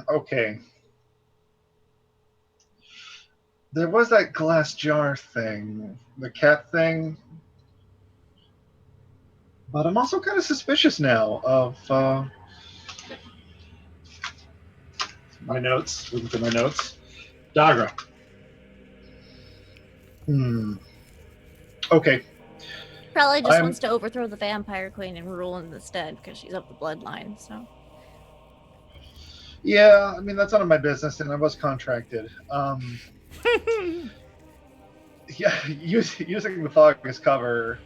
Okay. There was that glass jar thing, the cat thing. But I'm also kind of suspicious now of my notes. Looking through my notes. Dagra. Okay. Probably just wants to overthrow the vampire queen and rule in the stead because she's of the bloodline. So. Yeah, I mean that's none of my business, and I was contracted. Yeah, using the fog as cover.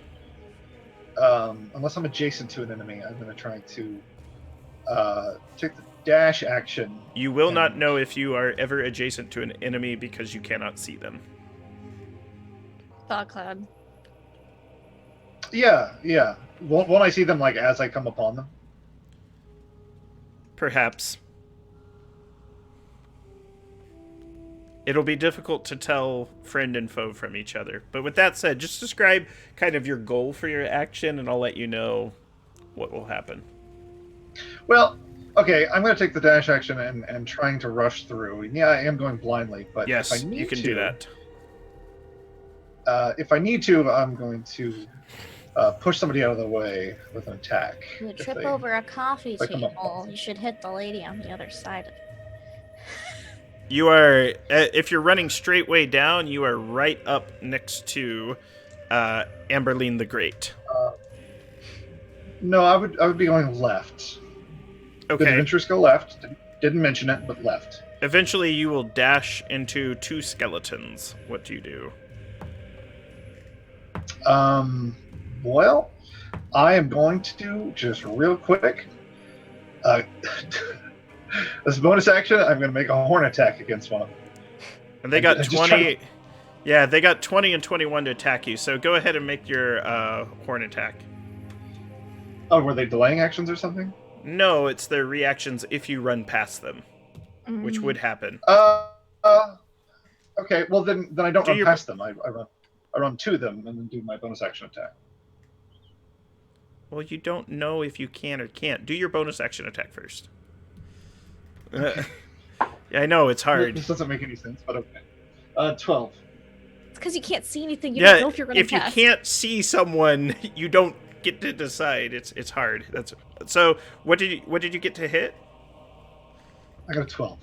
Unless I'm adjacent to an enemy, I'm going to try to take the dash action. You will not know if you are ever adjacent to an enemy because you cannot see them. Fog cloud. Yeah. Won't I see them like as I come upon them? Perhaps. It'll be difficult to tell friend and foe from each other. But with that said, just describe kind of your goal for your action, and I'll let you know what will happen. Well, okay, I'm going to take the dash action and trying to rush through. Yeah, I am going blindly, but yes, if I need you can to, do that. If I need to, I'm going to push somebody out of the way with an attack. You if trip they- over a coffee if I come up. table. You should hit the lady on the other side of it. You are, if you're running straight way down, you are right up next to Amberline the Great. No, I would be going left. Okay. The adventurers go left. Didn't mention it, but left. Eventually, you will dash into 2 skeletons. What do you do? Well, I am going to just real quick. As a bonus action, I'm going to make a horn attack against one of them. And they got I'm just 20. trying Yeah, they got 20 and 21 to attack you. So go ahead and make your horn attack. Oh, were they delaying actions or something? No, it's their reactions if you run past them, which would happen. Okay. Well, then I don't run your- past them. I run to them and then do my bonus action attack. Well, you don't know if you can or can't. Do your bonus action attack first. Yeah, I know, it's hard. This doesn't make any sense, but okay. 12. It's because you can't see anything. You don't know if you're going to cast. If you can't see someone, you don't get to decide. It's hard. So. What did you get to hit? I got a 12.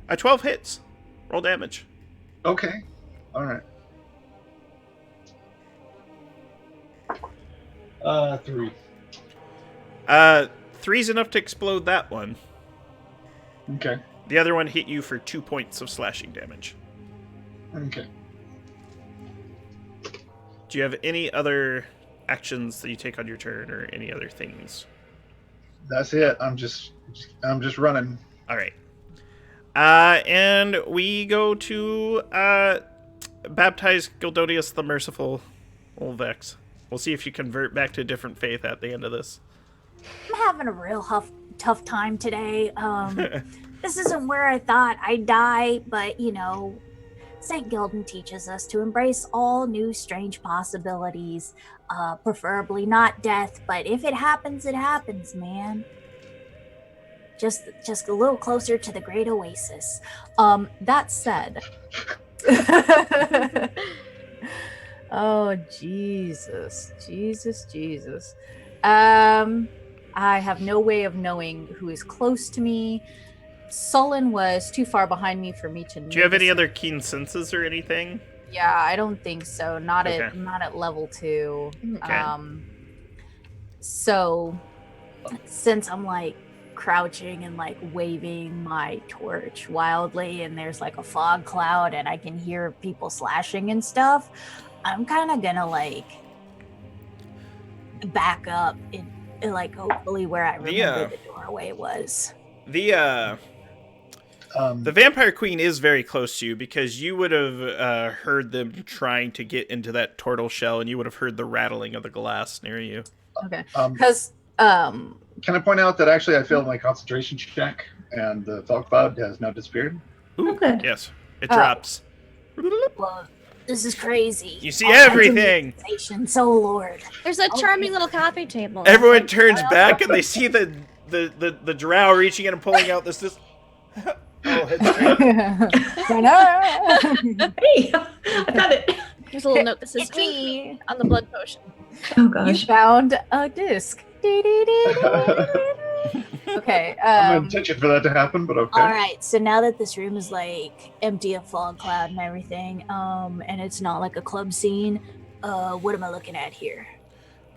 A 12 hits. Roll damage. Okay. All right. 3. 3's enough to explode that one. Okay. The other one hit you for 2 points of slashing damage. Okay. Do you have any other actions that you take on your turn, or any other things? That's it. I'm just running. All right. And we go to baptize Gildonius the Merciful, old Vex. We'll see if you convert back to a different faith at the end of this. I'm having a real tough time today. This isn't where I thought I'd die, but you know, St. Gildan teaches us to embrace all new strange possibilities, preferably not death, but if it happens, man. Just a little closer to the great oasis. That said. Oh, Jesus. I have no way of knowing who is close to me. Sullen was too far behind me for me to know. Do you have any other keen senses or anything? Yeah, I don't think so. Not Okay. at level 2. Okay. So since I'm like crouching and like waving my torch wildly and there's like a fog cloud and I can hear people slashing and stuff, I'm kind of gonna like back up in like hopefully where I remember the doorway was. The Vampire Queen is very close to you, because you would have heard them trying to get into that turtle shell, and you would have heard the rattling of the glass near you. Okay. Because Can I point out that actually I failed my concentration check, and the fog cloud has now disappeared? Ooh, Oh, good. yes. It drops. Well, this is crazy. You see everything. So Lord. There's a charming little coffee table. Everyone turns back and they see the drow reaching in and pulling out this. Oh, head straight. Hey, I got it. There's a little note that says me on the blood potion. Oh You gosh. found a disc. Okay. I'm intention for that to happen, but okay. All right, so now that this room is like empty of fog cloud and everything, and it's not like a club scene, what am I looking at here?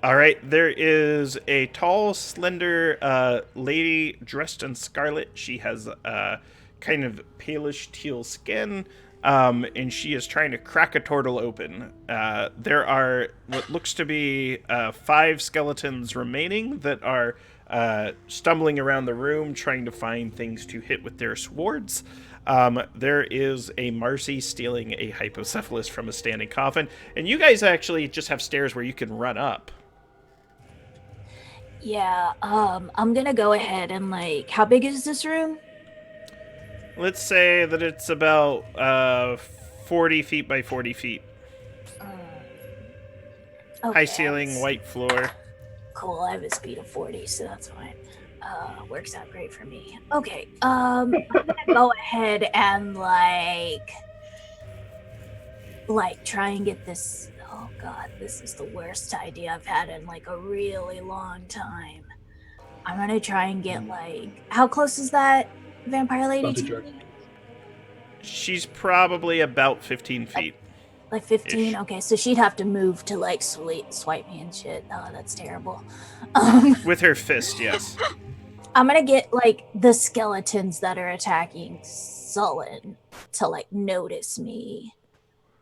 All right, there is a tall, slender lady dressed in scarlet. She has kind of palish teal skin, and she is trying to crack a turtle open. There are what looks to be 5 skeletons remaining that are stumbling around the room, trying to find things to hit with their swords. There is a Marsie stealing a hypocephalus from a standing coffin, and you guys actually just have stairs where you can run up. Yeah, I'm gonna go ahead and like, how big is this room? Let's say that it's about 40 feet by 40 feet. Okay, High ceiling, white floor. Cool, I have a speed of 40, so that's fine. Works out great for me. Okay, I'm gonna go ahead and like try and get this. Oh god, this is the worst idea I've had in like a really long time. I'm gonna try and get like, how close is that vampire lady to me? She's probably about 15 feet. Like 15? Ish. Okay, so she'd have to move to like swipe me and shit. Oh, that's terrible. With her fist, yes. I'm gonna get like the skeletons that are attacking Sullen to like notice me.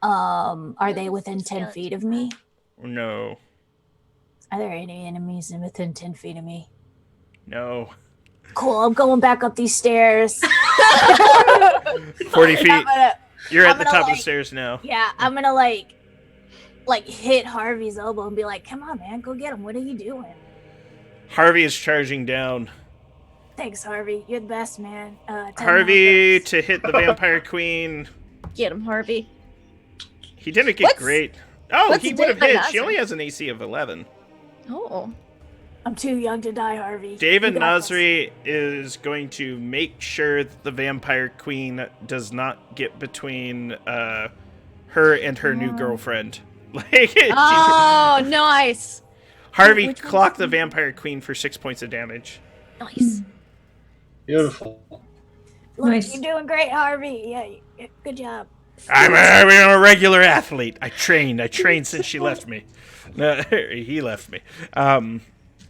Are they within 10 feet of me? No. Are there any enemies within 10 feet of me? No. Cool, I'm going back up these stairs. 40 feet. You're at I'm the gonna, top of like- the stairs now. Yeah, I'm gonna like hit Harvey's elbow and be like, come on, man, go get him. What are you doing? Harvey is charging down. Thanks, Harvey. You're the best, man. 10 Harvey thanks. to hit the Vampire Queen. Get him, Harvey. He didn't get What's- great. Oh, what's he would have the hit. difference? She only has an AC of 11. Oh. I'm too young to die, Harvey. David You got this. Nasri is going to make sure that the Vampire Queen does not get between her and her new girlfriend. Oh, nice. Harvey, Which one's clock the Vampire Queen for 6 points of damage. Nice. Beautiful. Look, Nice. you're doing great, Harvey. Yeah, good job. I'm a regular athlete. I trained since she left me. No, he left me.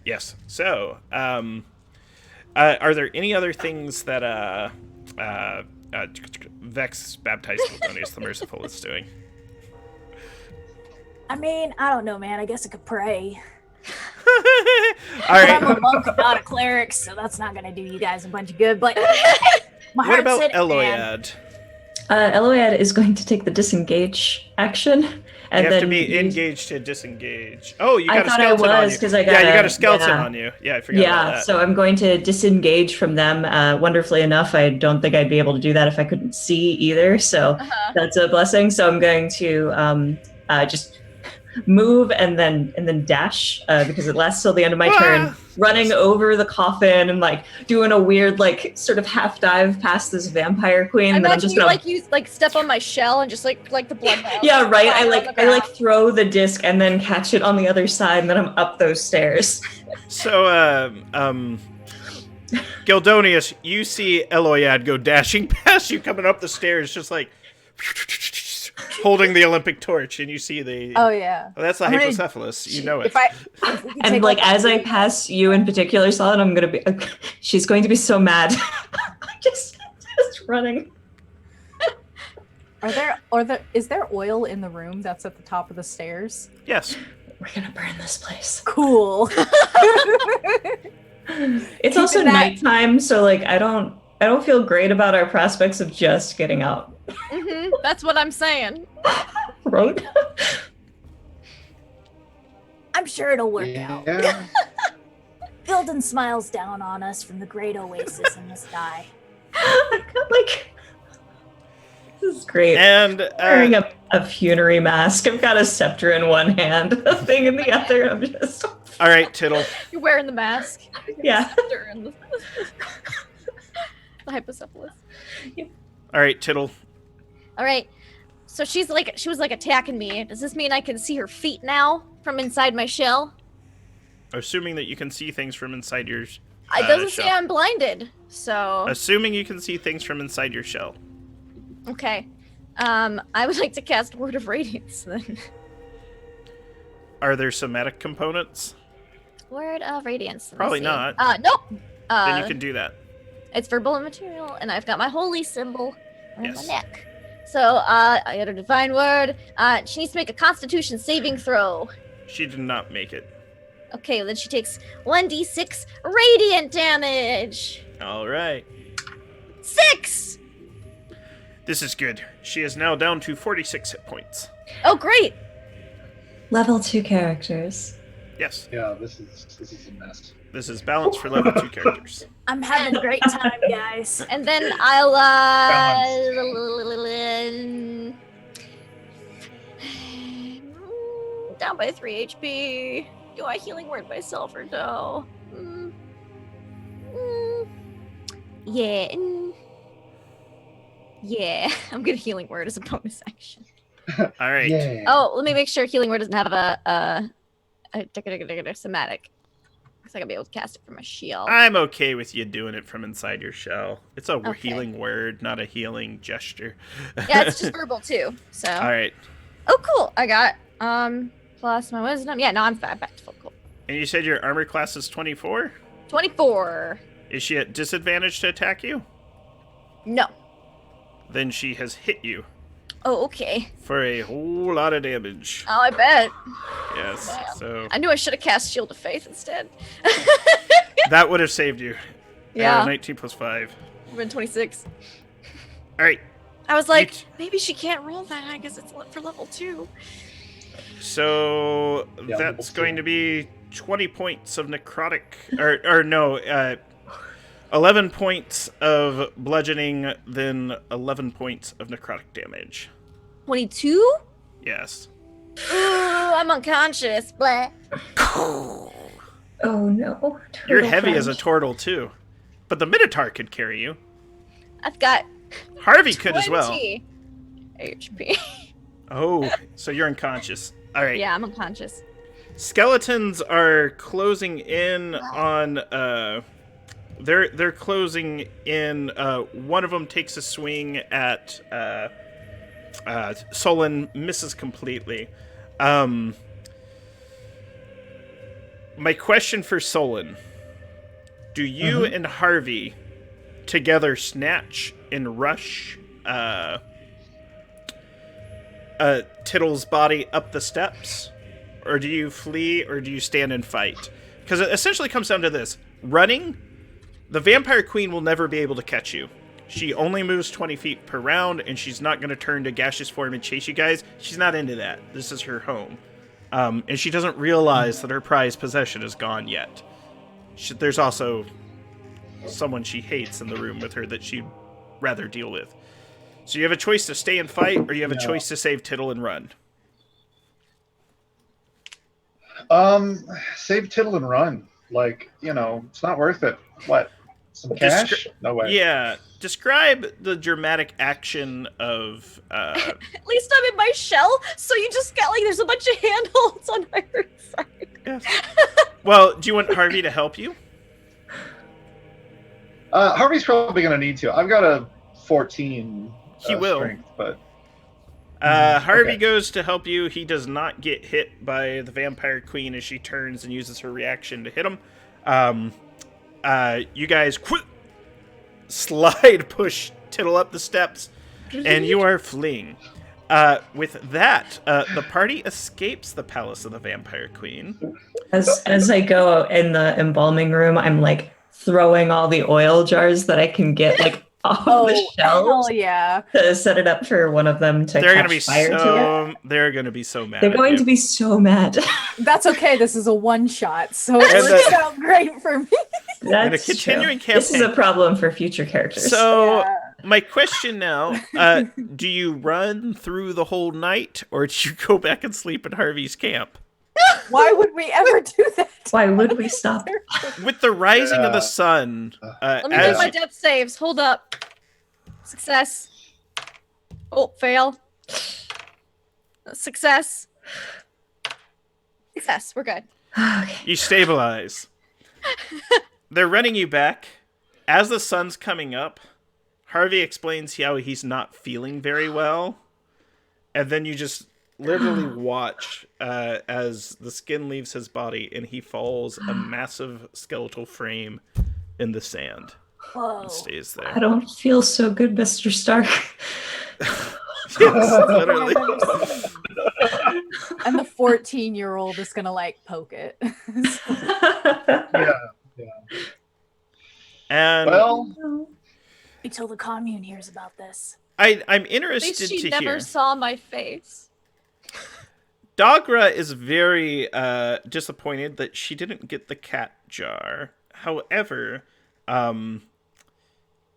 Yes. So, are there any other things that Vex baptized Gildonius the Merciful is doing? I mean, I don't know, man. I guess I could pray. All But right. I'm a monk, not a cleric, so that's not gonna do you guys a bunch of good. But my What heart's about in it, man. Eloiad? Eloiad is going to take the disengage action. And You have then to be use- engaged to disengage. Oh, you I got a thought I skeleton on was, you. 'cause I Yeah, got you a- got a skeleton yeah. on you. Yeah, I forgot about Yeah, that. so I'm going to disengage from them. Wonderfully enough, I don't think I'd be able to do that if I couldn't see either. So that's a blessing. So I'm going to just move and then dash because it lasts till the end of my turn, running over the coffin and like doing a weird like sort of half dive past this vampire queen. I And then I'm imagine just you gonna like step on my shell and just like the blood. vial yeah, right. I splatter on the like ground. throw the disc and then catch it on the other side, and then I'm up those stairs. So, Gildonius, you see Eloiad go dashing past you, coming up the stairs, just like holding the Olympic torch, and you see the. Oh yeah. Oh, that's the I'm gonna- hypocephalus. You know it. If we could And take, like a- as I pass you in particular, Solid, I'm gonna be. She's going to be so mad. just running. Is there oil in the room that's at the top of the stairs? Yes. We're gonna burn this place. Cool. It's also that- nighttime, so like I don't feel great about our prospects of just getting out. That's what I'm saying. Right? I'm sure it'll work out. Yeah. Gildan smiles down on us from the great oasis in the sky. I've got like this is great. And Wearing a funerary mask. I've got a scepter in one hand, a thing in the other. I'm just all right, Tittle. You're wearing the mask. yeah. And the hypocephalus. All right, Tittle. All right. So she was like attacking me. Does this mean I can see her feet now from inside my shell? Assuming that you can see things from inside your. It doesn't say shell. I'm blinded. So Assuming you can see things from inside your shell. okay. I would like to cast Word of Radiance then. Are there somatic components? Word of Radiance. Let me Probably see. not. Nope. Then you can do that. It's verbal and material, and I've got my holy symbol around Yes. my neck. So, I got a divine word. She needs to make a Constitution saving throw. She did not make it. Okay, then she takes 1d6 radiant damage. All right. 6. This is good. She is now down to 46 hit points. Oh, great. Level 2 characters. Yes. Yeah, this is a mess. This is balance for level 2 characters. I'm having a great time, guys. And then I'll down by 3 HP. Do I healing word myself or no? Yeah. Yeah, I'm gonna healing word as a bonus action. All right. Yeah. Oh, let me make sure healing word doesn't have a somatic. Looks like I'll be able to cast it from my shield. I'm okay with you doing it from inside your shell. It's a Okay. healing word, not a healing gesture. Yeah, it's just verbal too. So. All right. Oh, cool. I got plus my wisdom. Yeah, no, I'm back to full. Cool. And you said your armor class is 24? 24. Is she at disadvantage to attack you? No. Then she has hit you Oh, okay. for a whole lot of damage. Oh, I bet. Yes. Damn. So I knew I should have cast Shield of Faith instead. that would have saved you. Yeah. 19 plus 5. I've been 26. All right. I was like, You maybe she can't roll that. I guess it's for level 2. So Yeah, that's level going to be 20 points of necrotic, or no, 11 points of bludgeoning, then 11 points of necrotic damage. 22? Yes. Ooh, I'm unconscious. Blah. Oh no. You're Turtle heavy as a friend. turtle too, but the Minotaur could carry you. I've got Harvey could as well. 20 HP. Oh, so you're unconscious. All right. Yeah, I'm unconscious. Skeletons are closing in on. They're closing in. One of them takes a swing at Solon, misses completely. My question for Solon: do you and Harvey together snatch and rush Tittle's body up the steps? Or do you flee, or do you stand and fight? Because it essentially comes down to this. Running, the Vampire Queen will never be able to catch you. She only moves 20 feet per round, and she's not going to turn to gaseous form and chase you guys. She's not into that. This is her home. And she doesn't realize that her prized possession is gone yet. There's also someone she hates in the room with her that she'd rather deal with. So you have a choice to stay and fight, or you have a choice to save Tittle and run. Save Tittle and run. Like, it's not worth it. What? Some cash? No way. Yeah. Describe the dramatic action of. At least I'm in my shell, so you just get there's a bunch of handholds on either side. Yes. Well, do you want Harvey to help you? Harvey's probably going to need to. I've got a 14 He will. strength, but. Harvey goes to help you. He does not get hit by the Vampire Queen as she turns and uses her reaction to hit him. You guys slide push Tittle up the steps, and you are fleeing. With that, the party escapes the palace of the Vampire Queen. As I go in the embalming room, I'm throwing all the oil jars that I can get off the shelves. Hell yeah. To set it up for one of them to catch fire to it. They're gonna be so mad. They're going to be so mad. That's okay. This is a one shot, so it works out great for me. That's a continuing true. This is a problem for future characters. So, my question now, do you run through the whole night, or do you go back and sleep at Harvey's camp? Why would we ever do that? Why would we stop? With the rising of the sun, Let me do my death saves. Hold up. Success. Oh, fail. Success. Success. We're good. Okay. You stabilize. They're running you back. As the sun's coming up, Harvey explains how he's not feeling very well. And then you just literally watch as the skin leaves his body and he falls a massive skeletal frame in the sand. Whoa. And stays there. I don't feel so good, Mr. Stark. Yes, literally. And the 14-year-old is gonna poke it. Yeah. And Well, Until the commune hears about this. I'm At least interested she to never hear. saw my face. Dogra is very disappointed that she didn't get the cat jar. However,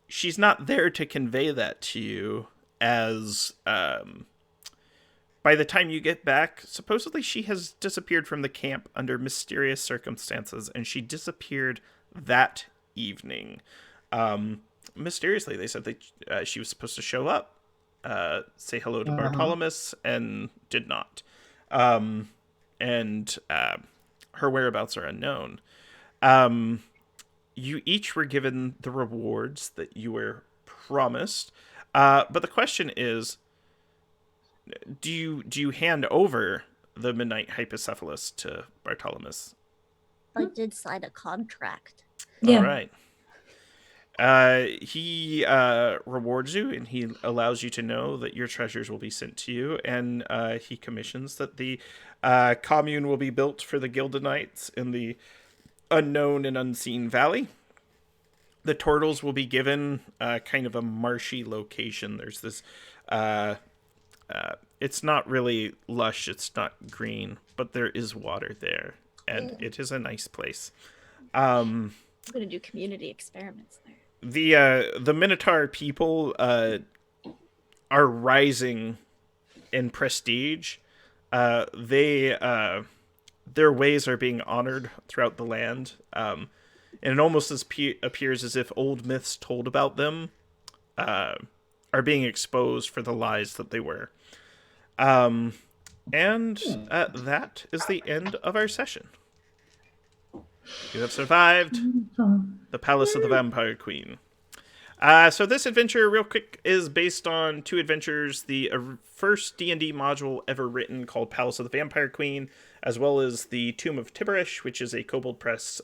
she's not there to convey that to you, as by the time you get back, supposedly she has disappeared from the camp under mysterious circumstances, and she disappeared that evening. Mysteriously, they said that she was supposed to show up, say hello to Bartolomus, and did not. And her whereabouts are unknown. You each were given the rewards that you were promised. But the question is, do you hand over the Midnight Hypocephalus to Bartolomus? I did sign a contract. Yeah. All right. He rewards you, and he allows you to know that your treasures will be sent to you, and he commissions that the commune will be built for the Gilded Knights in the unknown and unseen valley. The turtles will be given kind of a marshy location. There's this it's not really lush, it's not green, but there is water there, and it is a nice place. I'm gonna do community experiments there. The Minotaur people are rising in prestige. They their ways are being honored throughout the land. And it almost appears as if old myths told about them are being exposed for the lies that they were. And that is the end of our session. You have survived the Palace of the Vampire Queen. So this adventure, real quick, is based on 2 adventures. The first D&D module ever written called Palace of the Vampire Queen, as well as the Tomb of Tiberish, which is a Kobold Press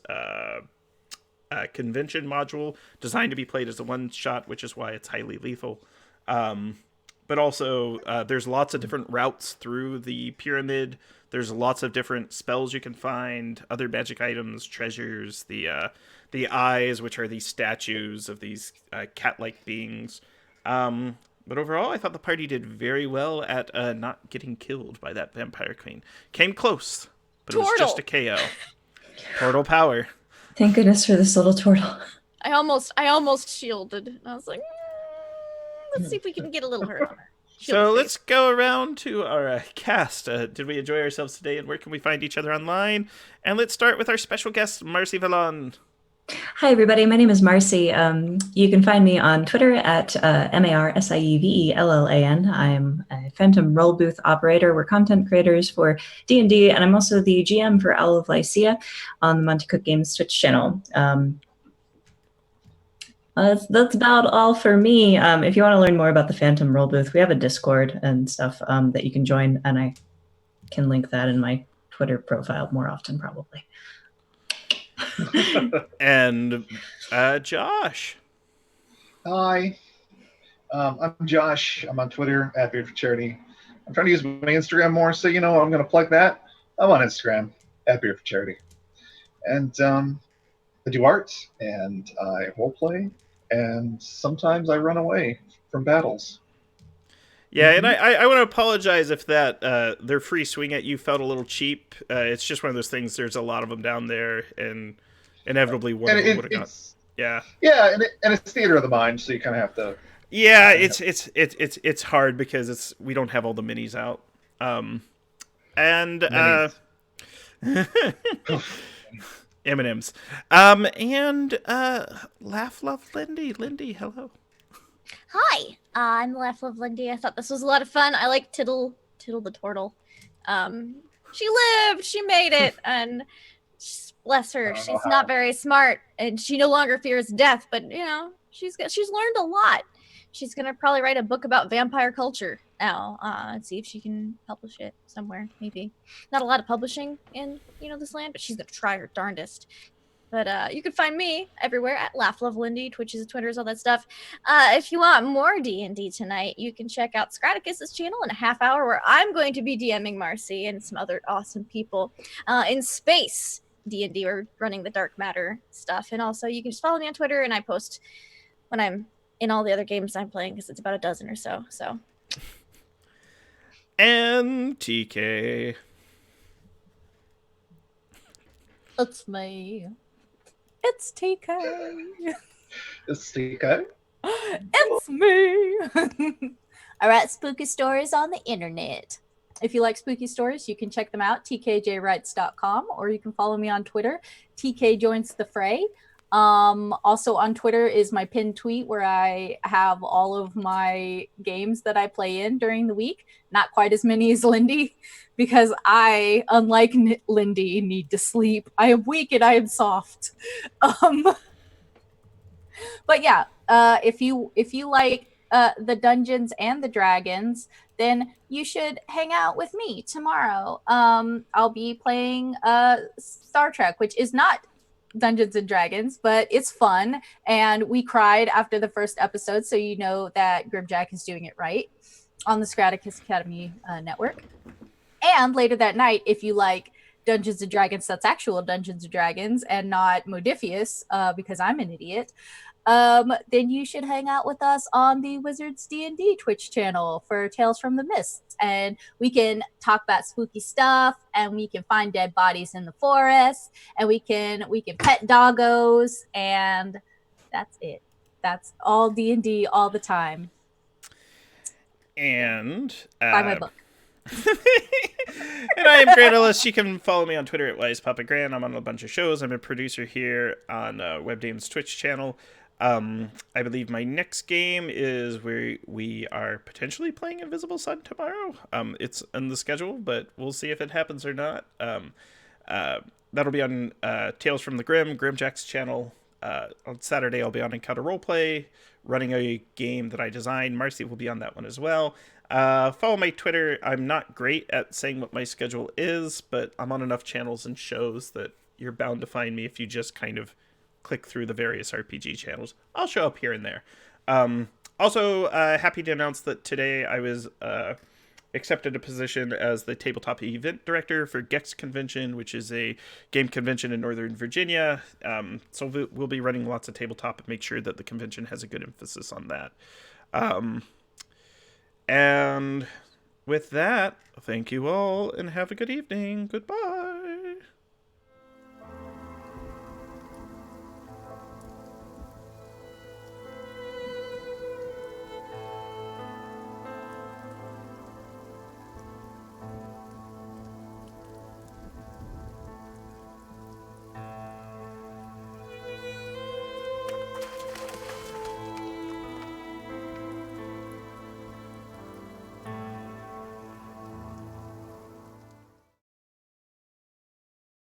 convention module designed to be played as a one-shot, which is why it's highly lethal. But also, there's lots of different routes through the pyramid. There's lots of different spells you can find, other magic items, treasures, the eyes, which are these statues of these cat-like beings. But overall, I thought the party did very well at not getting killed by that vampire queen. Came close, but it was just a KO. Turtle power. Thank goodness for this little turtle. I almost shielded. I was like, let's see if we can get a little hurt on her. So let's go around to our cast. Did we enjoy ourselves today, and where can we find each other online? And let's start with our special guest, Marsie Vallon. Hi, everybody. My name is Marsie. You can find me on Twitter at MarSievellan. I'm a Phantom Roll Booth operator. We're content creators for D&D, and I'm also the GM for Owl of Lycia on the Monte Cook Games Twitch channel. That's about all for me. If you want to learn more about the Phantom Roll Booth, we have a Discord and stuff that you can join, and I can link that in my Twitter profile more often, probably. And Josh. Hi. I'm Josh. I'm on Twitter at Beard for Charity. I'm trying to use my Instagram more, so I'm going to plug that. I'm on Instagram at Beard for Charity. And I do art, and I roleplay, and sometimes I run away from battles. Yeah, and I want to apologize if that their free swing at you felt a little cheap. It's just one of those things. There's a lot of them down there, and inevitably one of them would have gone. Yeah. Yeah, and it's theater of the mind, so you kind of have to. Yeah, it's hard because we don't have all the minis out. M&Ms. And Laugh Love Lindy. Lindy, hello. Hi, I'm Laugh Love Lindy. I thought this was a lot of fun. I like Tittle the Turtle. She lived, she made it, and bless her, she's not very smart, and she no longer fears death. But she's learned a lot. She's gonna probably write a book about vampire culture now. And see if she can publish it somewhere. Maybe not a lot of publishing in this land, but she's gonna try her darndest. But you can find me everywhere at Laugh Love Lindy, Twitches, Twitters, all that stuff. If you want more D&D tonight, you can check out Scraticus's channel in a half hour, where I'm going to be DMing Marsie and some other awesome people in space D&D. We're running the Dark Matter stuff. And also, you can just follow me on Twitter, and I post when I'm in all the other games I'm playing, because it's about a dozen or so. And TK. It's me. It's TK. It's TK. It's me. I write spooky stories on the internet. If you like spooky stories, you can check them out, tkjwrites.com, or you can follow me on Twitter, TK Joins the Fray. Also on Twitter is my pinned tweet, where I have all of my games that I play in during the week. Not quite as many as Lindy, because I, unlike Lindy, need to sleep. I am weak and I am soft. But yeah, if you like the Dungeons and the Dragons, then you should hang out with me tomorrow. I'll be playing Star Trek, which is not Dungeons and Dragons, but it's fun, and we cried after the first episode, so you know that Grimjack is doing it right on the Scraticus Academy network. And later that night, if you like Dungeons and Dragons, that's actual Dungeons and Dragons and not Modifius, because I'm an idiot, then you should hang out with us on the Wizards D&D Twitch channel for Tales from the Mists, and we can talk about spooky stuff, and we can find dead bodies in the forest, and we can pet doggos, and that's it. That's all D&D all the time. And buy my book. And I am Grant Ellis. You can follow me on Twitter at WisePuppetGrant. I'm on a bunch of shows. I'm a producer here on WebDame's Twitch channel. I believe my next game is where we are potentially playing Invisible Sun tomorrow. It's in the schedule, but we'll see if it happens or not. That'll be on Tales from the Grimjack's channel. On Saturday, I'll be on Encounter Roleplay, running a game that I designed. Marsie will be on that one as well. Follow my Twitter. I'm not great at saying what my schedule is, but I'm on enough channels and shows that you're bound to find me if you just kind of click through the various RPG channels. I'll show up here and there. Also, happy to announce that today I was accepted a position as the tabletop event director for Gex Convention, which is a game convention in Northern Virginia. So we'll be running lots of tabletop and make sure that the convention has a good emphasis on that. And with that, thank you all and have a good evening. Goodbye.